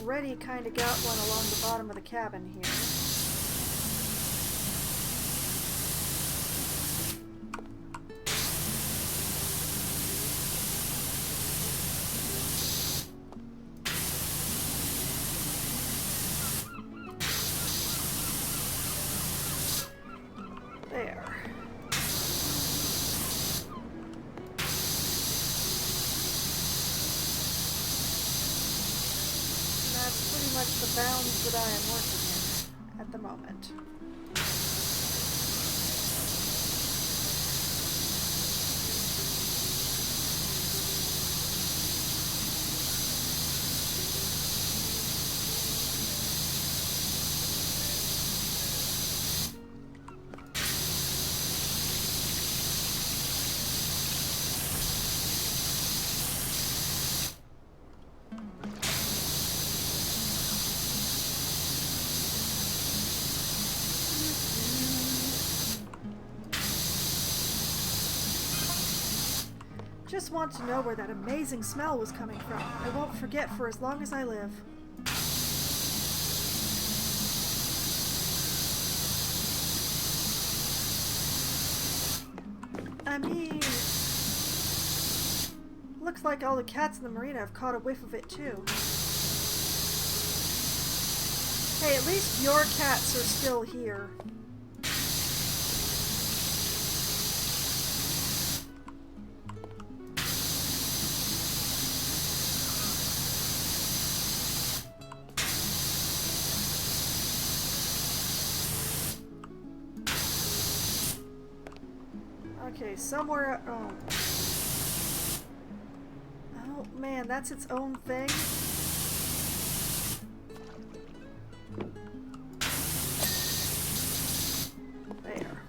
Already kind of got one along the bottom of the cabin here. There. And that's pretty much the bounds that I am working in at the moment. Just want to know where that amazing smell was coming from. I won't forget for as long as I live. I mean, looks like all the cats in the marina have caught a whiff of it too. Hey, at least your cats are still here. Okay, somewhere... Oh. man, that's its own thing. There.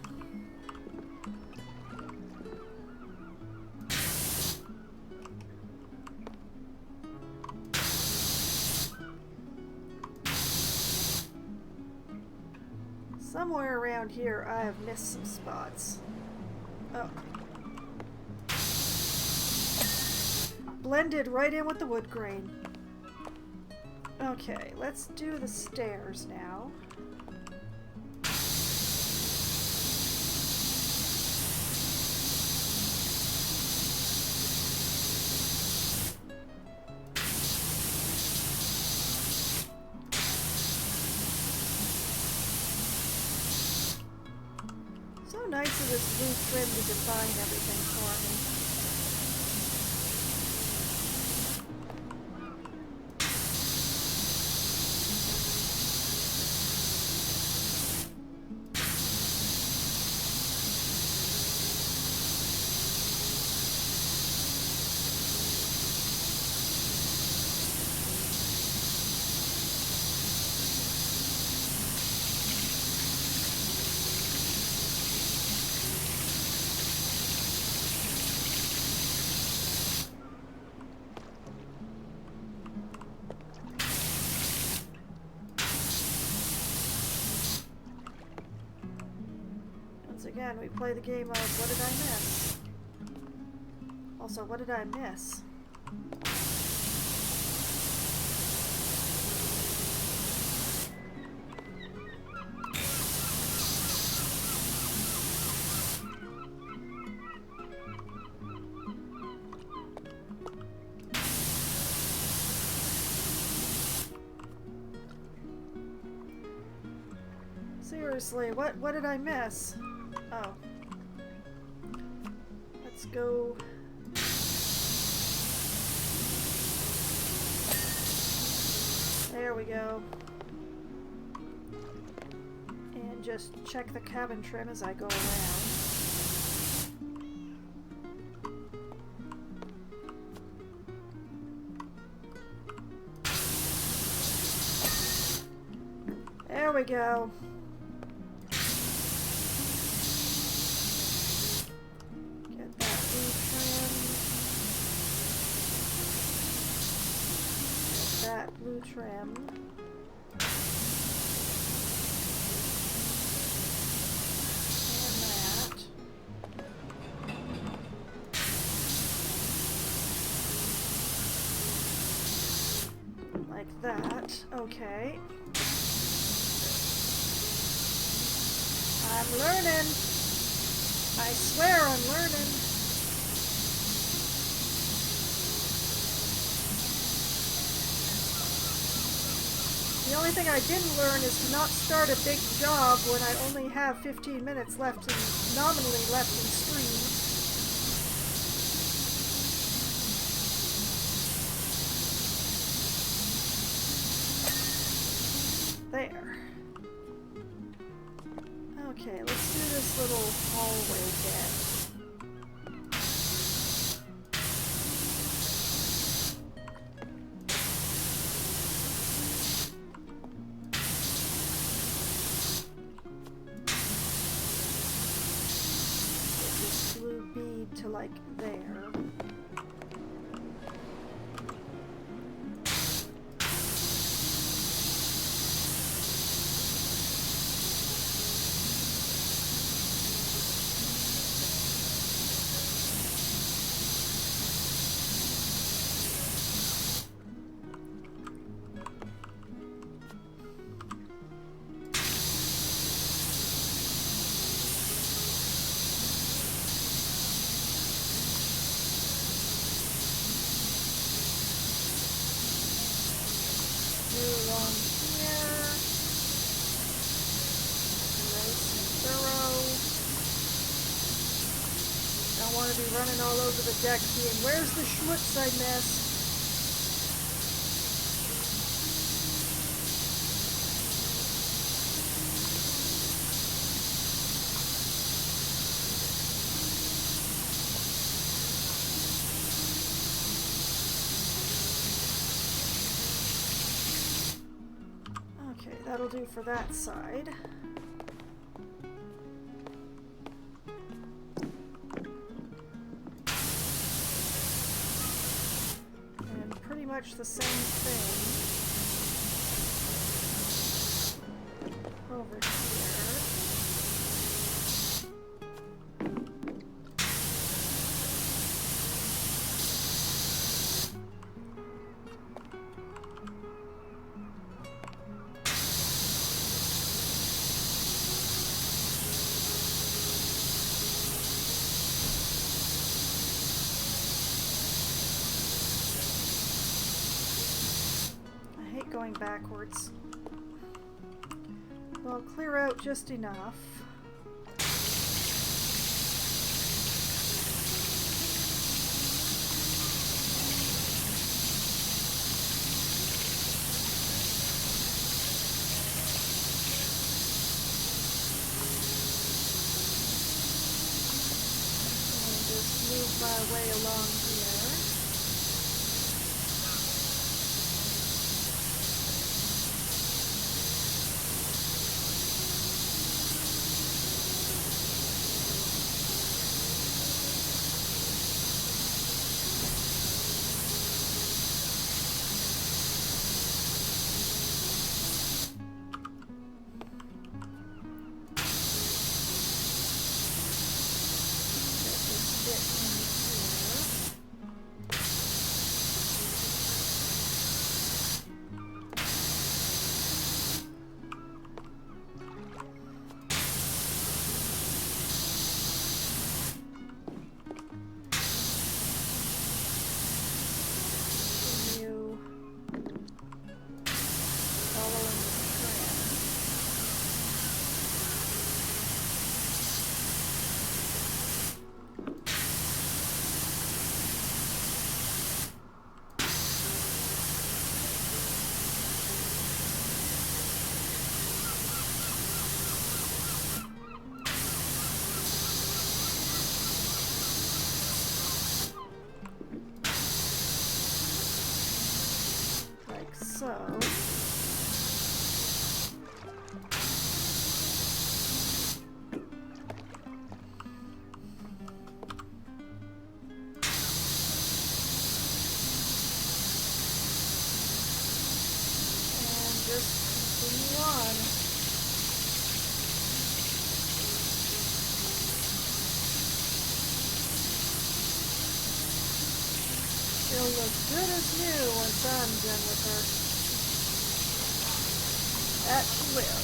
Somewhere around here I have missed some spots. Oh. Blended right in with the wood grain. Okay, let's do the stairs now. So nice of this blue trim to define everything for me. Again, we play the game of what did I miss? Also, what did I miss? Seriously, what did I miss? Oh. Let's go. There we go. And just check the cabin trim as I go around. There we go. Blue trim. And that. Like that. Okay. I'm learning. I swear I'm learning. The only thing I didn't learn is to not start a big job when I only have 15 minutes left and nominally left in stream. There. Okay, let's do this little hallway bit. To like there. Along here. Nice and thorough. Don't want to be running all over the deck being, where's the schmutz I missed? Okay, that'll do for that side. And pretty much the same thing over here. Going backwards. Well, clear out just enough. And just move my way along here. So, and just continue on. She'll look good as new once I'm done with her. That she will.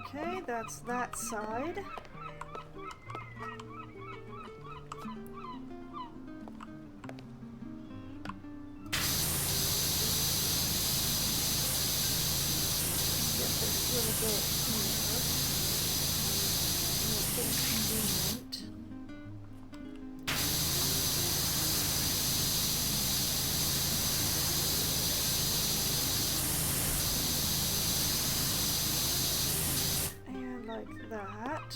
Okay, that's that side. Little bit here. Make things convenient. And like that.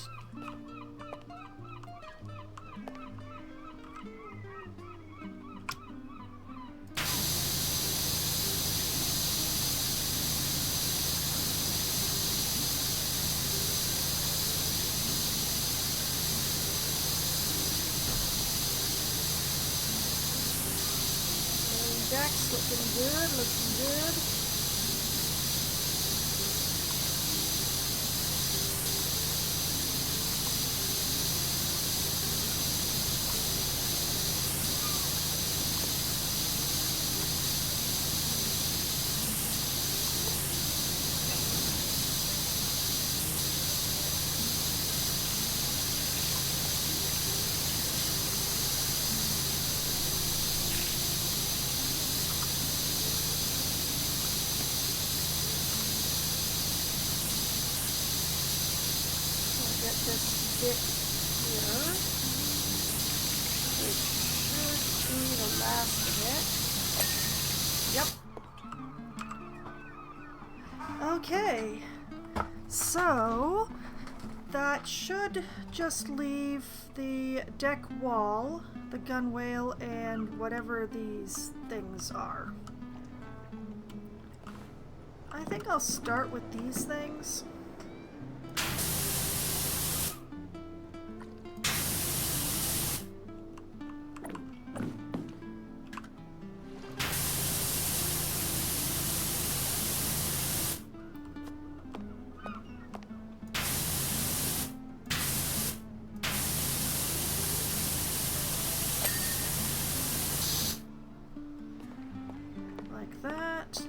Deck's looking good, looking good. This bit here, which should be the last of it. Yep. Okay, so that should just leave the deck wall, the gunwale, and whatever these things are. I think I'll start with these things. Like that.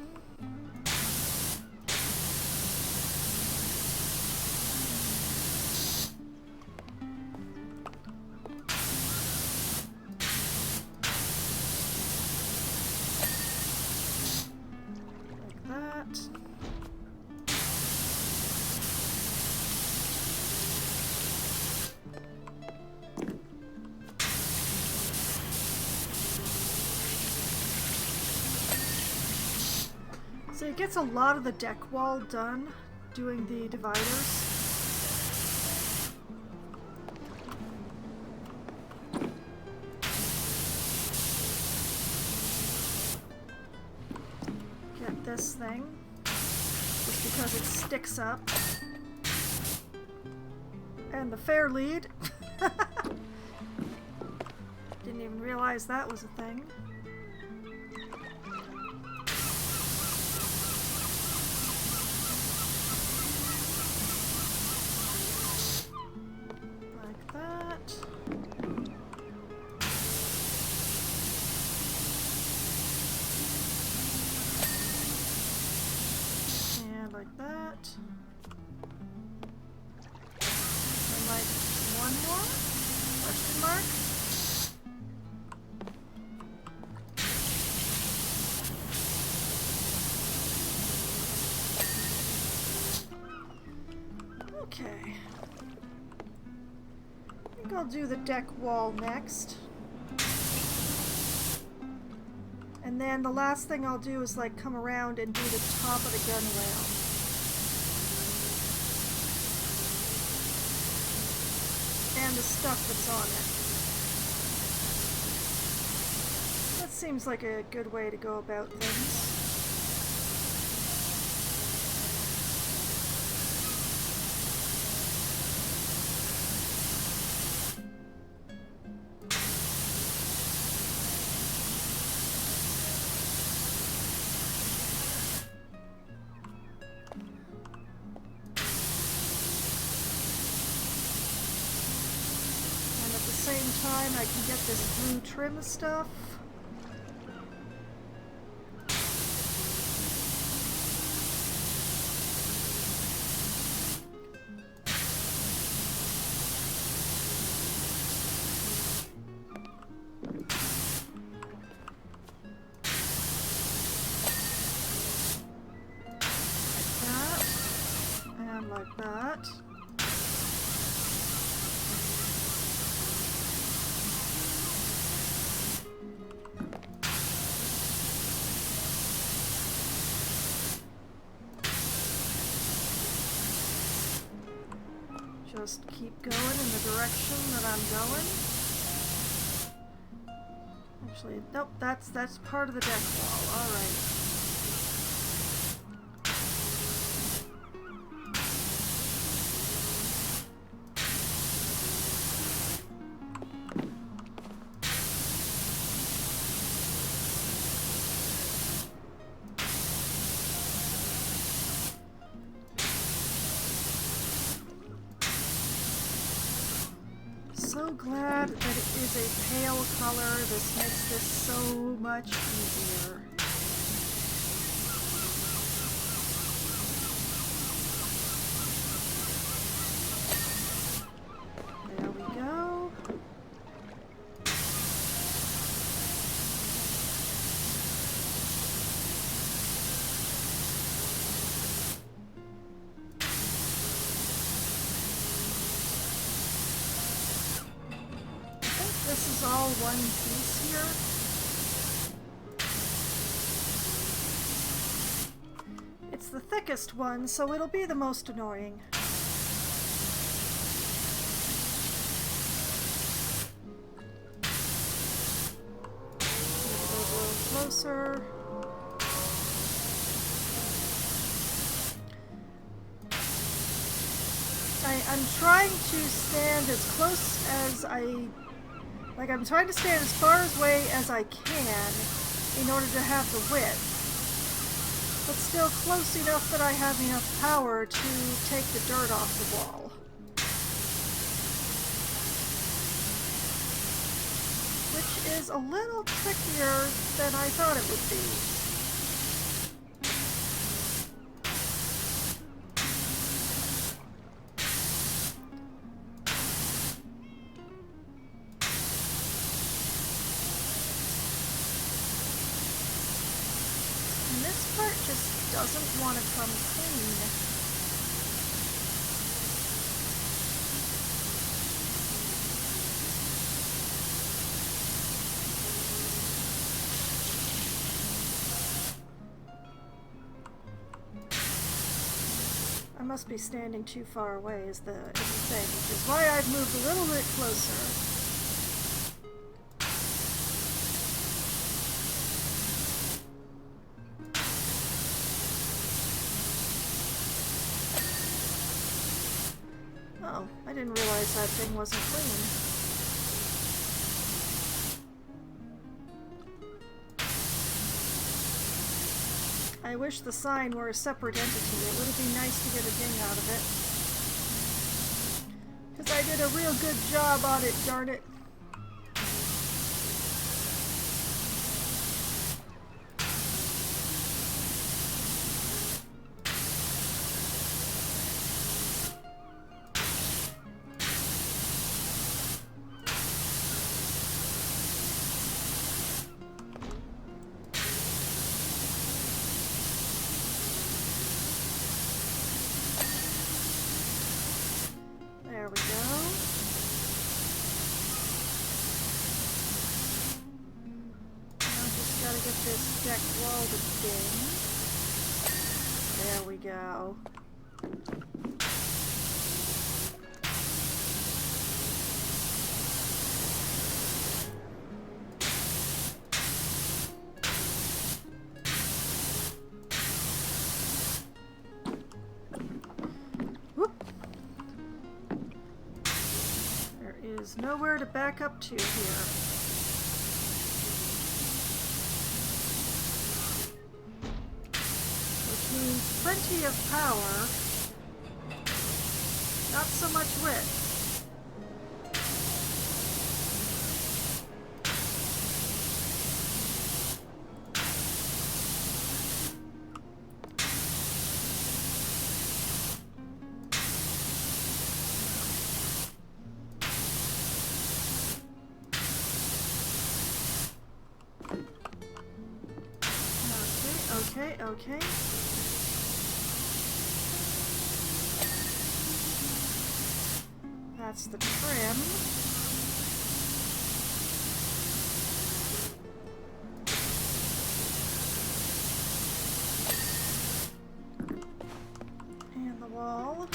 So it gets a lot of the deck wall done doing the dividers. Get this thing, just because it sticks up. And the fair lead. Didn't even realize that was a thing. Like that. And like one more? Question mark? Okay. I think I'll do the deck wall next. And then the last thing I'll do is like come around and do the top of the gunwale. And the stuff that's on it. That seems like a good way to go about things. Same time I can get this blue trim stuff. Like that. And like that. Just keep going in the direction that I'm going. Actually, nope, that's part of the deck wall. All right. So glad that it is a pale color. This makes this so much easier. There we go. This is all one piece here. It's the thickest one, so it'll be the most annoying. Move a little closer. I'm trying to stand as close as I'm trying to stand as far away as I can in order to have the width, but still close enough that I have enough power to take the dirt off the wall. Which is a little trickier than I thought it would be. Doesn't want to come clean. I must be standing too far away is the thing, which is why I've moved a little bit closer. Oh, I didn't realize that thing wasn't clean. I wish the sign were a separate entity. It would be nice to get a ding out of it. Because I did a real good job on it, darn it. There we go. Now just gotta get this deck wall to ding. There we go. There's nowhere to back up to here. Which means plenty of power, not so much width. Okay. That's the trim. And the wall.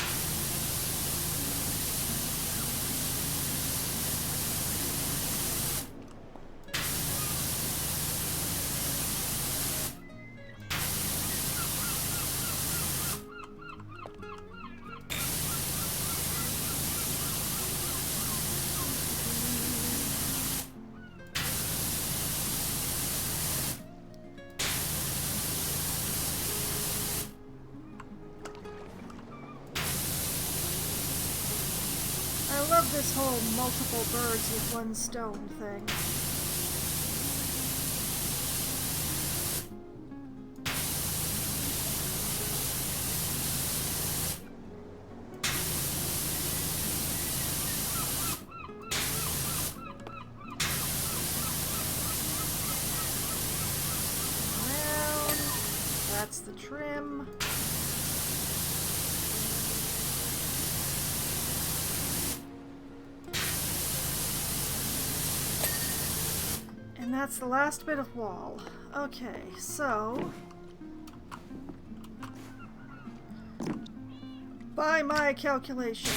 I love this whole multiple birds with one stone thing. Around. That's the trim. And that's the last bit of wall. Okay, so By my calculations,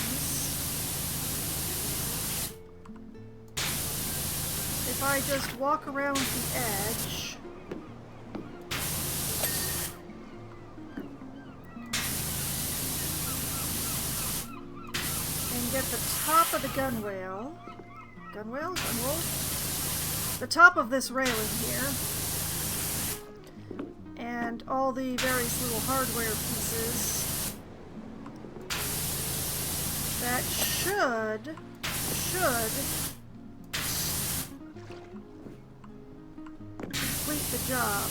if I just walk around the edge and get the top of the gunwale, the top of this railing here, and all the various little hardware pieces, that should complete the job.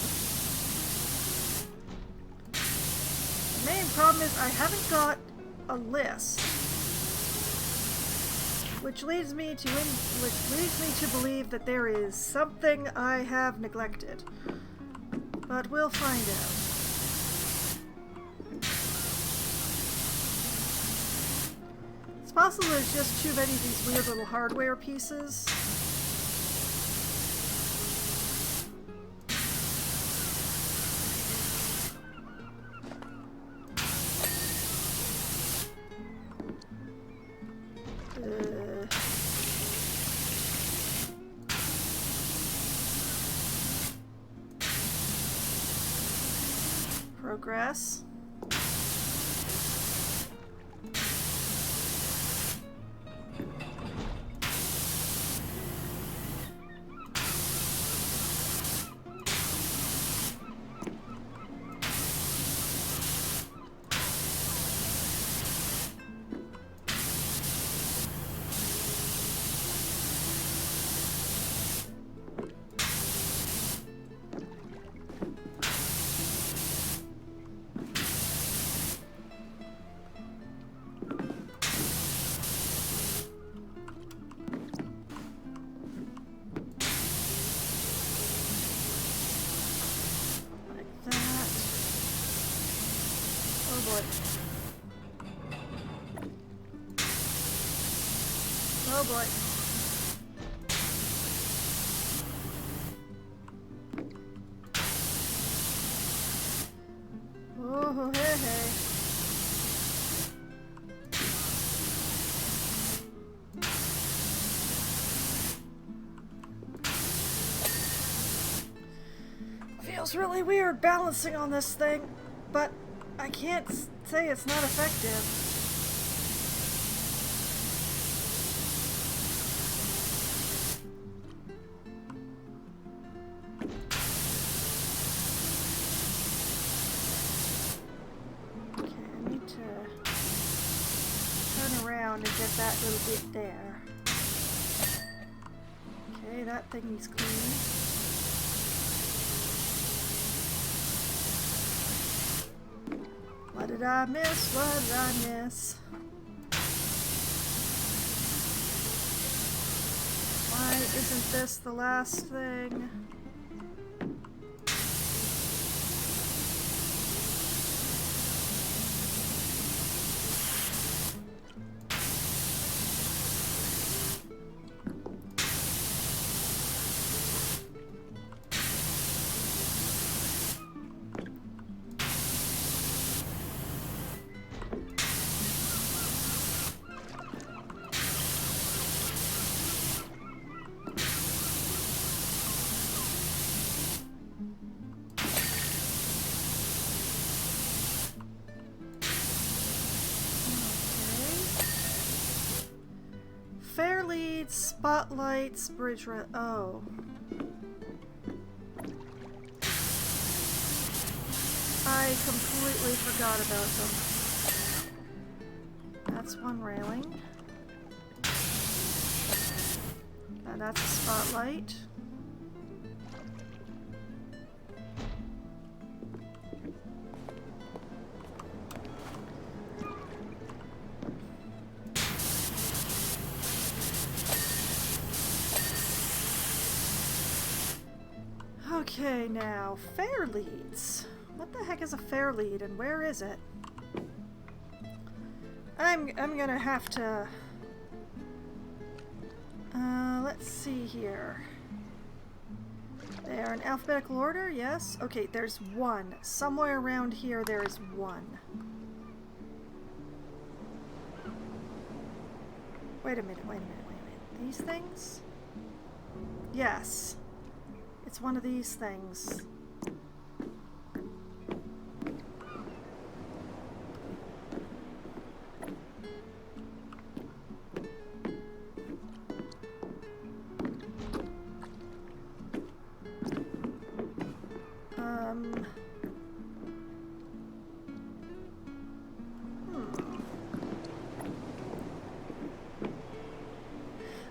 The main problem is I haven't got a list, which leads me to believe that there is something I have neglected. But we'll find out. It's possible there's just too many of these weird little hardware pieces. Progress. Oh boy. Oh, hey, hey. Feels really weird balancing on this thing, but I can't say it's not effective. And get that little bit there. Okay, that thingy's clean. What did I miss? What did I miss? Why isn't this the last thing? Spotlights, bridge oh. I completely forgot about them. That's one railing. And that's a spotlight. Okay, now, fair leads. What the heck is a fair lead and where is it? I'm gonna have to... let's see here. They're in alphabetical order, yes? Okay, there's one. Somewhere around here there is one. Wait a minute, wait a minute, wait a minute. These things? Yes. It's one of these things.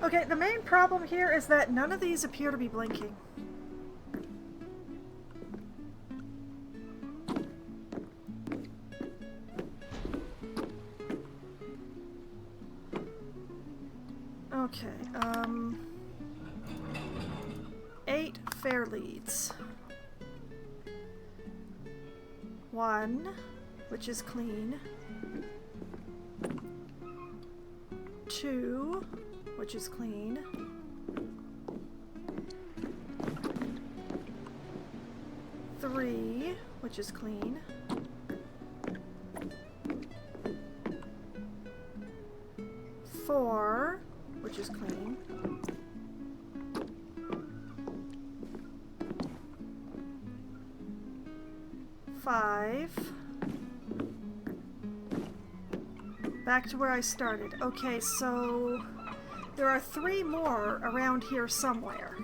Okay, the main problem here is that none of these appear to be blinking. Okay, 8 fair leads. 1, which is clean. 2, which is clean. 3, which is clean. 4, which is clean. 5. Back to where I started. Okay, so there are 3 more around here somewhere.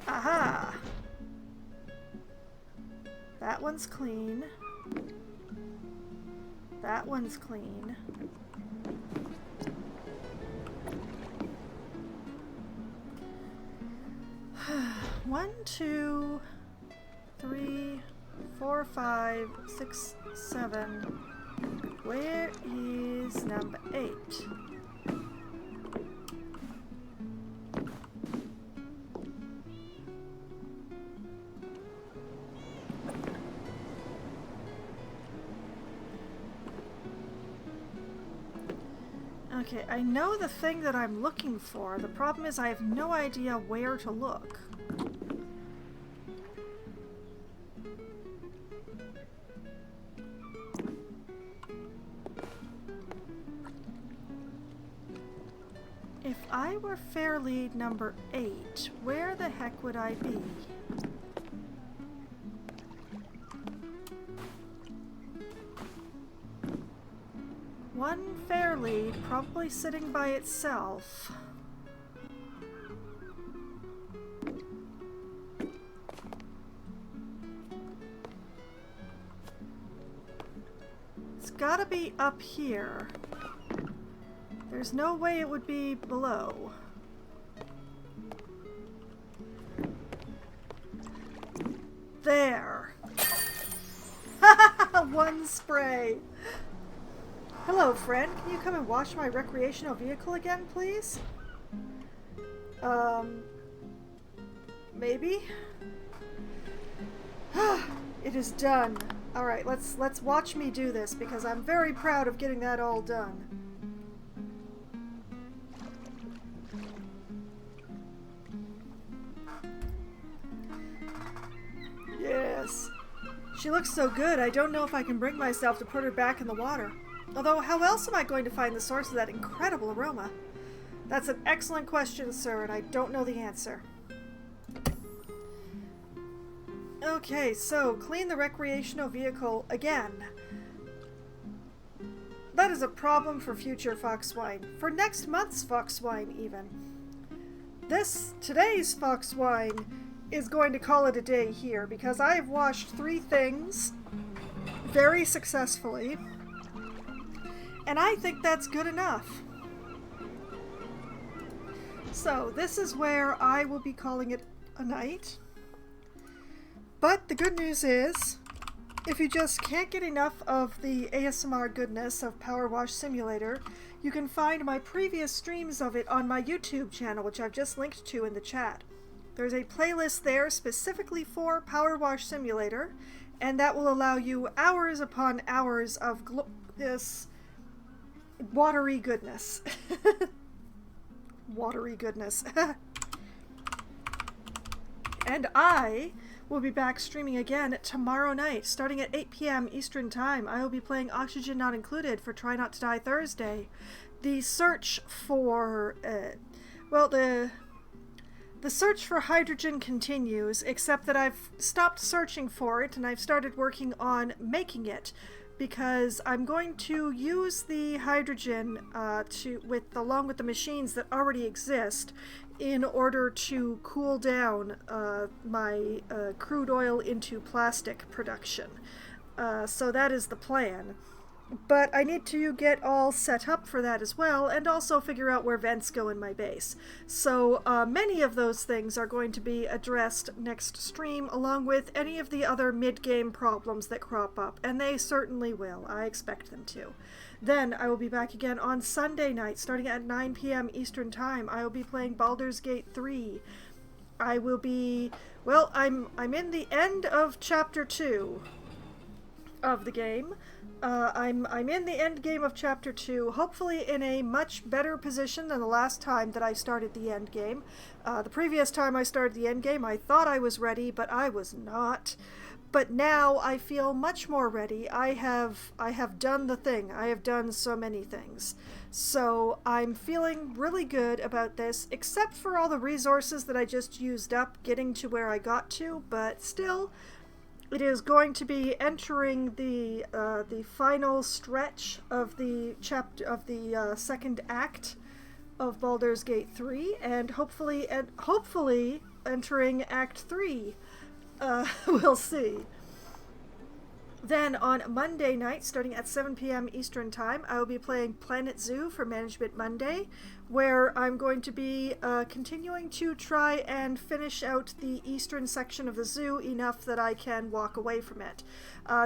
Aha! That one's clean. That one's clean. One, 2, 3, 4, 5, 6, 7. Where is number 8? Okay, I know the thing that I'm looking for. The problem is I have no idea where to look. If I were fair lead number 8, where the heck would I be? One fair lead, probably sitting by itself. It's gotta be up here. There's no way it would be below. There. One spray. Hello, friend. Can you come and wash my recreational vehicle again, please? Maybe? It is done. Alright, let's watch me do this, because I'm very proud of getting that all done. Yes. She looks so good, I don't know if I can bring myself to put her back in the water. Although, how else am I going to find the source of that incredible aroma? That's an excellent question, sir, and I don't know the answer. Okay, so clean the recreational vehicle again. That is a problem for future Foxwine. For next month's Foxwine, even. Today's Foxwine is going to call it a day here, because I have washed 3 things very successfully. And I think that's good enough. So this is where I will be calling it a night. But the good news is, if you just can't get enough of the ASMR goodness of PowerWash Simulator, you can find my previous streams of it on my YouTube channel, which I've just linked to in the chat. There's a playlist there specifically for PowerWash Simulator, and that will allow you hours upon hours of this watery goodness. Watery goodness. And I will be back streaming again tomorrow night, starting at 8 p.m. Eastern Time. I will be playing Oxygen Not Included for Try Not to Die Thursday. The search for, the search for hydrogen continues, except that I've stopped searching for it and I've started working on making it, because I'm going to use the hydrogen along with the machines that already exist in order to cool down my crude oil into plastic production. So that is the plan. But I need to get all set up for that as well, and also figure out where vents go in my base. So many of those things are going to be addressed next stream, along with any of the other mid-game problems that crop up, and they certainly will. I expect them to. Then I will be back again on Sunday night, starting at 9 p.m. Eastern Time. I will be playing Baldur's Gate 3. I will be... well, I'm in the end of Chapter 2 of the game. I'm in the end game of Chapter 2, hopefully in a much better position than the last time that I started the end game. The previous time I started the end game, I thought I was ready, but I was not. But now I feel much more ready. I have done the thing. I have done so many things. So I'm feeling really good about this, except for all the resources that I just used up getting to where I got to, but still... it is going to be entering the final stretch of the second act of Baldur's Gate 3, and hopefully entering Act 3. We'll see. Then on Monday night, starting at 7 p.m. Eastern Time, I will be playing Planet Zoo for Management Monday, where I'm going to be continuing to try and finish out the eastern section of the zoo enough that I can walk away from it.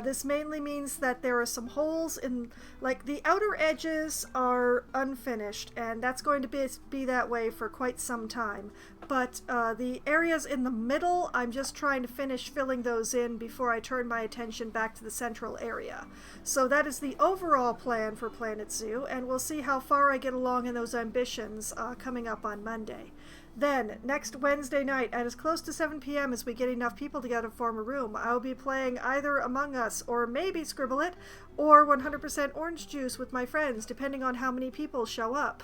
This mainly means that there are some holes in, like, the outer edges are unfinished, and that's going to be that way for quite some time. But the areas in the middle, I'm just trying to finish filling those in before I turn my attention back to the central area. So that is the overall plan for Planet Zoo, and we'll see how far I get along in those ambitions coming up on Monday. Then, next Wednesday night, at as close to 7 p.m. as we get enough people together to form a room, I'll be playing either Among Us, or maybe Scribble It, or 100% Orange Juice with my friends, depending on how many people show up.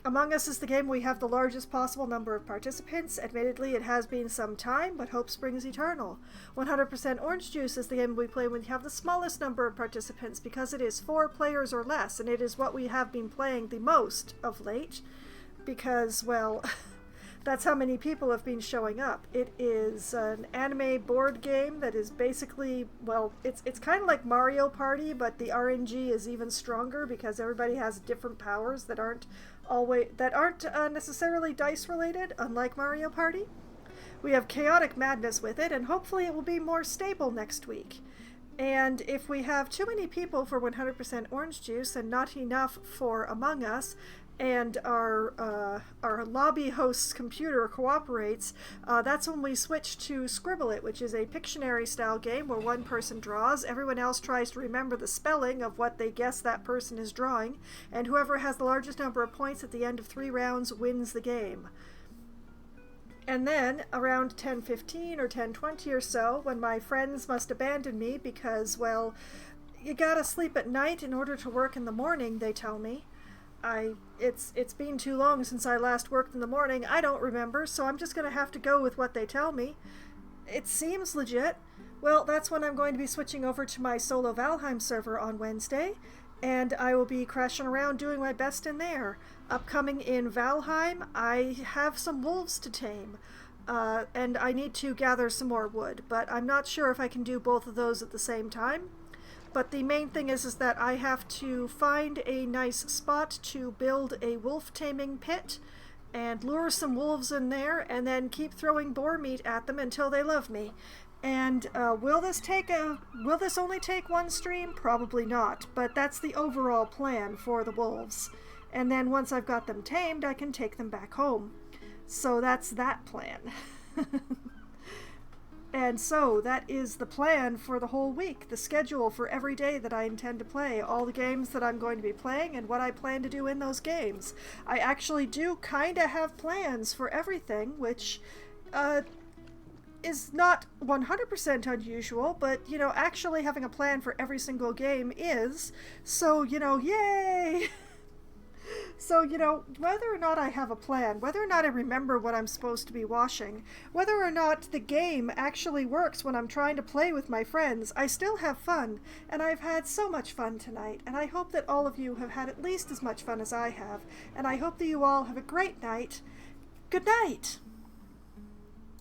Among Us is the game we have the largest possible number of participants. Admittedly, it has been some time, but hope springs eternal. 100% Orange Juice is the game we play when we have the smallest number of participants, because it is 4 players or less, and it is what we have been playing the most of late, because, well, that's how many people have been showing up. It is an anime board game that is basically, well, it's kind of like Mario Party, but the RNG is even stronger because everybody has different powers that aren't necessarily dice related, unlike Mario Party. We have chaotic madness with it, and hopefully it will be more stable next week. And if we have too many people for 100% Orange Juice and not enough for Among Us, and our lobby host's computer cooperates, that's when we switch to Scribble It, which is a Pictionary style game where one person draws, everyone else tries to remember the spelling of what they guess that person is drawing, and whoever has the largest number of points at the end of 3 rounds wins the game. And then, around 10:15 or 10:20 or so, when my friends must abandon me because, well, you gotta sleep at night in order to work in the morning, they tell me. It's been too long since I last worked in the morning, I don't remember, so I'm just gonna have to go with what they tell me. It seems legit. Well, that's when I'm going to be switching over to my solo Valheim server on Wednesday, and I will be crashing around doing my best in there. Upcoming in Valheim, I have some wolves to tame, and I need to gather some more wood, but I'm not sure if I can do both of those at the same time. But the main thing is that I have to find a nice spot to build a wolf taming pit and lure some wolves in there and then keep throwing boar meat at them until they love me. And will this only take one stream? Probably not, but that's the overall plan for the wolves. And then once I've got them tamed, I can take them back home. So that's that plan. And so that is the plan for the whole week, the schedule for every day that I intend to play, all the games that I'm going to be playing, and what I plan to do in those games. I actually do kind of have plans for everything, which is not 100% unusual, but, you know, actually having a plan for every single game is. So, you know, yay! So, you know, whether or not I have a plan, whether or not I remember what I'm supposed to be washing, whether or not the game actually works when I'm trying to play with my friends, I still have fun, and I've had so much fun tonight, and I hope that all of you have had at least as much fun as I have, and I hope that you all have a great night. Good night!